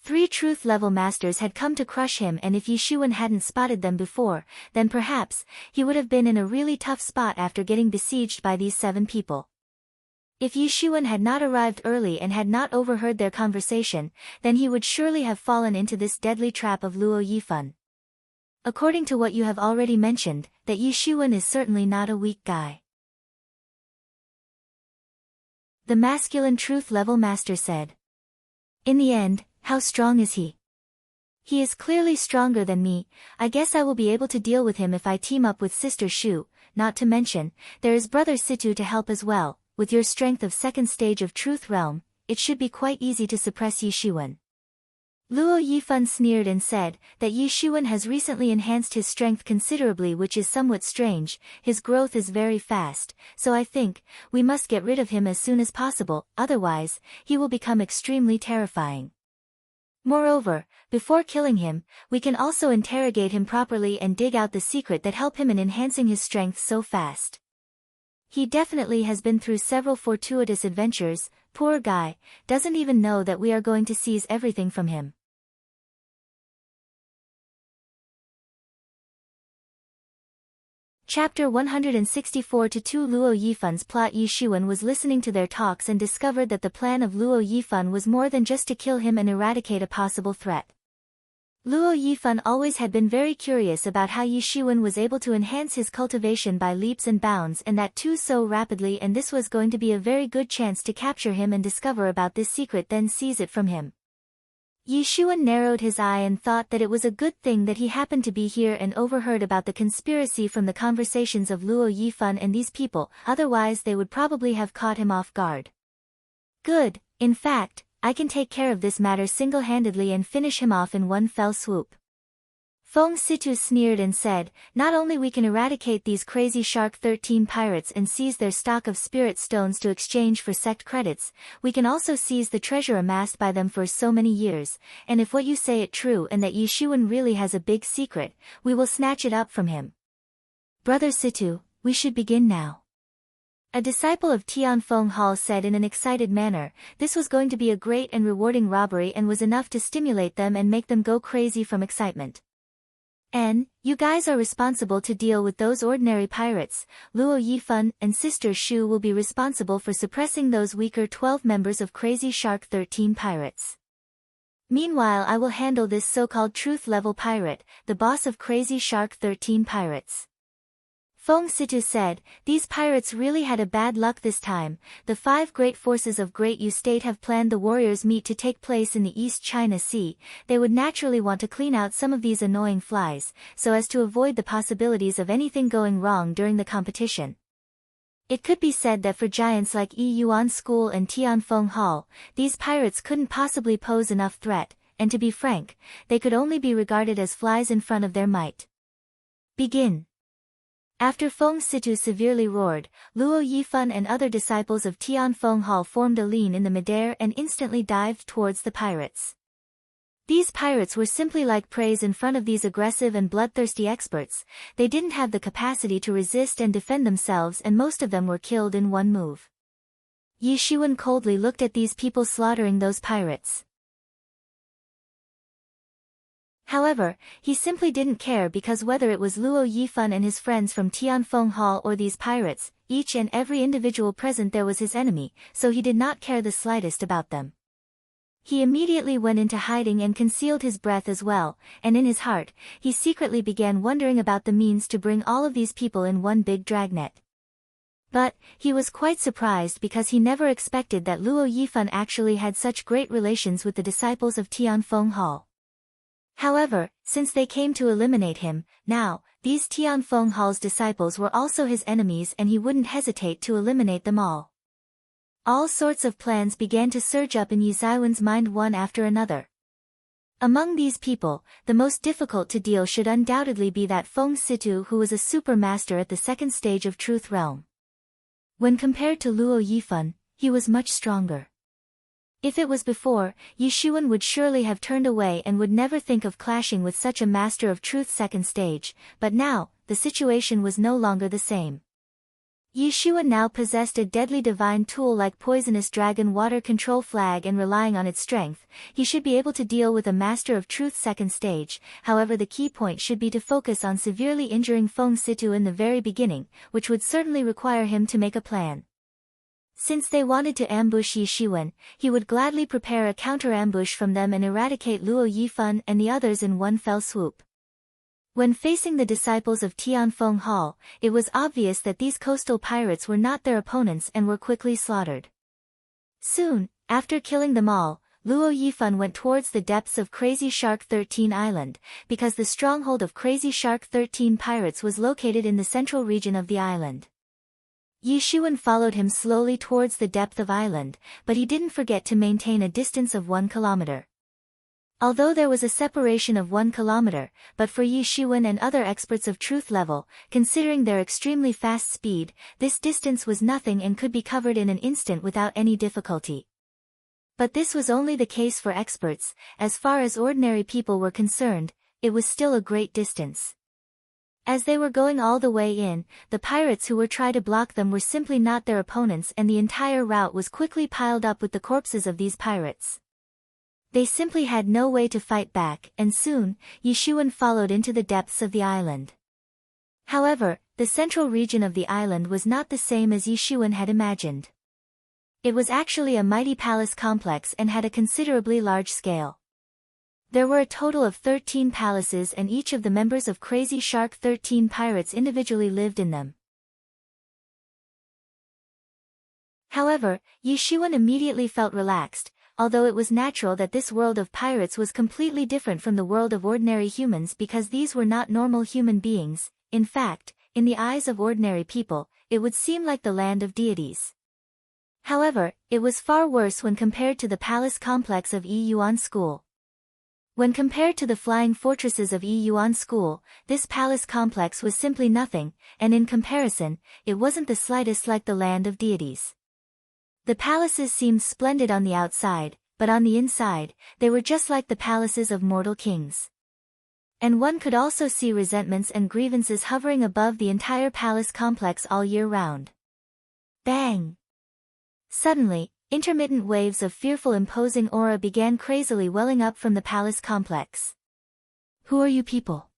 3 truth-level masters had come to crush him, and if Yi Shiwen hadn't spotted them before, then perhaps, he would have been in a really tough spot after getting besieged by these 7 people. If Yi Shiwen had not arrived early and had not overheard their conversation, then he would surely have fallen into this deadly trap of Luo Yifan. According to what you have already mentioned, that Yi Shiwen is certainly not a weak guy. The masculine truth-level master said. In the end, how strong is he? He is clearly stronger than me. I guess I will be able to deal with him if I team up with Sister Shu, not to mention, there is Brother Situ to help as well. With your strength of 2nd stage of Truth Realm, it should be quite easy to suppress Yi Shiwen. Luo Yifan sneered and said that Yi Shiwen has recently enhanced his strength considerably, which is somewhat strange. His growth is very fast, so I think we must get rid of him as soon as possible, otherwise, he will become extremely terrifying. Moreover, before killing him, we can also interrogate him properly and dig out the secret that helped him in enhancing his strength so fast. He definitely has been through several fortuitous adventures. Poor guy, doesn't even know that we are going to seize everything from him. Chapter 164-2 Luo Yifan's plot. Yi Shiwen was listening to their talks and discovered that the plan of Luo Yifan was more than just to kill him and eradicate a possible threat. Luo Yifan always had been very curious about how Yi Shiwen was able to enhance his cultivation by leaps and bounds, and that too so rapidly, and this was going to be a very good chance to capture him and discover about this secret, then seize it from him. Yi Shiwen narrowed his eye and thought that it was a good thing that he happened to be here and overheard about the conspiracy from the conversations of Luo Yifan and these people, otherwise they would probably have caught him off guard. Good, in fact, I can take care of this matter single-handedly and finish him off in one fell swoop. Feng Situ sneered and said, not only we can eradicate these crazy Shark 13 pirates and seize their stock of spirit stones to exchange for sect credits, we can also seize the treasure amassed by them for so many years, and if what you say is true and that Yi Shiwen really has a big secret, we will snatch it up from him. Brother Situ, we should begin now. A disciple of Tianfeng Hall said in an excited manner. This was going to be a great and rewarding robbery and was enough to stimulate them and make them go crazy from excitement. You guys are responsible to deal with those ordinary pirates. Luo Yifan and Sister Shu will be responsible for suppressing those weaker 12 members of Crazy Shark 13 pirates. Meanwhile, I will handle this so-called truth-level pirate, the boss of Crazy Shark 13 pirates. Feng Situ said, "These pirates really had a bad luck this time. The 5 great forces of Great Yu State have planned the warriors' meet to take place in the East China Sea. They would naturally want to clean out some of these annoying flies, so as to avoid the possibilities of anything going wrong during the competition." It could be said that for giants like Yi Yuan School and Tianfeng Hall, these pirates couldn't possibly pose enough threat, and to be frank, they could only be regarded as flies in front of their might. Begin. After Feng Situ severely roared, Luo Yifan and other disciples of Tianfeng Hall formed a lean in the midair and instantly dived towards the pirates. These pirates were simply like prey in front of these aggressive and bloodthirsty experts. They didn't have the capacity to resist and defend themselves, and most of them were killed in one move. Yi Shiwen coldly looked at these people slaughtering those pirates. However, he simply didn't care, because whether it was Luo Yifan and his friends from Tianfeng Hall or these pirates, each and every individual present there was his enemy, so he did not care the slightest about them. He immediately went into hiding and concealed his breath as well, and in his heart, he secretly began wondering about the means to bring all of these people in one big dragnet. But, he was quite surprised, because he never expected that Luo Yifan actually had such great relations with the disciples of Tianfeng Hall. However, since they came to eliminate him, now, these Tianfeng Hall's disciples were also his enemies, and he wouldn't hesitate to eliminate them all. All sorts of plans began to surge up in Yi Zaiwen's mind, one after another. Among these people, the most difficult to deal should undoubtedly be that Feng Situ, who was a super master at the second stage of Truth Realm. When compared to Luo Yifan, he was much stronger. If it was before, Yi Shiwen would surely have turned away and would never think of clashing with such a master of truth second stage, but now, the situation was no longer the same. Yi Shiwen now possessed a deadly divine tool like poisonous dragon water control flag, and relying on its strength, he should be able to deal with a master of truth second stage. However, the key point should be to focus on severely injuring Feng Situ in the very beginning, which would certainly require him to make a plan. Since they wanted to ambush Yi Shiwen, he would gladly prepare a counter-ambush from them and eradicate Luo Yifan and the others in one fell swoop. When facing the disciples of Tianfeng Hall, it was obvious that these coastal pirates were not their opponents and were quickly slaughtered. Soon, after killing them all, Luo Yifan went towards the depths of Crazy Shark 13 Island, because the stronghold of Crazy Shark 13 pirates was located in the central region of the island. Yi Shiwen followed him slowly towards the depth of island, but he didn't forget to maintain a distance of 1 kilometer. Although there was a separation of 1 kilometer, but for Yi Shiwen and other experts of truth level, considering their extremely fast speed, this distance was nothing and could be covered in an instant without any difficulty. But this was only the case for experts. As far as ordinary people were concerned, it was still a great distance. As they were going all the way in, the pirates who were trying to block them were simply not their opponents, and the entire route was quickly piled up with the corpses of these pirates. They simply had no way to fight back, and soon, Yi Shiwen followed into the depths of the island. However, the central region of the island was not the same as Yi Shiwen had imagined. It was actually a mighty palace complex and had a considerably large scale. There were a total of 13 palaces, and each of the members of Crazy Shark 13 pirates individually lived in them. However, Yi Shiwen immediately felt relaxed, although it was natural that this world of pirates was completely different from the world of ordinary humans, because these were not normal human beings. In fact, in the eyes of ordinary people, it would seem like the land of deities. However, it was far worse when compared to the palace complex of Yi Yuan School. When compared to the flying fortresses of Yi Yuan School, this palace complex was simply nothing, and in comparison, it wasn't the slightest like the land of deities. The palaces seemed splendid on the outside, but on the inside, they were just like the palaces of mortal kings. And one could also see resentments and grievances hovering above the entire palace complex all year round. Bang! Suddenly, intermittent waves of fearful imposing aura began crazily welling up from the palace complex. Who are you people?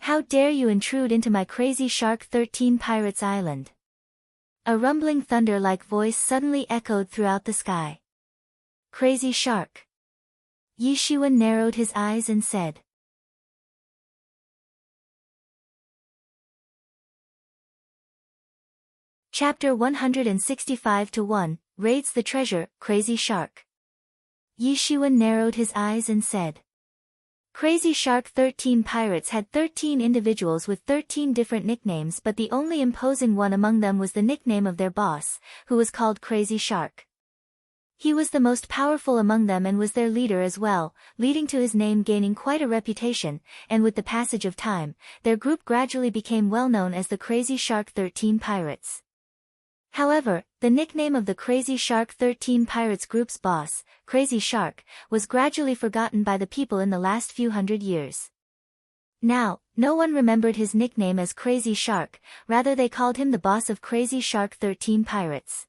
How dare you intrude into my Crazy Shark 13 Pirates Island? A rumbling thunder-like voice suddenly echoed throughout the sky. Crazy Shark. Yi Shiwen narrowed his eyes and said, Chapter 165-1, Raids the Treasure, Crazy Shark. Yi Shiwen narrowed his eyes and said. Crazy Shark 13 pirates had 13 individuals with 13 different nicknames, but the only imposing one among them was the nickname of their boss, who was called Crazy Shark. He was the most powerful among them and was their leader as well, leading to his name gaining quite a reputation, and with the passage of time, their group gradually became well known as the Crazy Shark 13 Pirates. However, the nickname of the Crazy Shark 13 Pirates group's boss, Crazy Shark, was gradually forgotten by the people in the last few hundred years. Now, no one remembered his nickname as Crazy Shark, rather they called him the boss of Crazy Shark 13 Pirates.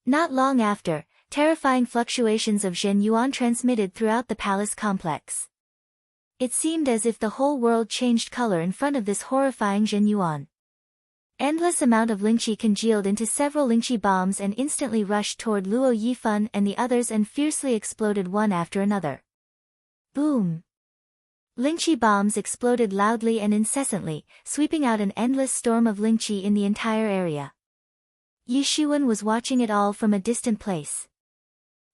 Not long after, terrifying fluctuations of Zhen Yuan transmitted throughout the palace complex. It seemed as if the whole world changed color in front of this horrifying Zhen Yuan. Endless amount of Lingqi congealed into several Lingqi bombs and instantly rushed toward Luo Yifan and the others and fiercely exploded one after another. Boom! Lingqi bombs exploded loudly and incessantly, sweeping out an endless storm of Lingqi in the entire area. Yi Shiwen was watching it all from a distant place.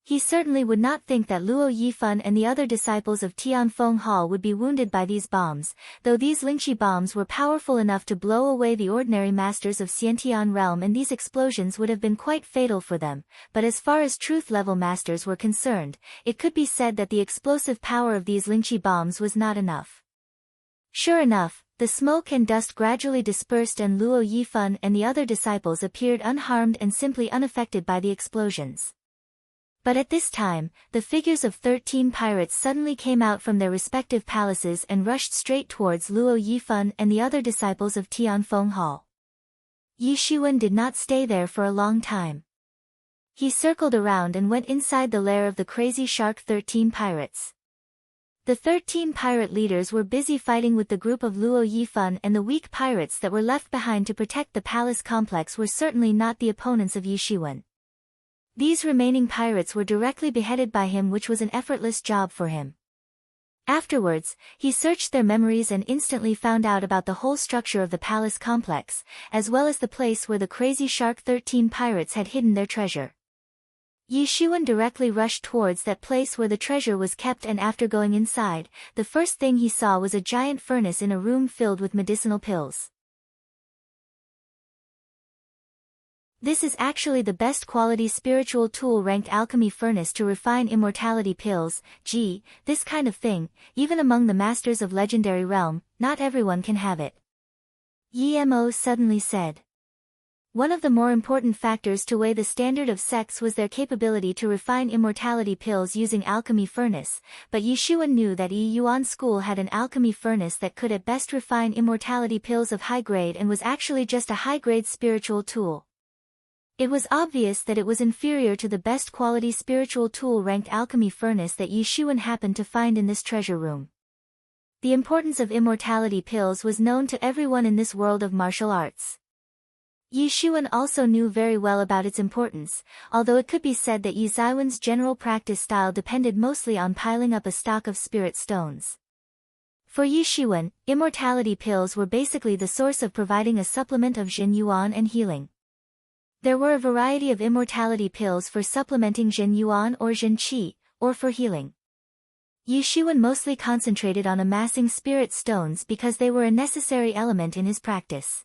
He certainly would not think that Luo Yifan and the other disciples of Tianfeng Hall would be wounded by these bombs, though these Lingqi bombs were powerful enough to blow away the ordinary masters of Xiantian realm, and these explosions would have been quite fatal for them, but as far as truth-level masters were concerned, it could be said that the explosive power of these Lingqi bombs was not enough. Sure enough, the smoke and dust gradually dispersed and Luo Yifan and the other disciples appeared unharmed and simply unaffected by the explosions. But at this time, the figures of 13 pirates suddenly came out from their respective palaces and rushed straight towards Luo Yifan and the other disciples of Tianfeng Hall. Yi Shiwen did not stay there for a long time. He circled around and went inside the lair of the Crazy Shark 13 pirates. The 13 pirate leaders were busy fighting with the group of Luo Yifan, and the weak pirates that were left behind to protect the palace complex were certainly not the opponents of Yi Shiwen. These remaining pirates were directly beheaded by him, which was an effortless job for him. Afterwards, he searched their memories and instantly found out about the whole structure of the palace complex, as well as the place where the Crazy Shark 13 pirates had hidden their treasure. Yi Shiwen directly rushed towards that place where the treasure was kept, and after going inside, the first thing he saw was a giant furnace in a room filled with medicinal pills. This is actually the best quality spiritual tool ranked alchemy furnace to refine immortality pills. Gee, this kind of thing, even among the masters of legendary realm, not everyone can have it. Yi Mo suddenly said. One of the more important factors to weigh the standard of sects was their capability to refine immortality pills using alchemy furnace, but Yi Shiwen knew that Yi Yuan school had an alchemy furnace that could at best refine immortality pills of high grade and was actually just a high-grade spiritual tool. It was obvious that it was inferior to the best quality spiritual tool ranked alchemy furnace that Yi Shiwen happened to find in this treasure room. The importance of immortality pills was known to everyone in this world of martial arts. Yi Shiwen also knew very well about its importance, although it could be said that Yi Ziwen's general practice style depended mostly on piling up a stock of spirit stones. For Yi Shiwen, immortality pills were basically the source of providing a supplement of Zhen Yuan and healing. There were a variety of immortality pills for supplementing Zhen Yuan or Zhen Qi, or for healing. Yi Shiwen mostly concentrated on amassing spirit stones because they were a necessary element in his practice.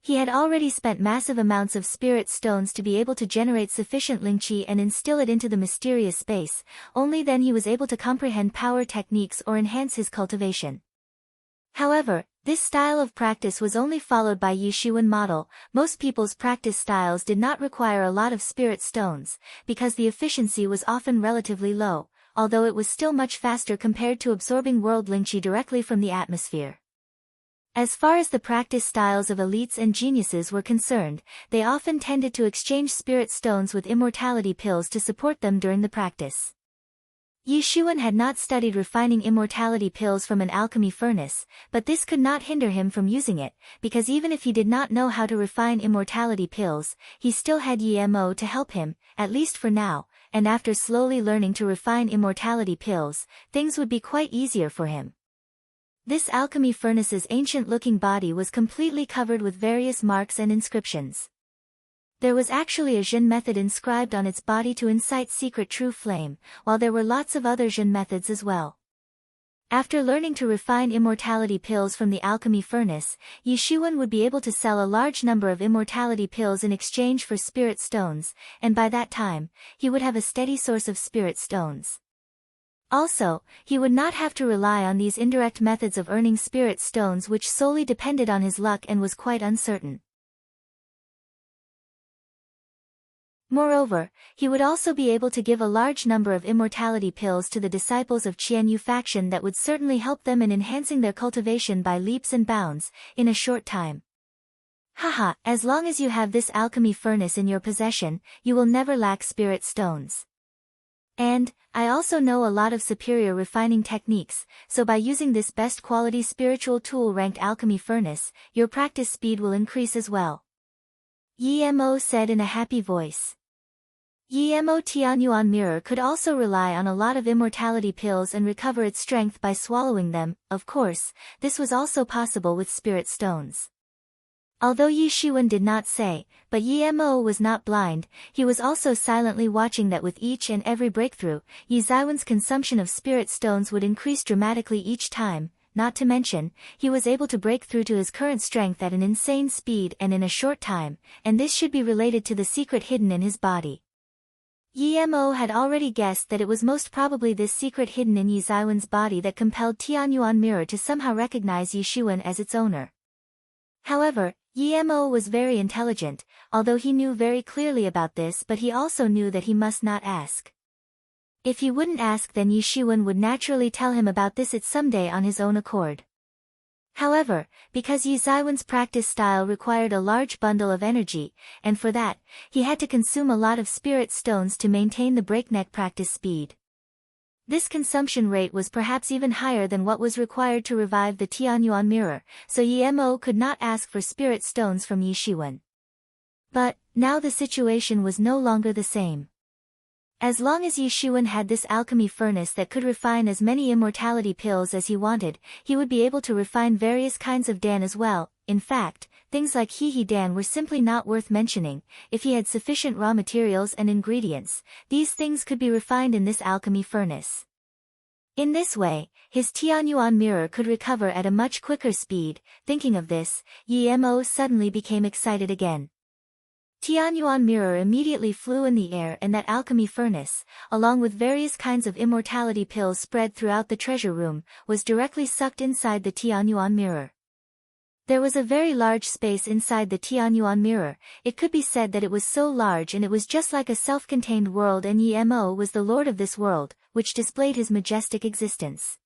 He had already spent massive amounts of spirit stones to be able to generate sufficient Lingqi and instill it into the mysterious space, only then he was able to comprehend power techniques or enhance his cultivation. However, this style of practice was only followed by Yi Shiwen model. Most people's practice styles did not require a lot of spirit stones, because the efficiency was often relatively low, although it was still much faster compared to absorbing world Lingqi directly from the atmosphere. As far as the practice styles of elites and geniuses were concerned, they often tended to exchange spirit stones with immortality pills to support them during the practice. Yi Shiwen had not studied refining immortality pills from an alchemy furnace, but this could not hinder him from using it, because even if he did not know how to refine immortality pills, he still had Yi Mo to help him, at least for now, and after slowly learning to refine immortality pills, things would be quite easier for him. This alchemy furnace's ancient-looking body was completely covered with various marks and inscriptions. There was actually a Zhen method inscribed on its body to incite secret true flame, while there were lots of other Zhen methods as well. After learning to refine immortality pills from the alchemy furnace, Yi Shiwen would be able to sell a large number of immortality pills in exchange for spirit stones, and by that time, he would have a steady source of spirit stones. Also, he would not have to rely on these indirect methods of earning spirit stones which solely depended on his luck and was quite uncertain. Moreover, he would also be able to give a large number of immortality pills to the disciples of Qianyu faction that would certainly help them in enhancing their cultivation by leaps and bounds, in a short time. Haha, as long as you have this alchemy furnace in your possession, you will never lack spirit stones. And, I also know a lot of superior refining techniques, so by using this best quality spiritual tool ranked alchemy furnace, your practice speed will increase as well. Yi Mo said in a happy voice. Yi Mo Tianyuan mirror could also rely on a lot of immortality pills and recover its strength by swallowing them. Of course, this was also possible with spirit stones. Although Yi Shiwen did not say, but Yi Mo was not blind, he was also silently watching that with each and every breakthrough, Yi Zaiwen's consumption of spirit stones would increase dramatically each time. Not to mention, he was able to break through to his current strength at an insane speed and in a short time, and this should be related to the secret hidden in his body. Yi Mo had already guessed that it was most probably this secret hidden in Yi Zaiwen's body that compelled Tianyuan mirror to somehow recognize Yi Shiwen as its owner. However, Yi Mo was very intelligent, although he knew very clearly about this, but he also knew that he must not ask. If he wouldn't ask, then Yi Shiwen would naturally tell him about this someday on his own accord. However, because Yi Zaiwen's practice style required a large bundle of energy, and for that, he had to consume a lot of spirit stones to maintain the breakneck practice speed. This consumption rate was perhaps even higher than what was required to revive the Tianyuan mirror, so Yi Mo could not ask for spirit stones from Yi Shiwen. But, now the situation was no longer the same. As long as Yi Shiwen had this alchemy furnace that could refine as many immortality pills as he wanted, he would be able to refine various kinds of dan as well. In fact, things like He Dan were simply not worth mentioning. If he had sufficient raw materials and ingredients, these things could be refined in this alchemy furnace. In this way, his Tianyuan mirror could recover at a much quicker speed. Thinking of this, Yi Mo suddenly became excited again. Tianyuan mirror immediately flew in the air, and that alchemy furnace, along with various kinds of immortality pills spread throughout the treasure room, was directly sucked inside the Tianyuan mirror. There was a very large space inside the Tianyuan mirror. It could be said that it was so large and it was just like a self-contained world, and Yi Mo was the lord of this world, which displayed his majestic existence.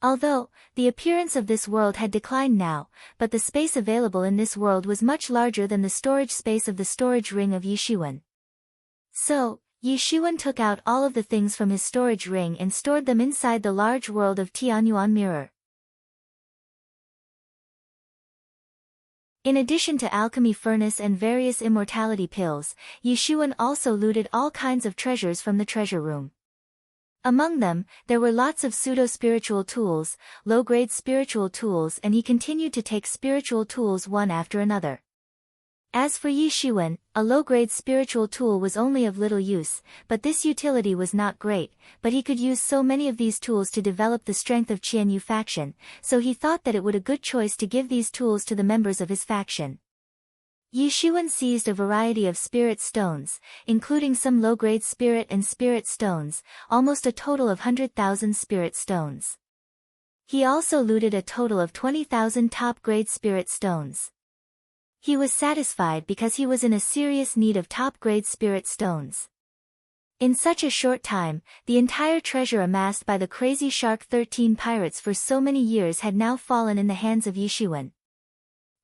Although, the appearance of this world had declined now, but the space available in this world was much larger than the storage space of the storage ring of Yi Shiwen. So, Yi Shiwen took out all of the things from his storage ring and stored them inside the large world of Tianyuan mirror. In addition to alchemy furnace and various immortality pills, Yi Shiwen also looted all kinds of treasures from the treasure room. Among them, there were lots of pseudo-spiritual tools, low-grade spiritual tools, and he continued to take spiritual tools one after another. As for Yi Shiwen, a low-grade spiritual tool was only of little use, but this utility was not great, but he could use so many of these tools to develop the strength of Qianyu faction, so he thought that it would be a good choice to give these tools to the members of his faction. Yi Shiwen seized a variety of spirit stones, including some low-grade spirit and spirit stones, almost a total of 100,000 spirit stones. He also looted a total of 20,000 top-grade spirit stones. He was satisfied because he was in a serious need of top-grade spirit stones. In such a short time, the entire treasure amassed by the Crazy Shark 13 pirates for so many years had now fallen in the hands of Yi Shiwen.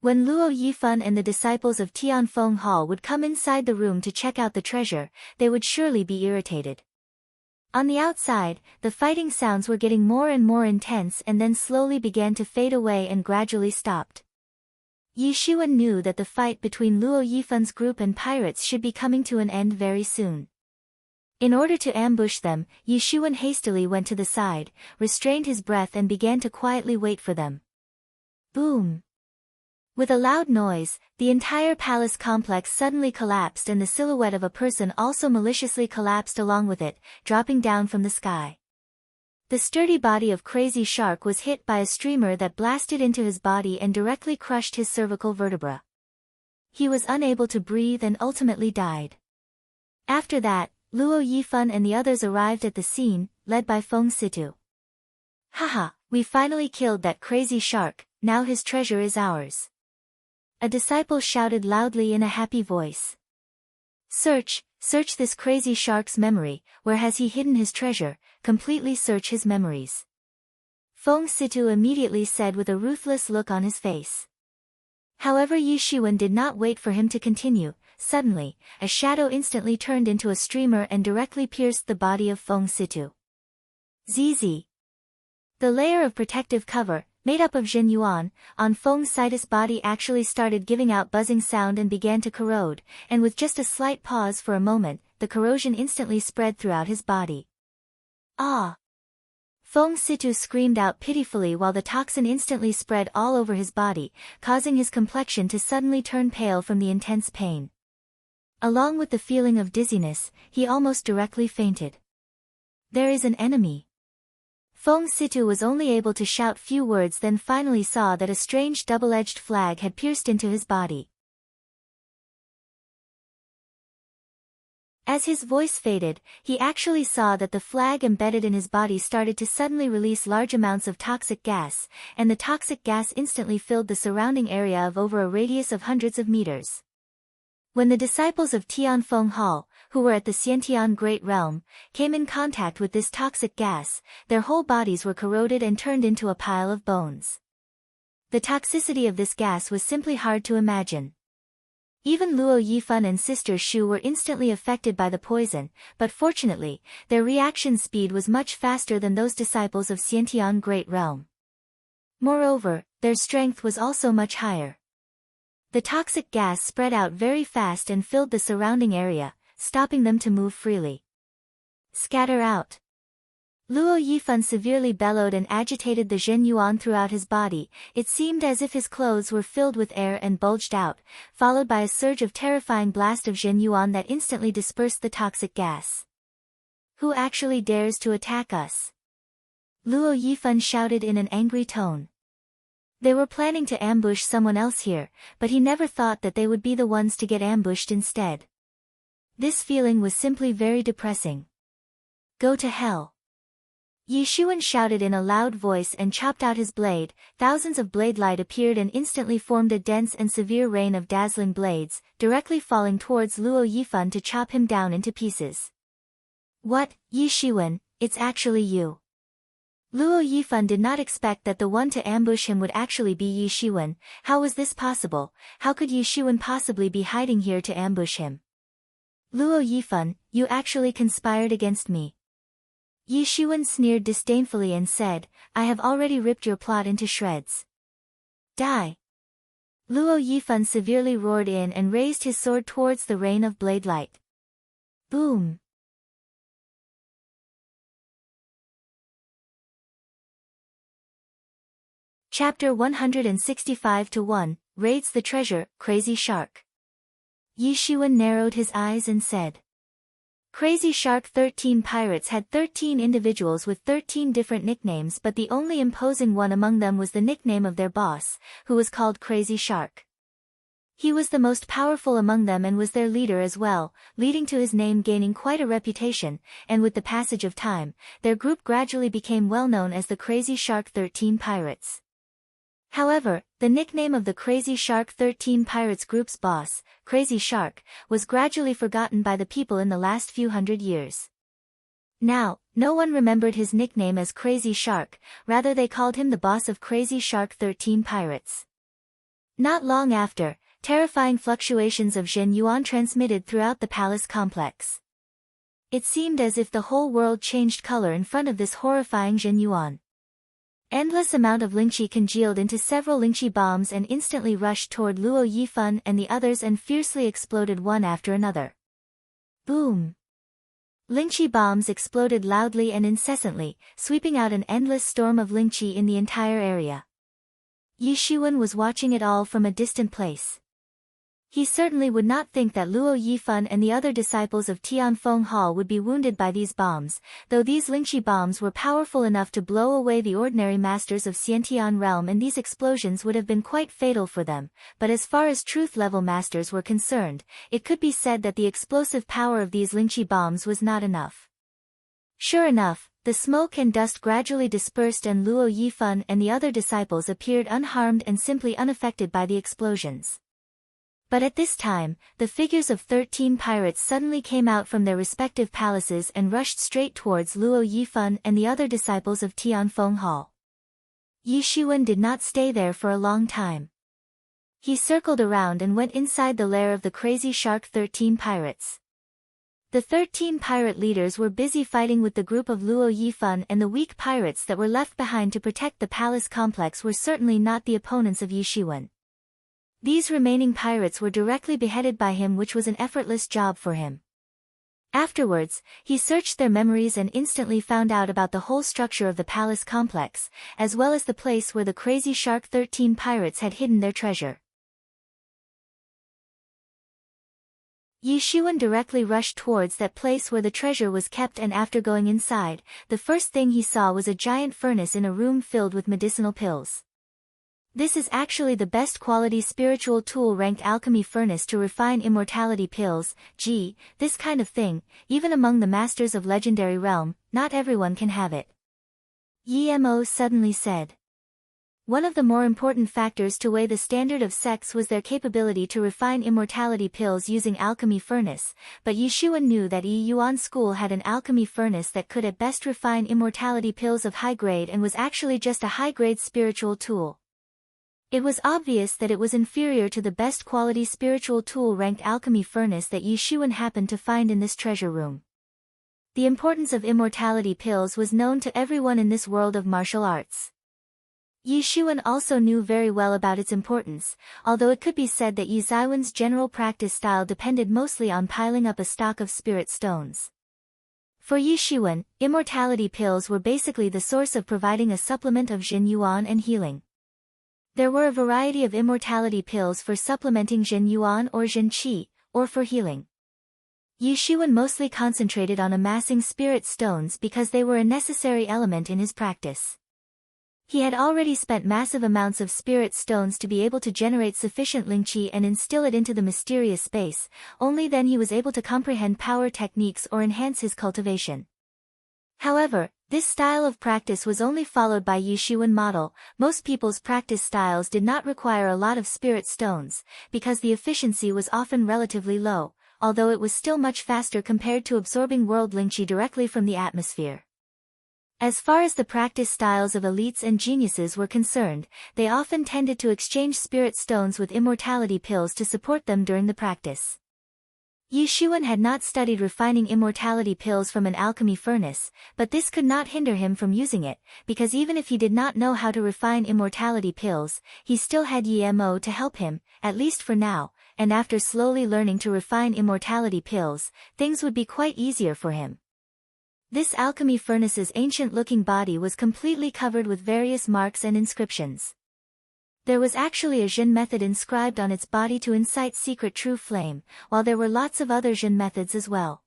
When Luo Yifan and the disciples of Tianfeng Hall would come inside the room to check out the treasure, they would surely be irritated. On the outside, the fighting sounds were getting more and more intense and then slowly began to fade away and gradually stopped. Yi Shiwen knew that the fight between Luo Yifan's group and pirates should be coming to an end very soon. In order to ambush them, Yi Shiwen hastily went to the side, restrained his breath and began to quietly wait for them. Boom! With a loud noise, the entire palace complex suddenly collapsed and the silhouette of a person also maliciously collapsed along with it, dropping down from the sky. The sturdy body of Crazy Shark was hit by a streamer that blasted into his body and directly crushed his cervical vertebra. He was unable to breathe and ultimately died. After that, Luo Yifan and the others arrived at the scene, led by Feng Situ. Haha, we finally killed that Crazy Shark, now his treasure is ours. A disciple shouted loudly in a happy voice. Search this Crazy Shark's memory, where has he hidden his treasure, completely search his memories. Feng Situ immediately said with a ruthless look on his face. However, Yi Shiwen did not wait for him to continue. Suddenly, a shadow instantly turned into a streamer and directly pierced the body of Feng Situ. ZZ. The layer of protective cover, made up of Jin Yuan, on Feng Sita's body actually started giving out buzzing sound and began to corrode, and with just a slight pause for a moment, the corrosion instantly spread throughout his body. Ah! Feng Situ screamed out pitifully while the toxin instantly spread all over his body, causing his complexion to suddenly turn pale from the intense pain. Along with the feeling of dizziness, he almost directly fainted. There is an enemy. Feng Situ was only able to shout few words, then finally saw that a strange double-edged flag had pierced into his body. As his voice faded, he actually saw that the flag embedded in his body started to suddenly release large amounts of toxic gas, and the toxic gas instantly filled the surrounding area of over a radius of hundreds of meters. When the disciples of Tianfeng Hall, who were at the Xiantian Great Realm, came in contact with this toxic gas, their whole bodies were corroded and turned into a pile of bones. The toxicity of this gas was simply hard to imagine. Even Luo Yifan and Sister Shu were instantly affected by the poison, but fortunately, their reaction speed was much faster than those disciples of Xiantian Great Realm. Moreover, their strength was also much higher. The toxic gas spread out very fast and filled the surrounding area, stopping them to move freely. Scatter out! Luo Yifan severely bellowed and agitated the Zhen Yuan throughout his body. It seemed as if his clothes were filled with air and bulged out, followed by a surge of terrifying blast of Zhen Yuan that instantly dispersed the toxic gas. Who actually dares to attack us? Luo Yifan shouted in an angry tone. They were planning to ambush someone else here, but he never thought that they would be the ones to get ambushed instead. This feeling was simply very depressing. Go to hell! Yi Shiwen shouted in a loud voice and chopped out his blade. Thousands of blade light appeared and instantly formed a dense and severe rain of dazzling blades, directly falling towards Luo Yifan to chop him down into pieces. What, Yi Shiwen, it's actually you. Luo Yifan did not expect that the one to ambush him would actually be Yi Shiwen. How was this possible? How could Yi Shiwen possibly be hiding here to ambush him? Luo Yifan, you actually conspired against me. Yi Shiwen sneered disdainfully and said, I have already ripped your plot into shreds. Die! Luo Yifan severely roared in and raised his sword towards the rain of blade light. Boom! Chapter 165-1, Raids the Treasure, Crazy Shark. Yi Shiwen narrowed his eyes and said. Crazy Shark 13 pirates had 13 individuals with 13 different nicknames, but the only imposing one among them was the nickname of their boss, who was called Crazy Shark. He was the most powerful among them and was their leader as well, leading to his name gaining quite a reputation, and with the passage of time, their group gradually became well known as the Crazy Shark 13 Pirates. However, the nickname of the Crazy Shark 13 Pirates group's boss, Crazy Shark, was gradually forgotten by the people in the last few hundred years. Now, no one remembered his nickname as Crazy Shark, rather they called him the boss of Crazy Shark 13 Pirates. Not long after, terrifying fluctuations of Zhen Yuan transmitted throughout the palace complex. It seemed as if the whole world changed color in front of this horrifying Zhen Yuan. Endless amount of Lingqi congealed into several Lingqi bombs and instantly rushed toward Luo Yifan and the others and fiercely exploded one after another. Boom! Lingqi bombs exploded loudly and incessantly, sweeping out an endless storm of Lingqi in the entire area. Yi Shiwen was watching it all from a distant place. He certainly would not think that Luo Yifan and the other disciples of Tianfeng Hall would be wounded by these bombs, though these Lingqi bombs were powerful enough to blow away the ordinary masters of Xiantian realm, and these explosions would have been quite fatal for them, but as far as truth-level masters were concerned, it could be said that the explosive power of these Lingqi bombs was not enough. Sure enough, the smoke and dust gradually dispersed and Luo Yifan and the other disciples appeared unharmed and simply unaffected by the explosions. But at this time, the figures of 13 pirates suddenly came out from their respective palaces and rushed straight towards Luo Yifan and the other disciples of Tianfeng Hall. Yi Shiwen did not stay there for a long time. He circled around and went inside the lair of the crazy shark 13 pirates. The 13 pirate leaders were busy fighting with the group of Luo Yifan, and the weak pirates that were left behind to protect the palace complex were certainly not the opponents of Yi Shiwen. These remaining pirates were directly beheaded by him, which was an effortless job for him. Afterwards, he searched their memories and instantly found out about the whole structure of the palace complex, as well as the place where the crazy shark 13 pirates had hidden their treasure. Yi Shiwen directly rushed towards that place where the treasure was kept, and after going inside, the first thing he saw was a giant furnace in a room filled with medicinal pills. This is actually the best quality spiritual tool ranked alchemy furnace to refine immortality pills. Gee, this kind of thing, even among the masters of legendary realm, not everyone can have it. Yi Mo suddenly said. One of the more important factors to weigh the standard of sects was their capability to refine immortality pills using alchemy furnace, but Yi Shiwen knew that Yi Yuan school had an alchemy furnace that could at best refine immortality pills of high grade and was actually just a high-grade spiritual tool. It was obvious that it was inferior to the best quality spiritual tool ranked alchemy furnace that Yi Shiwen happened to find in this treasure room. The importance of immortality pills was known to everyone in this world of martial arts. Yi Shiwen also knew very well about its importance, although it could be said that Yi Ziwen's general practice style depended mostly on piling up a stock of spirit stones. For Yi Shiwen, immortality pills were basically the source of providing a supplement of Jin Yuan and healing. There were a variety of immortality pills for supplementing Jin Yuan or Jin Qi, or for healing. Yi Shiwen mostly concentrated on amassing spirit stones because they were a necessary element in his practice. He had already spent massive amounts of spirit stones to be able to generate sufficient Lingqi and instill it into the mysterious space, only then he was able to comprehend power techniques or enhance his cultivation. However, this style of practice was only followed by Yi Shiwen model. Most people's practice styles did not require a lot of spirit stones, because the efficiency was often relatively low, although it was still much faster compared to absorbing world Lingqi directly from the atmosphere. As far as the practice styles of elites and geniuses were concerned, they often tended to exchange spirit stones with immortality pills to support them during the practice. Yi Shiwen had not studied refining immortality pills from an alchemy furnace, but this could not hinder him from using it, because even if he did not know how to refine immortality pills, he still had Yi Mo to help him, at least for now, and after slowly learning to refine immortality pills, things would be quite easier for him. This alchemy furnace's ancient-looking body was completely covered with various marks and inscriptions. There was actually a Jin method inscribed on its body to incite secret true flame, while there were lots of other Jin methods as well.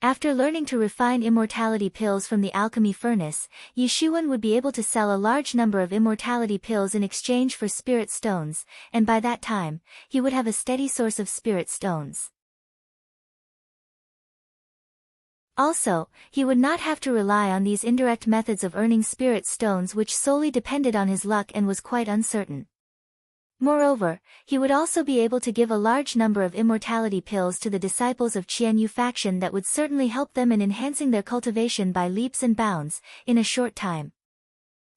After learning to refine immortality pills from the alchemy furnace, Yi Shiwen would be able to sell a large number of immortality pills in exchange for spirit stones, and by that time, he would have a steady source of spirit stones. Also, he would not have to rely on these indirect methods of earning spirit stones, which solely depended on his luck and was quite uncertain. Moreover, he would also be able to give a large number of immortality pills to the disciples of Qianyu faction that would certainly help them in enhancing their cultivation by leaps and bounds, in a short time.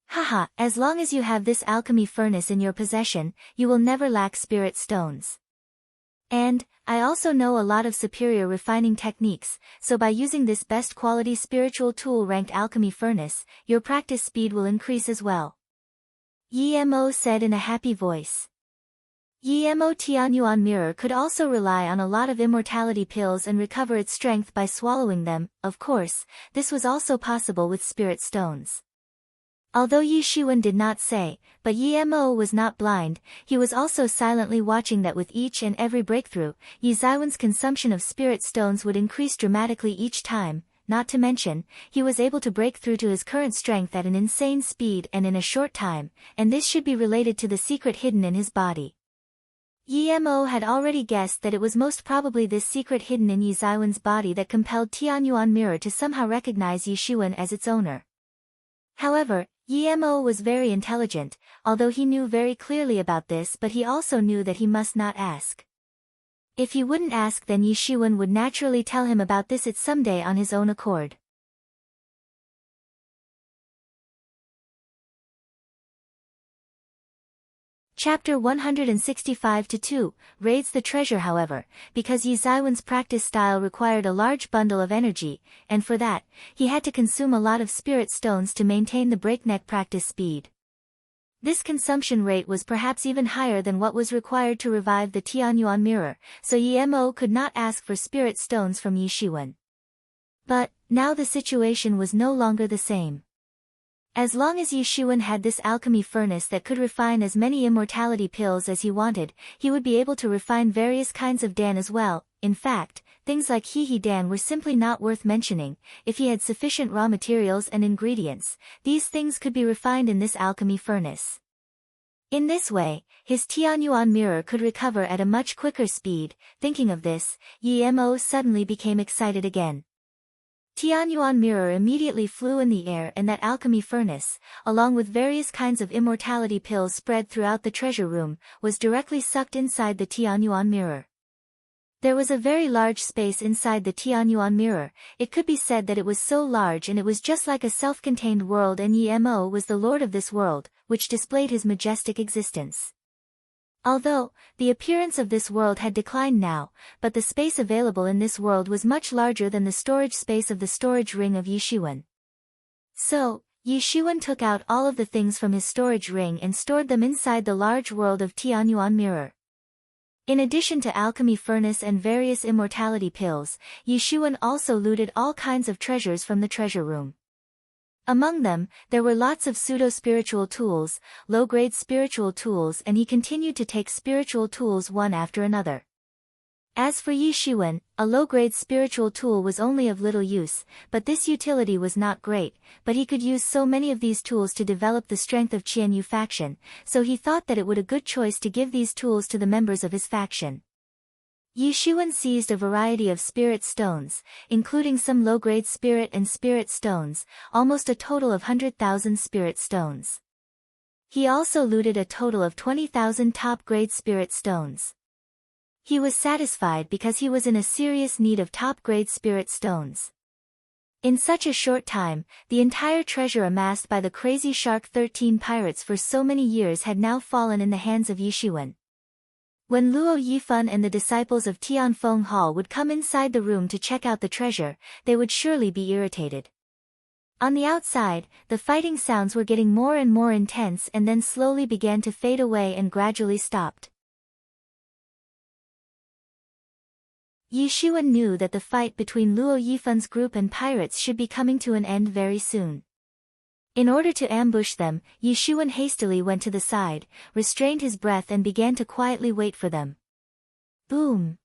Haha, as long as you have this alchemy furnace in your possession, you will never lack spirit stones. And, I also know a lot of superior refining techniques, so by using this best quality spiritual tool ranked alchemy furnace, your practice speed will increase as well. Yi Mo said in a happy voice. Yi Mo Tianyuan mirror could also rely on a lot of immortality pills and recover its strength by swallowing them. Of course, this was also possible with spirit stones. Although Yi Shiwen did not say, but Yi Mo was not blind, he was also silently watching that with each and every breakthrough, Yi Zaiwen's consumption of spirit stones would increase dramatically each time, not to mention, he was able to break through to his current strength at an insane speed and in a short time, and this should be related to the secret hidden in his body. Yi Mo had already guessed that it was most probably this secret hidden in Yi Zaiwen's body that compelled Tianyuan Mirror to somehow recognize Yi Shiwen as its owner. However, Yi Mo was very intelligent, although he knew very clearly about this, but he also knew that he must not ask. If he wouldn't ask, then Yi Shiwen would naturally tell him about this someday on his own accord. Chapter 165-2 raids the treasure. However, because Yi Zaiwen's practice style required a large bundle of energy, and for that, he had to consume a lot of spirit stones to maintain the breakneck practice speed. This consumption rate was perhaps even higher than what was required to revive the Tianyuan mirror, so Yi Mo could not ask for spirit stones from Yi Shiwen. But, now the situation was no longer the same. As long as Yi Shiwen had this alchemy furnace that could refine as many immortality pills as he wanted, he would be able to refine various kinds of dan as well. In fact, things like He Dan were simply not worth mentioning. If he had sufficient raw materials and ingredients, these things could be refined in this alchemy furnace. In this way, his Tianyuan mirror could recover at a much quicker speed. Thinking of this, Yi Mo suddenly became excited again. Tianyuan mirror immediately flew in the air, and that alchemy furnace, along with various kinds of immortality pills spread throughout the treasure room, was directly sucked inside the Tianyuan mirror. There was a very large space inside the Tianyuan mirror. It could be said that it was so large and it was just like a self-contained world, and Yi Mo was the lord of this world, which displayed his majestic existence. Although, the appearance of this world had declined now, but the space available in this world was much larger than the storage space of the storage ring of Yi Shiwen. So, Yi Shiwen took out all of the things from his storage ring and stored them inside the large world of Tianyuan mirror. In addition to alchemy furnace and various immortality pills, Yi Shiwen also looted all kinds of treasures from the treasure room. Among them, there were lots of pseudo-spiritual tools, low-grade spiritual tools, and he continued to take spiritual tools one after another. As for Yi Shiwen, a low-grade spiritual tool was only of little use, but this utility was not great, but he could use so many of these tools to develop the strength of Qianyu faction, so he thought that it would a good choice to give these tools to the members of his faction. Yi Shiwen seized a variety of spirit stones, including some low-grade spirit and spirit stones, almost a total of 100,000 spirit stones. He also looted a total of 20,000 top-grade spirit stones. He was satisfied because he was in a serious need of top-grade spirit stones. In such a short time, the entire treasure amassed by the Crazy Shark 13 pirates for so many years had now fallen in the hands of Yi Shiwen. When Luo Yifan and the disciples of Tianfeng Hall would come inside the room to check out the treasure, they would surely be irritated. On the outside, the fighting sounds were getting more and more intense and then slowly began to fade away and gradually stopped. Yi Shiwen knew that the fight between Luo Yifan's group and pirates should be coming to an end very soon. In order to ambush them, Yi Shiwen hastily went to the side, restrained his breath and began to quietly wait for them. Boom!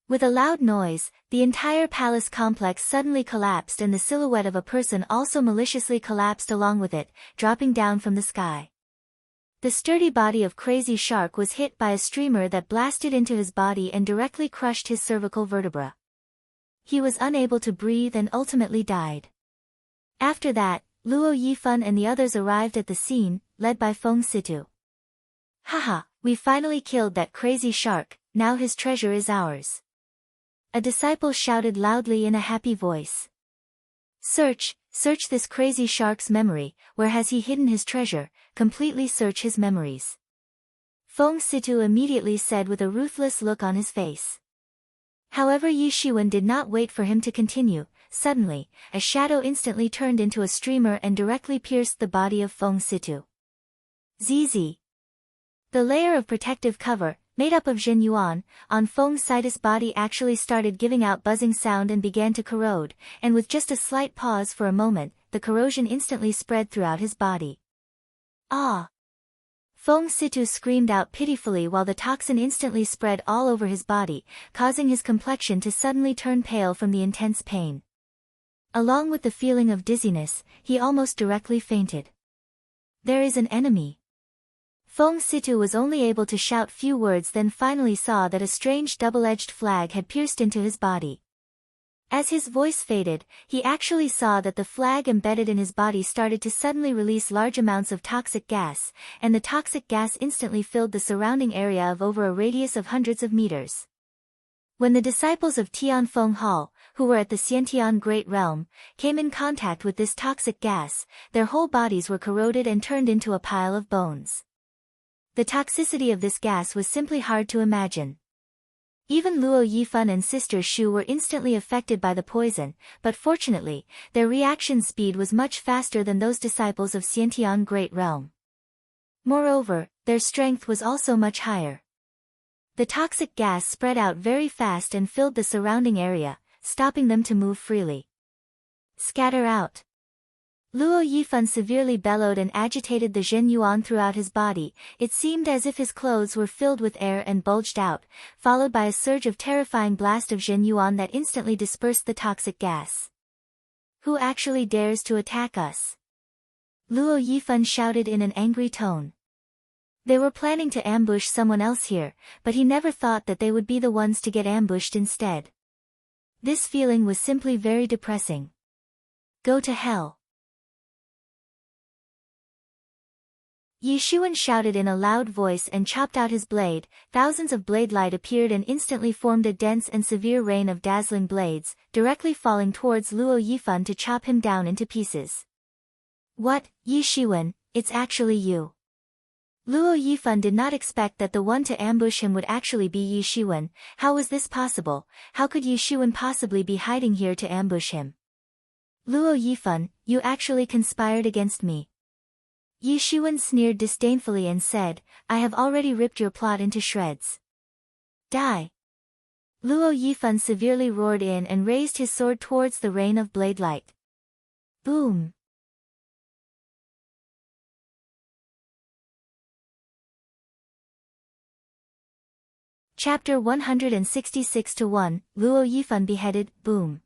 With a loud noise, the entire palace complex suddenly collapsed, and the silhouette of a person also maliciously collapsed along with it, dropping down from the sky. The sturdy body of Crazy Shark was hit by a streamer that blasted into his body and directly crushed his cervical vertebra. He was unable to breathe and ultimately died. After that, Luo Yifan and the others arrived at the scene, led by Feng Situ. Haha, we finally killed that Crazy Shark, now his treasure is ours. A disciple shouted loudly in a happy voice. Search this Crazy Shark's memory, where has he hidden his treasure, completely search his memories. Feng Situ immediately said with a ruthless look on his face. However, Yi Shiwen did not wait for him to continue. Suddenly, a shadow instantly turned into a streamer and directly pierced the body of Feng Situ. ZZ. The layer of protective cover, made up of Zhen Yuan, on Feng Sita's body actually started giving out buzzing sound and began to corrode, and with just a slight pause for a moment, the corrosion instantly spread throughout his body. Ah! Feng Situ screamed out pitifully while the toxin instantly spread all over his body, causing his complexion to suddenly turn pale from the intense pain. Along with the feeling of dizziness, he almost directly fainted. There is an enemy. Feng Situ was only able to shout few words, then finally saw that a strange double-edged flag had pierced into his body. As his voice faded, he actually saw that the flag embedded in his body started to suddenly release large amounts of toxic gas, and the toxic gas instantly filled the surrounding area of over a radius of hundreds of meters. When the disciples of Tianfeng Hall, who were at the Xiantian Great Realm, came in contact with this toxic gas, their whole bodies were corroded and turned into a pile of bones. The toxicity of this gas was simply hard to imagine. Even Luo Yifan and Sister Shu were instantly affected by the poison, but fortunately, their reaction speed was much faster than those disciples of Xiantian Great Realm. Moreover, their strength was also much higher. The toxic gas spread out very fast and filled the surrounding area, stopping them to move freely. Scatter out! Luo Yifan severely bellowed and agitated the Zhen Yuan throughout his body. It seemed as if his clothes were filled with air and bulged out, followed by a surge of terrifying blast of Zhen Yuan that instantly dispersed the toxic gas. Who actually dares to attack us? Luo Yifan shouted in an angry tone. They were planning to ambush someone else here, but he never thought that they would be the ones to get ambushed instead. This feeling was simply very depressing. Go to hell! Yi Shuan shouted in a loud voice and chopped out his blade. Thousands of blade light appeared and instantly formed a dense and severe rain of dazzling blades, directly falling towards Luo Yifan to chop him down into pieces. What, Yi Shuan, it's actually you. Luo Yifan did not expect that the one to ambush him would actually be Yi Shuan. How was this possible? How could Yi Shuan possibly be hiding here to ambush him? Luo Yifan, you actually conspired against me. Yi Shuan sneered disdainfully and said, I have already ripped your plot into shreds. Die! Luo Yifan severely roared in and raised his sword towards the rain of blade light. Boom! Chapter 166-1, Luo Yifan beheaded, boom.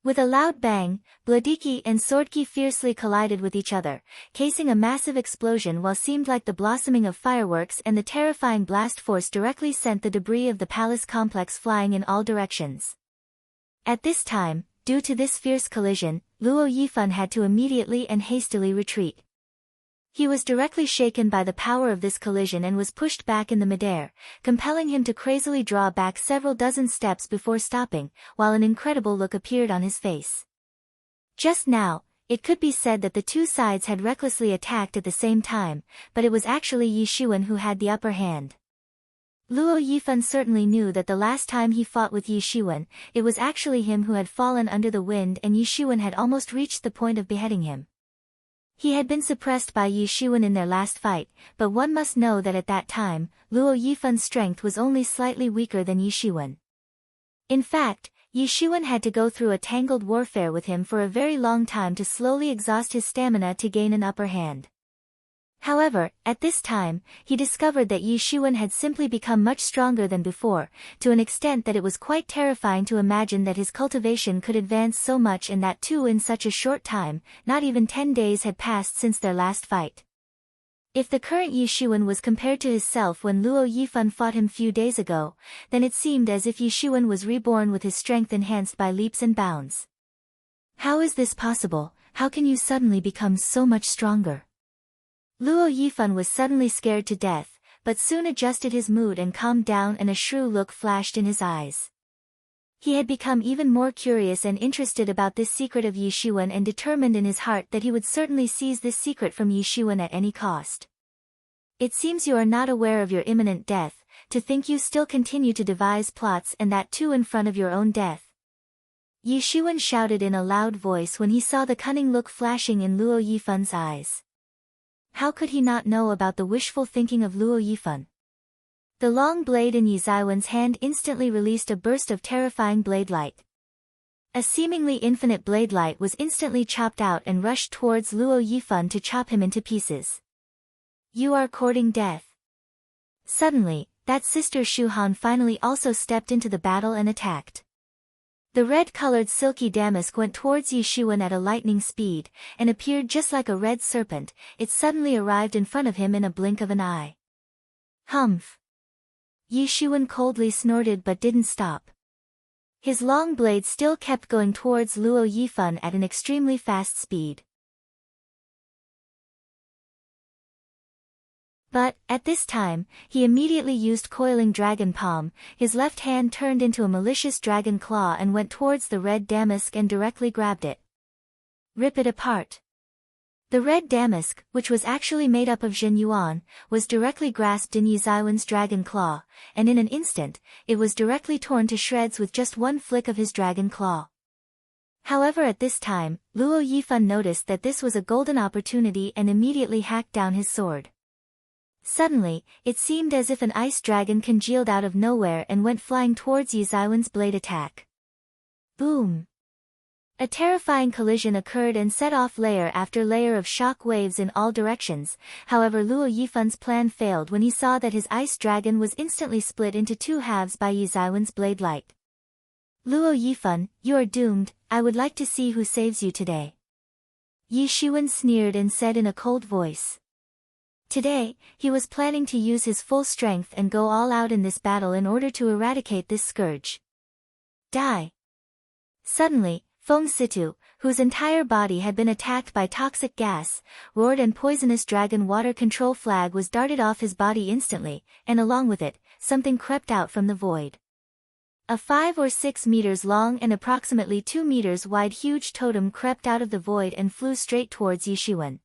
With a loud bang, Bladiki and Swordki fiercely collided with each other, casing a massive explosion while seemed like the blossoming of fireworks, and the terrifying blast force directly sent the debris of the palace complex flying in all directions. At this time, due to this fierce collision, Luo Yifan had to immediately and hastily retreat. He was directly shaken by the power of this collision and was pushed back in the midair, compelling him to crazily draw back several dozen steps before stopping, while an incredible look appeared on his face. Just now, it could be said that the two sides had recklessly attacked at the same time, but it was actually Yi Shuan who had the upper hand. Luo Yifan certainly knew that the last time he fought with Yi Shuan, it was actually him who had fallen under the wind and Yi Shuan had almost reached the point of beheading him. He had been suppressed by Yi Shuan in their last fight, but one must know that at that time, Luo Yifan's strength was only slightly weaker than Yi Shuan. In fact, Yi Shuan had to go through a tangled warfare with him for a very long time to slowly exhaust his stamina to gain an upper hand. However, at this time, he discovered that Yi Shuan had simply become much stronger than before, to an extent that it was quite terrifying to imagine that his cultivation could advance so much, and that too in such a short time. Not even 10 days had passed since their last fight. If the current Yi Shuan was compared to his self when Luo Yifan fought him few days ago, then it seemed as if Yi Shuan was reborn with his strength enhanced by leaps and bounds. How is this possible? How can you suddenly become so much stronger? Luo Yifan was suddenly scared to death, but soon adjusted his mood and calmed down, and a shrewd look flashed in his eyes. He had become even more curious and interested about this secret of Yi Shuan, and determined in his heart that he would certainly seize this secret from Yi Shuan at any cost. It seems you are not aware of your imminent death, to think you still continue to devise plots, and that too in front of your own death. Yi Shuan shouted in a loud voice when he saw the cunning look flashing in Luo Yifan's eyes. How could he not know about the wishful thinking of Luo Yifan? The long blade in Yi Zaiwen's hand instantly released a burst of terrifying blade light. A seemingly infinite blade light was instantly chopped out and rushed towards Luo Yifan to chop him into pieces. You are courting death. Suddenly, that sister Shu Han finally also stepped into the battle and attacked. The red-colored silky damask went towards Yi Shuan at a lightning speed, and appeared just like a red serpent. It suddenly arrived in front of him in a blink of an eye. Humph! Yi Shuan coldly snorted but didn't stop. His long blade still kept going towards Luo Yifan at an extremely fast speed. But, at this time, he immediately used Coiling Dragon Palm. His left hand turned into a malicious dragon claw and went towards the red damask and directly grabbed it. Rip it apart. The red damask, which was actually made up of Zhen Yuan, was directly grasped in Yi Zaiwen's dragon claw, and in an instant, it was directly torn to shreds with just one flick of his dragon claw. However, at this time, Luo Yifan noticed that this was a golden opportunity and immediately hacked down his sword. Suddenly, it seemed as if an ice dragon congealed out of nowhere and went flying towards Yi Zaiwen's blade attack. Boom! A terrifying collision occurred and set off layer after layer of shock waves in all directions. However, Luo Yifan's plan failed when he saw that his ice dragon was instantly split into two halves by Yi Zaiwen's blade light. Luo Yifan, you are doomed. I would like to see who saves you today. Yi Shuan sneered and said in a cold voice. Today, he was planning to use his full strength and go all out in this battle in order to eradicate this scourge. Die! Suddenly, Feng Situ, whose entire body had been attacked by toxic gas, roared and poisonous dragon water control flag was darted off his body instantly, and along with it, something crept out from the void. A 5 or 6 meters long and approximately 2 meters wide huge totem crept out of the void and flew straight towards Yi Shuan.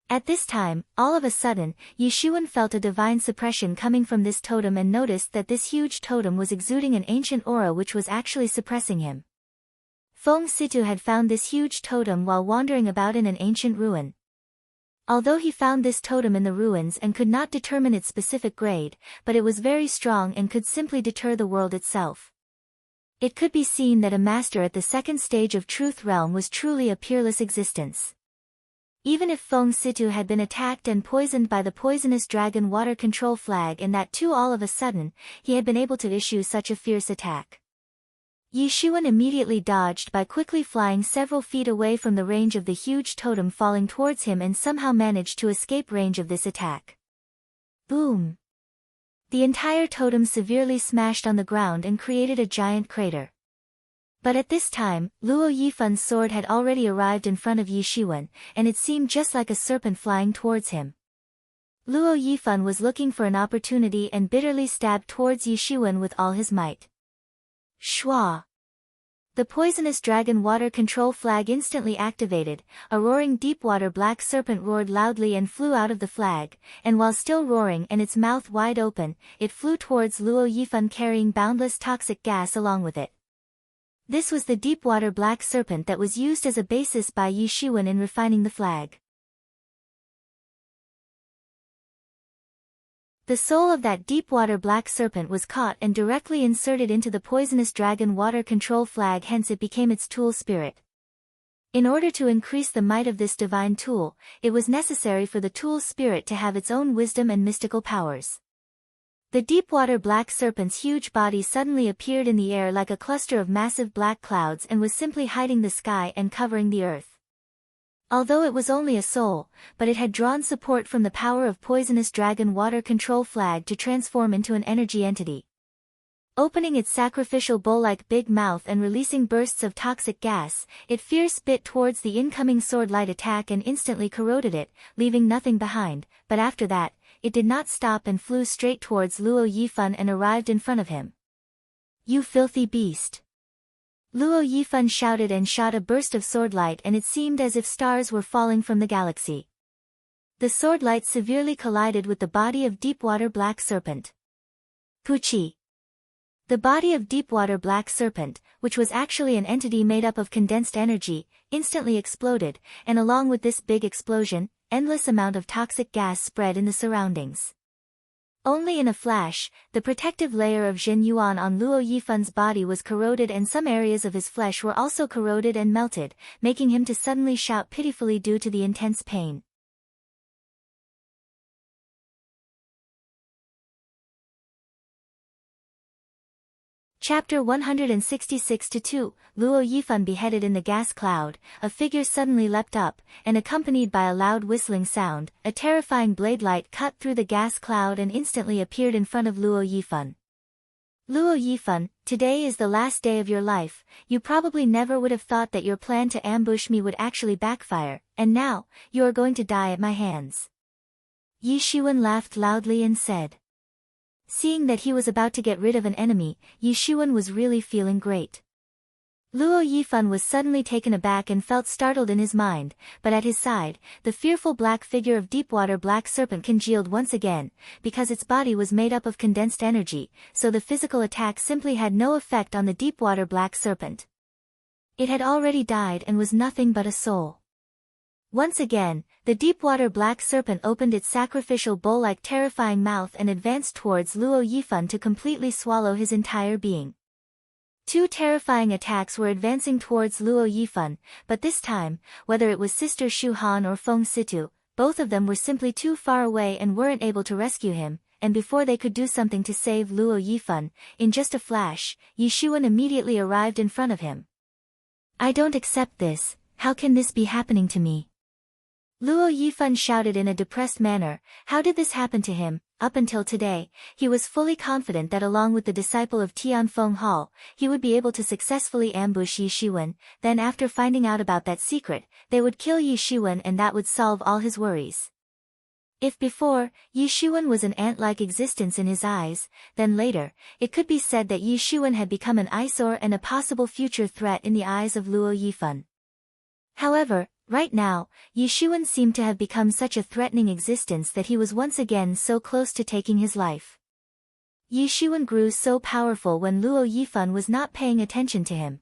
At this time, all of a sudden, Yi Shuan felt a divine suppression coming from this totem and noticed that this huge totem was exuding an ancient aura which was actually suppressing him. Feng Situ had found this huge totem while wandering about in an ancient ruin. Although he found this totem in the ruins and could not determine its specific grade, but it was very strong and could simply deter the world itself. It could be seen that a master at the second stage of Truth Realm was truly a peerless existence. Even if Feng Situ had been attacked and poisoned by the poisonous dragon water control flag and that too all of a sudden, he had been able to issue such a fierce attack. Yi Shuan immediately dodged by quickly flying several feet away from the range of the huge totem falling towards him and somehow managed to escape range of this attack. Boom! The entire totem severely smashed on the ground and created a giant crater. But at this time, Luo Yifan's sword had already arrived in front of Yi Shuan, and it seemed just like a serpent flying towards him. Luo Yifan was looking for an opportunity and bitterly stabbed towards Yi Shuan with all his might. Shwa! The poisonous dragon water control flag instantly activated. A roaring deep-water black serpent roared loudly and flew out of the flag, and while still roaring and its mouth wide open, it flew towards Luo Yifan carrying boundless toxic gas along with it. This was the deep-water black serpent that was used as a basis by Yi Shuan in refining the flag. The soul of that deep-water black serpent was caught and directly inserted into the poisonous dragon water control flag, hence it became its tool spirit. In order to increase the might of this divine tool, it was necessary for the tool spirit to have its own wisdom and mystical powers. The deep-water black serpent's huge body suddenly appeared in the air like a cluster of massive black clouds and was simply hiding the sky and covering the earth. Although it was only a soul, but it had drawn support from the power of poisonous dragon water control flag to transform into an energy entity. Opening its sacrificial bowl-like big mouth and releasing bursts of toxic gas, it fierce bit towards the incoming sword-light attack and instantly corroded it, leaving nothing behind, but after that, it did not stop and flew straight towards Luo Yifan and arrived in front of him. You filthy beast! Luo Yifan shouted and shot a burst of swordlight and it seemed as if stars were falling from the galaxy. The swordlight severely collided with the body of deep-water black serpent. Puchi! The body of deep-water black serpent, which was actually an entity made up of condensed energy, instantly exploded, and along with this big explosion, endless amount of toxic gas spread in the surroundings. Only in a flash, the protective layer of Jin Yuan on Luo Yifan's body was corroded and some areas of his flesh were also corroded and melted, making him to suddenly shout pitifully due to the intense pain. Chapter 166-2, Luo Yifan beheaded in the gas cloud. A figure suddenly leapt up, and accompanied by a loud whistling sound, a terrifying blade light cut through the gas cloud and instantly appeared in front of Luo Yifan. Luo Yifan, today is the last day of your life. You probably never would have thought that your plan to ambush me would actually backfire, and now, you are going to die at my hands. Yi Shiwen laughed loudly and said. Seeing that he was about to get rid of an enemy, Yi Shiwen was really feeling great. Luo Yifan was suddenly taken aback and felt startled in his mind, but at his side, the fearful black figure of Deepwater Black Serpent congealed once again, because its body was made up of condensed energy, so the physical attack simply had no effect on the Deepwater Black Serpent. It had already died and was nothing but a soul. Once again, the Deepwater Black Serpent opened its sacrificial bowl-like terrifying mouth and advanced towards Luo Yifan to completely swallow his entire being. Two terrifying attacks were advancing towards Luo Yifan, but this time, whether it was Sister Shu Han or Feng Situ, both of them were simply too far away and weren't able to rescue him, and before they could do something to save Luo Yifan, in just a flash, Yi Shiwen immediately arrived in front of him. I don't accept this, how can this be happening to me? Luo Yifan shouted in a depressed manner. How did this happen to him? Up until today, he was fully confident that along with the disciple of Tianfeng Hall, he would be able to successfully ambush Yi Shiwen, then after finding out about that secret, they would kill Yi Shiwen and that would solve all his worries. If before, Yi Shiwen was an ant-like existence in his eyes, then later, it could be said that Yi Shiwen had become an eyesore and a possible future threat in the eyes of Luo Yifan. However, right now, Yi Shiwen seemed to have become such a threatening existence that he was once again so close to taking his life. Yi Shiwen grew so powerful when Luo Yifan was not paying attention to him.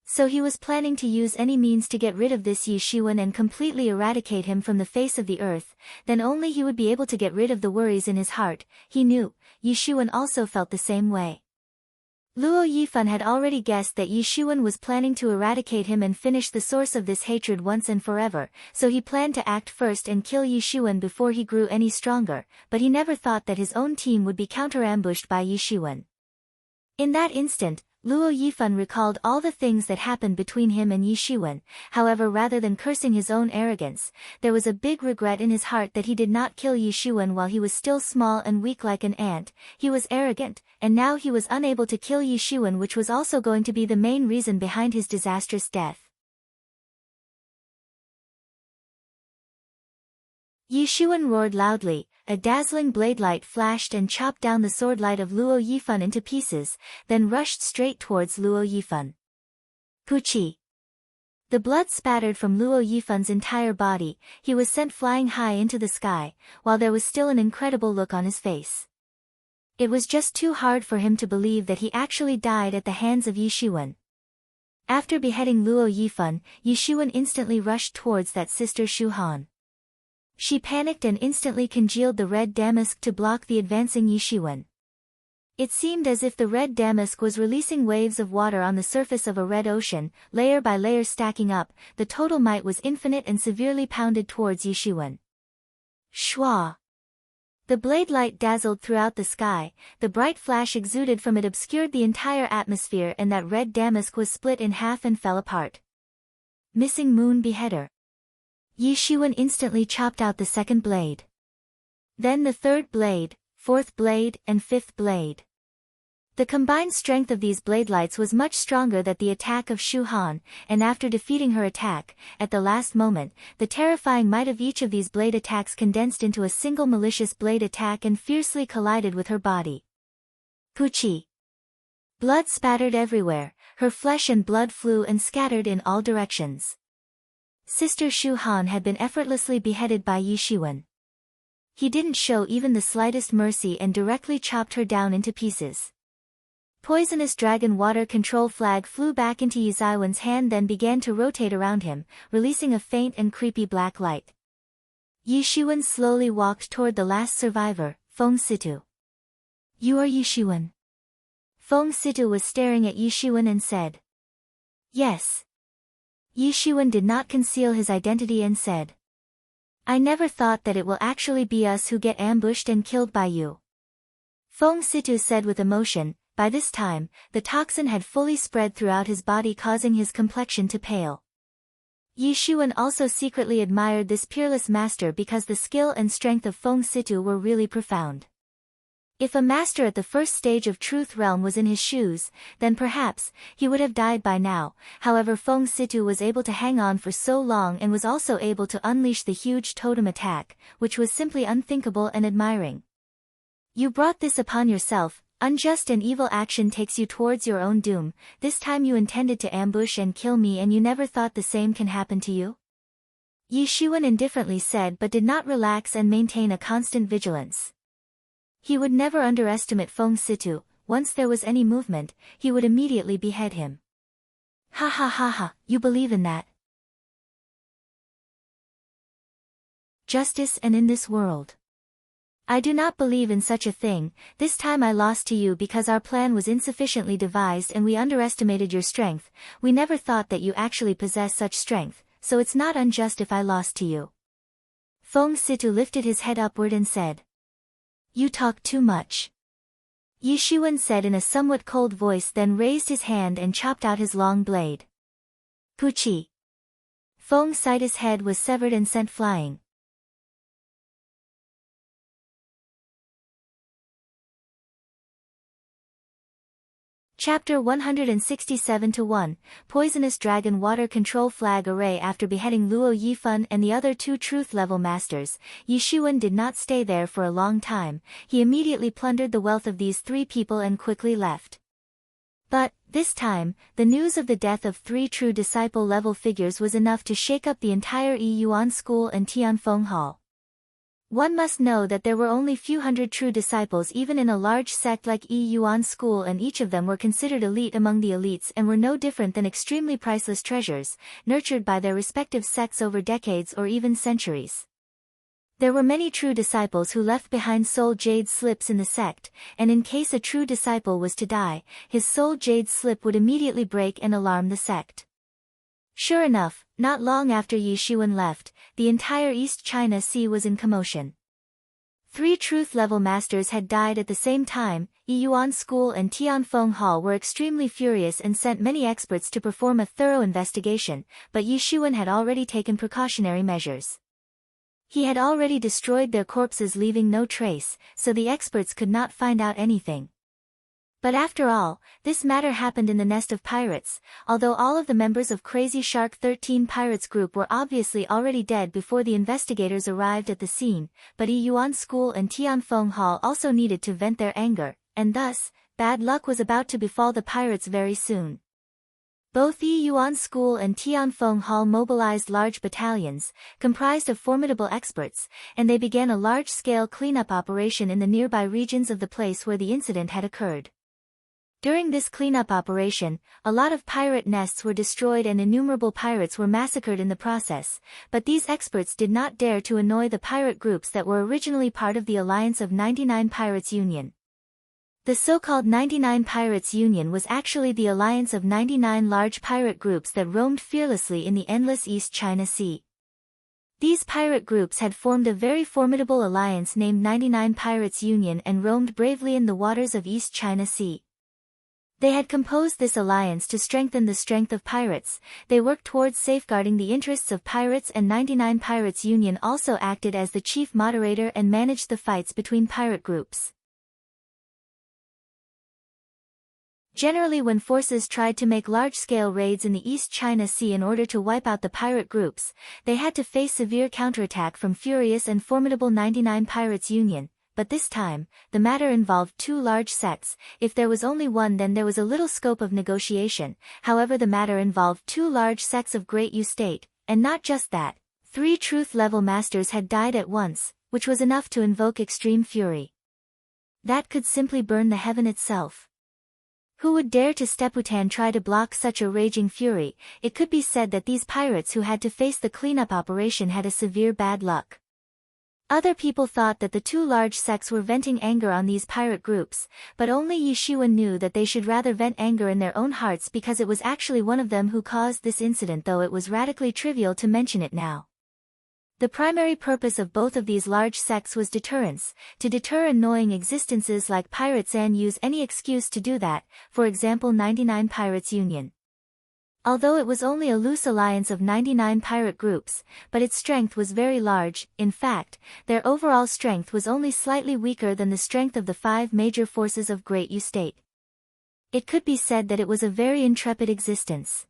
So he was planning to use any means to get rid of this Yi Shiwen and completely eradicate him from the face of the earth, then only he would be able to get rid of the worries in his heart. He knew, Yi Shiwen also felt the same way. Luo Yifan had already guessed that Yi Shiwen was planning to eradicate him and finish the source of this hatred once and forever, so he planned to act first and kill Yi Shiwen before he grew any stronger, but he never thought that his own team would be counter-ambushed by Yi Shiwen. In that instant, Luo Yifan recalled all the things that happened between him and Yi Shiwen. However, rather than cursing his own arrogance, there was a big regret in his heart that he did not kill Yi Shiwen while he was still small and weak like an ant. He was arrogant, and now he was unable to kill Yi Shiwen, which was also going to be the main reason behind his disastrous death. Yi Shiwen roared loudly. A dazzling blade light flashed and chopped down the sword light of Luo Yifan into pieces, then rushed straight towards Luo Yifan. Puchi! The blood spattered from Luo Yifan's entire body. He was sent flying high into the sky, while there was still an incredible look on his face. It was just too hard for him to believe that he actually died at the hands of Yi Shiwen. After beheading Luo Yifan, Yi Shiwen instantly rushed towards that Sister Shu Han. She panicked and instantly congealed the red damask to block the advancing Yi Shiwen. It seemed as if the red damask was releasing waves of water on the surface of a red ocean, layer by layer stacking up. The total might was infinite and severely pounded towards Yi Shiwen. Shwa! The blade light dazzled throughout the sky, the bright flash exuded from it obscured the entire atmosphere and that red damask was split in half and fell apart. Missing Moon Beheader. Yi Shiwen instantly chopped out the second blade. Then the third blade, fourth blade, and fifth blade. The combined strength of these blade lights was much stronger than the attack of Shu Han, and after defeating her attack, at the last moment, the terrifying might of each of these blade attacks condensed into a single malicious blade attack and fiercely collided with her body. Puchi! Blood spattered everywhere, her flesh and blood flew and scattered in all directions. Sister Shu Han had been effortlessly beheaded by Yi Shiwen. He didn't show even the slightest mercy and directly chopped her down into pieces. Poisonous dragon water control flag flew back into Yi Shiwen's hand, then began to rotate around him, releasing a faint and creepy black light. Yi Shiwen slowly walked toward the last survivor, Feng Situ. You are Yishuan. Feng Situ was staring at Yishuan and said. Yes. Yishuan did not conceal his identity and said. I never thought that it will actually be us who get ambushed and killed by you. Feng Situ said with emotion. By this time, the toxin had fully spread throughout his body, causing his complexion to pale. Yishuan also secretly admired this peerless master because the skill and strength of Feng Situ were really profound. If a master at the first stage of Truth Realm was in his shoes, then perhaps he would have died by now. However, Feng Situ was able to hang on for so long and was also able to unleash the huge totem attack, which was simply unthinkable and admiring. You brought this upon yourself. Unjust and evil action takes you towards your own doom. This time you intended to ambush and kill me, and you never thought the same can happen to you? Yishuan indifferently said, but did not relax and maintain a constant vigilance. He would never underestimate Feng Situ. Once there was any movement, he would immediately behead him. Ha ha ha ha, you believe in that? Justice and in this world. I do not believe in such a thing. This time I lost to you because our plan was insufficiently devised and we underestimated your strength. We never thought that you actually possess such strength, so it's not unjust if I lost to you. Feng Situ lifted his head upward and said. You talk too much. Yishuan said in a somewhat cold voice, then raised his hand and chopped out his long blade. Puchi. Feng Sita's head was severed and sent flying. Chapter 167-1, Poisonous Dragon Water Control Flag Array. After beheading Luo Yifan and the other two truth-level masters, Yishuan did not stay there for a long time. He immediately plundered the wealth of these three people and quickly left. But, this time, the news of the death of three true disciple-level figures was enough to shake up the entire Yi Yuan school and Tianfeng Hall. One must know that there were only few hundred true disciples even in a large sect like Yi Yuan school, and each of them were considered elite among the elites and were no different than extremely priceless treasures, nurtured by their respective sects over decades or even centuries. There were many true disciples who left behind soul jade slips in the sect, and in case a true disciple was to die, his soul jade slip would immediately break and alarm the sect. Sure enough, not long after Yishuan left, the entire East China Sea was in commotion. Three truth-level masters had died at the same time. Yi Yuan School and Tianfeng Hall were extremely furious and sent many experts to perform a thorough investigation, but Yishuan had already taken precautionary measures. He had already destroyed their corpses, leaving no trace, so the experts could not find out anything. But after all, this matter happened in the nest of pirates. Although all of the members of Crazy Shark 13 Pirates group were obviously already dead before the investigators arrived at the scene, but Yi Yuan School and Tianfeng Hall also needed to vent their anger, and thus, bad luck was about to befall the pirates very soon. Both Yi Yuan School and Tianfeng Hall mobilized large battalions, comprised of formidable experts, and they began a large-scale cleanup operation in the nearby regions of the place where the incident had occurred. During this cleanup operation, a lot of pirate nests were destroyed and innumerable pirates were massacred in the process, but these experts did not dare to annoy the pirate groups that were originally part of the alliance of 99 Pirates Union. The so-called 99 Pirates Union was actually the alliance of 99 large pirate groups that roamed fearlessly in the endless East China Sea. These pirate groups had formed a very formidable alliance named 99 Pirates Union and roamed bravely in the waters of East China Sea. They had composed this alliance to strengthen the strength of pirates. They worked towards safeguarding the interests of pirates, and 99 Pirates Union also acted as the chief moderator and managed the fights between pirate groups. Generally, when forces tried to make large-scale raids in the East China Sea in order to wipe out the pirate groups, they had to face severe counterattack from furious and formidable 99 Pirates Union. But this time, the matter involved two large sects. If there was only one, then there was a little scope of negotiation. However, the matter involved two large sects of Great Yu State, and not just that. 3 truth-level masters had died at once, which was enough to invoke extreme fury. That could simply burn the heaven itself. Who would dare to Steputan try to block such a raging fury? It could be said that these pirates who had to face the cleanup operation had a severe bad luck. Other people thought that the two large sects were venting anger on these pirate groups, but only Yi Shiwen knew that they should rather vent anger in their own hearts because it was actually one of them who caused this incident, though it was radically trivial to mention it now. The primary purpose of both of these large sects was deterrence, to deter annoying existences like pirates and use any excuse to do that, for example 99 Pirates Union. Although it was only a loose alliance of 99 pirate groups, but its strength was very large. In fact, their overall strength was only slightly weaker than the strength of the 5 major forces of Great U State. It could be said that it was a very intrepid existence.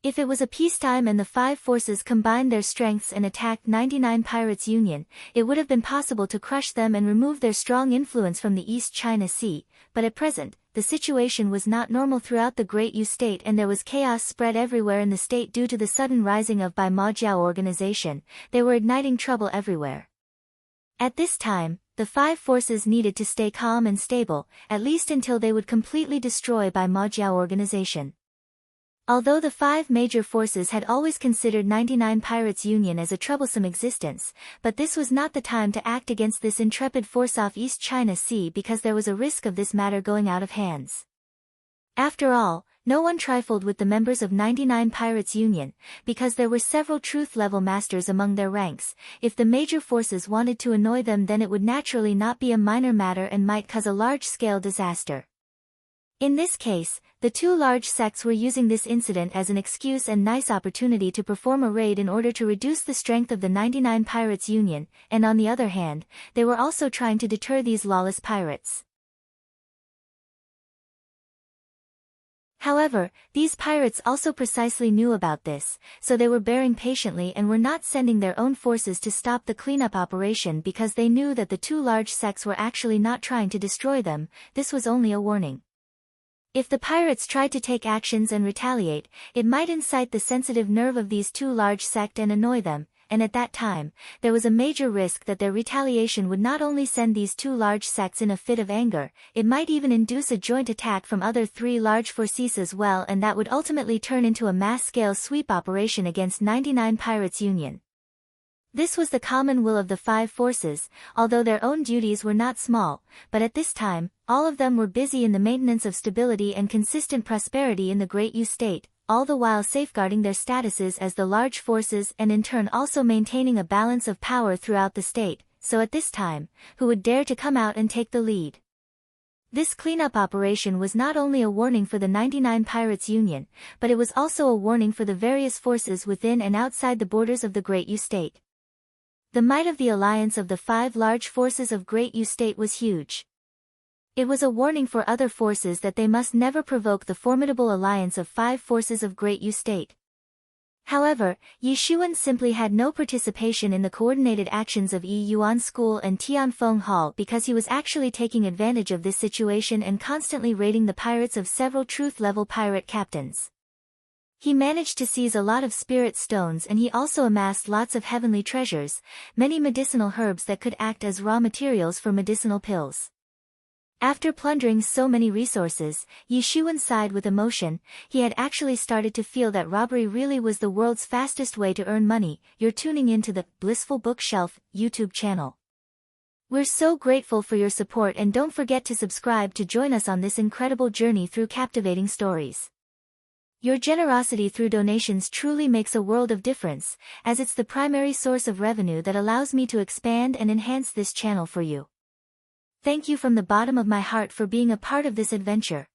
If it was a peacetime and the 5 forces combined their strengths and attacked 99 Pirates Union, it would have been possible to crush them and remove their strong influence from the East China Sea, but at present, the situation was not normal throughout the Great U State and there was chaos spread everywhere in the state due to the sudden rising of Bai Majiao organization. They were igniting trouble everywhere. At this time, the 5 forces needed to stay calm and stable, at least until they would completely destroy Bai Majiao organization. Although the 5 major forces had always considered 99 Pirates Union as a troublesome existence, but this was not the time to act against this intrepid force off East China Sea because there was a risk of this matter going out of hands. After all, no one trifled with the members of 99 Pirates Union, because there were several truth-level masters among their ranks. If the major forces wanted to annoy them, then it would naturally not be a minor matter and might cause a large-scale disaster. In this case, the 2 large sects were using this incident as an excuse and nice opportunity to perform a raid in order to reduce the strength of the 99 Pirates Union, and on the other hand, they were also trying to deter these lawless pirates. However, these pirates also precisely knew about this, so they were bearing patiently and were not sending their own forces to stop the cleanup operation because they knew that the 2 large sects were actually not trying to destroy them. This was only a warning. If the pirates tried to take actions and retaliate, it might incite the sensitive nerve of these 2 large sects and annoy them, and at that time, there was a major risk that their retaliation would not only send these 2 large sects in a fit of anger, it might even induce a joint attack from other 3 large forces as well, and that would ultimately turn into a mass-scale sweep operation against 99 Pirates Union. This was the common will of the 5 forces, although their own duties were not small, but at this time, all of them were busy in the maintenance of stability and consistent prosperity in the Great U State, all the while safeguarding their statuses as the large forces and in turn also maintaining a balance of power throughout the state. So at this time, who would dare to come out and take the lead? This cleanup operation was not only a warning for the 99 Pirates Union, but it was also a warning for the various forces within and outside the borders of the Great U State. The might of the alliance of the 5 large forces of Great U State was huge. It was a warning for other forces that they must never provoke the formidable alliance of 5 forces of Great U State. However, Yi Shiwen simply had no participation in the coordinated actions of Yi Yuan School and Tianfeng Hall because he was actually taking advantage of this situation and constantly raiding the pirates of several truth-level pirate captains. He managed to seize a lot of spirit stones and he also amassed lots of heavenly treasures, many medicinal herbs that could act as raw materials for medicinal pills. After plundering so many resources, Yi Shiwen sighed with emotion. He had actually started to feel that robbery really was the world's fastest way to earn money. You're tuning into the Blissful Bookshelf YouTube channel. We're so grateful for your support and don't forget to subscribe to join us on this incredible journey through captivating stories. Your generosity through donations truly makes a world of difference, as it's the primary source of revenue that allows me to expand and enhance this channel for you. Thank you from the bottom of my heart for being a part of this adventure.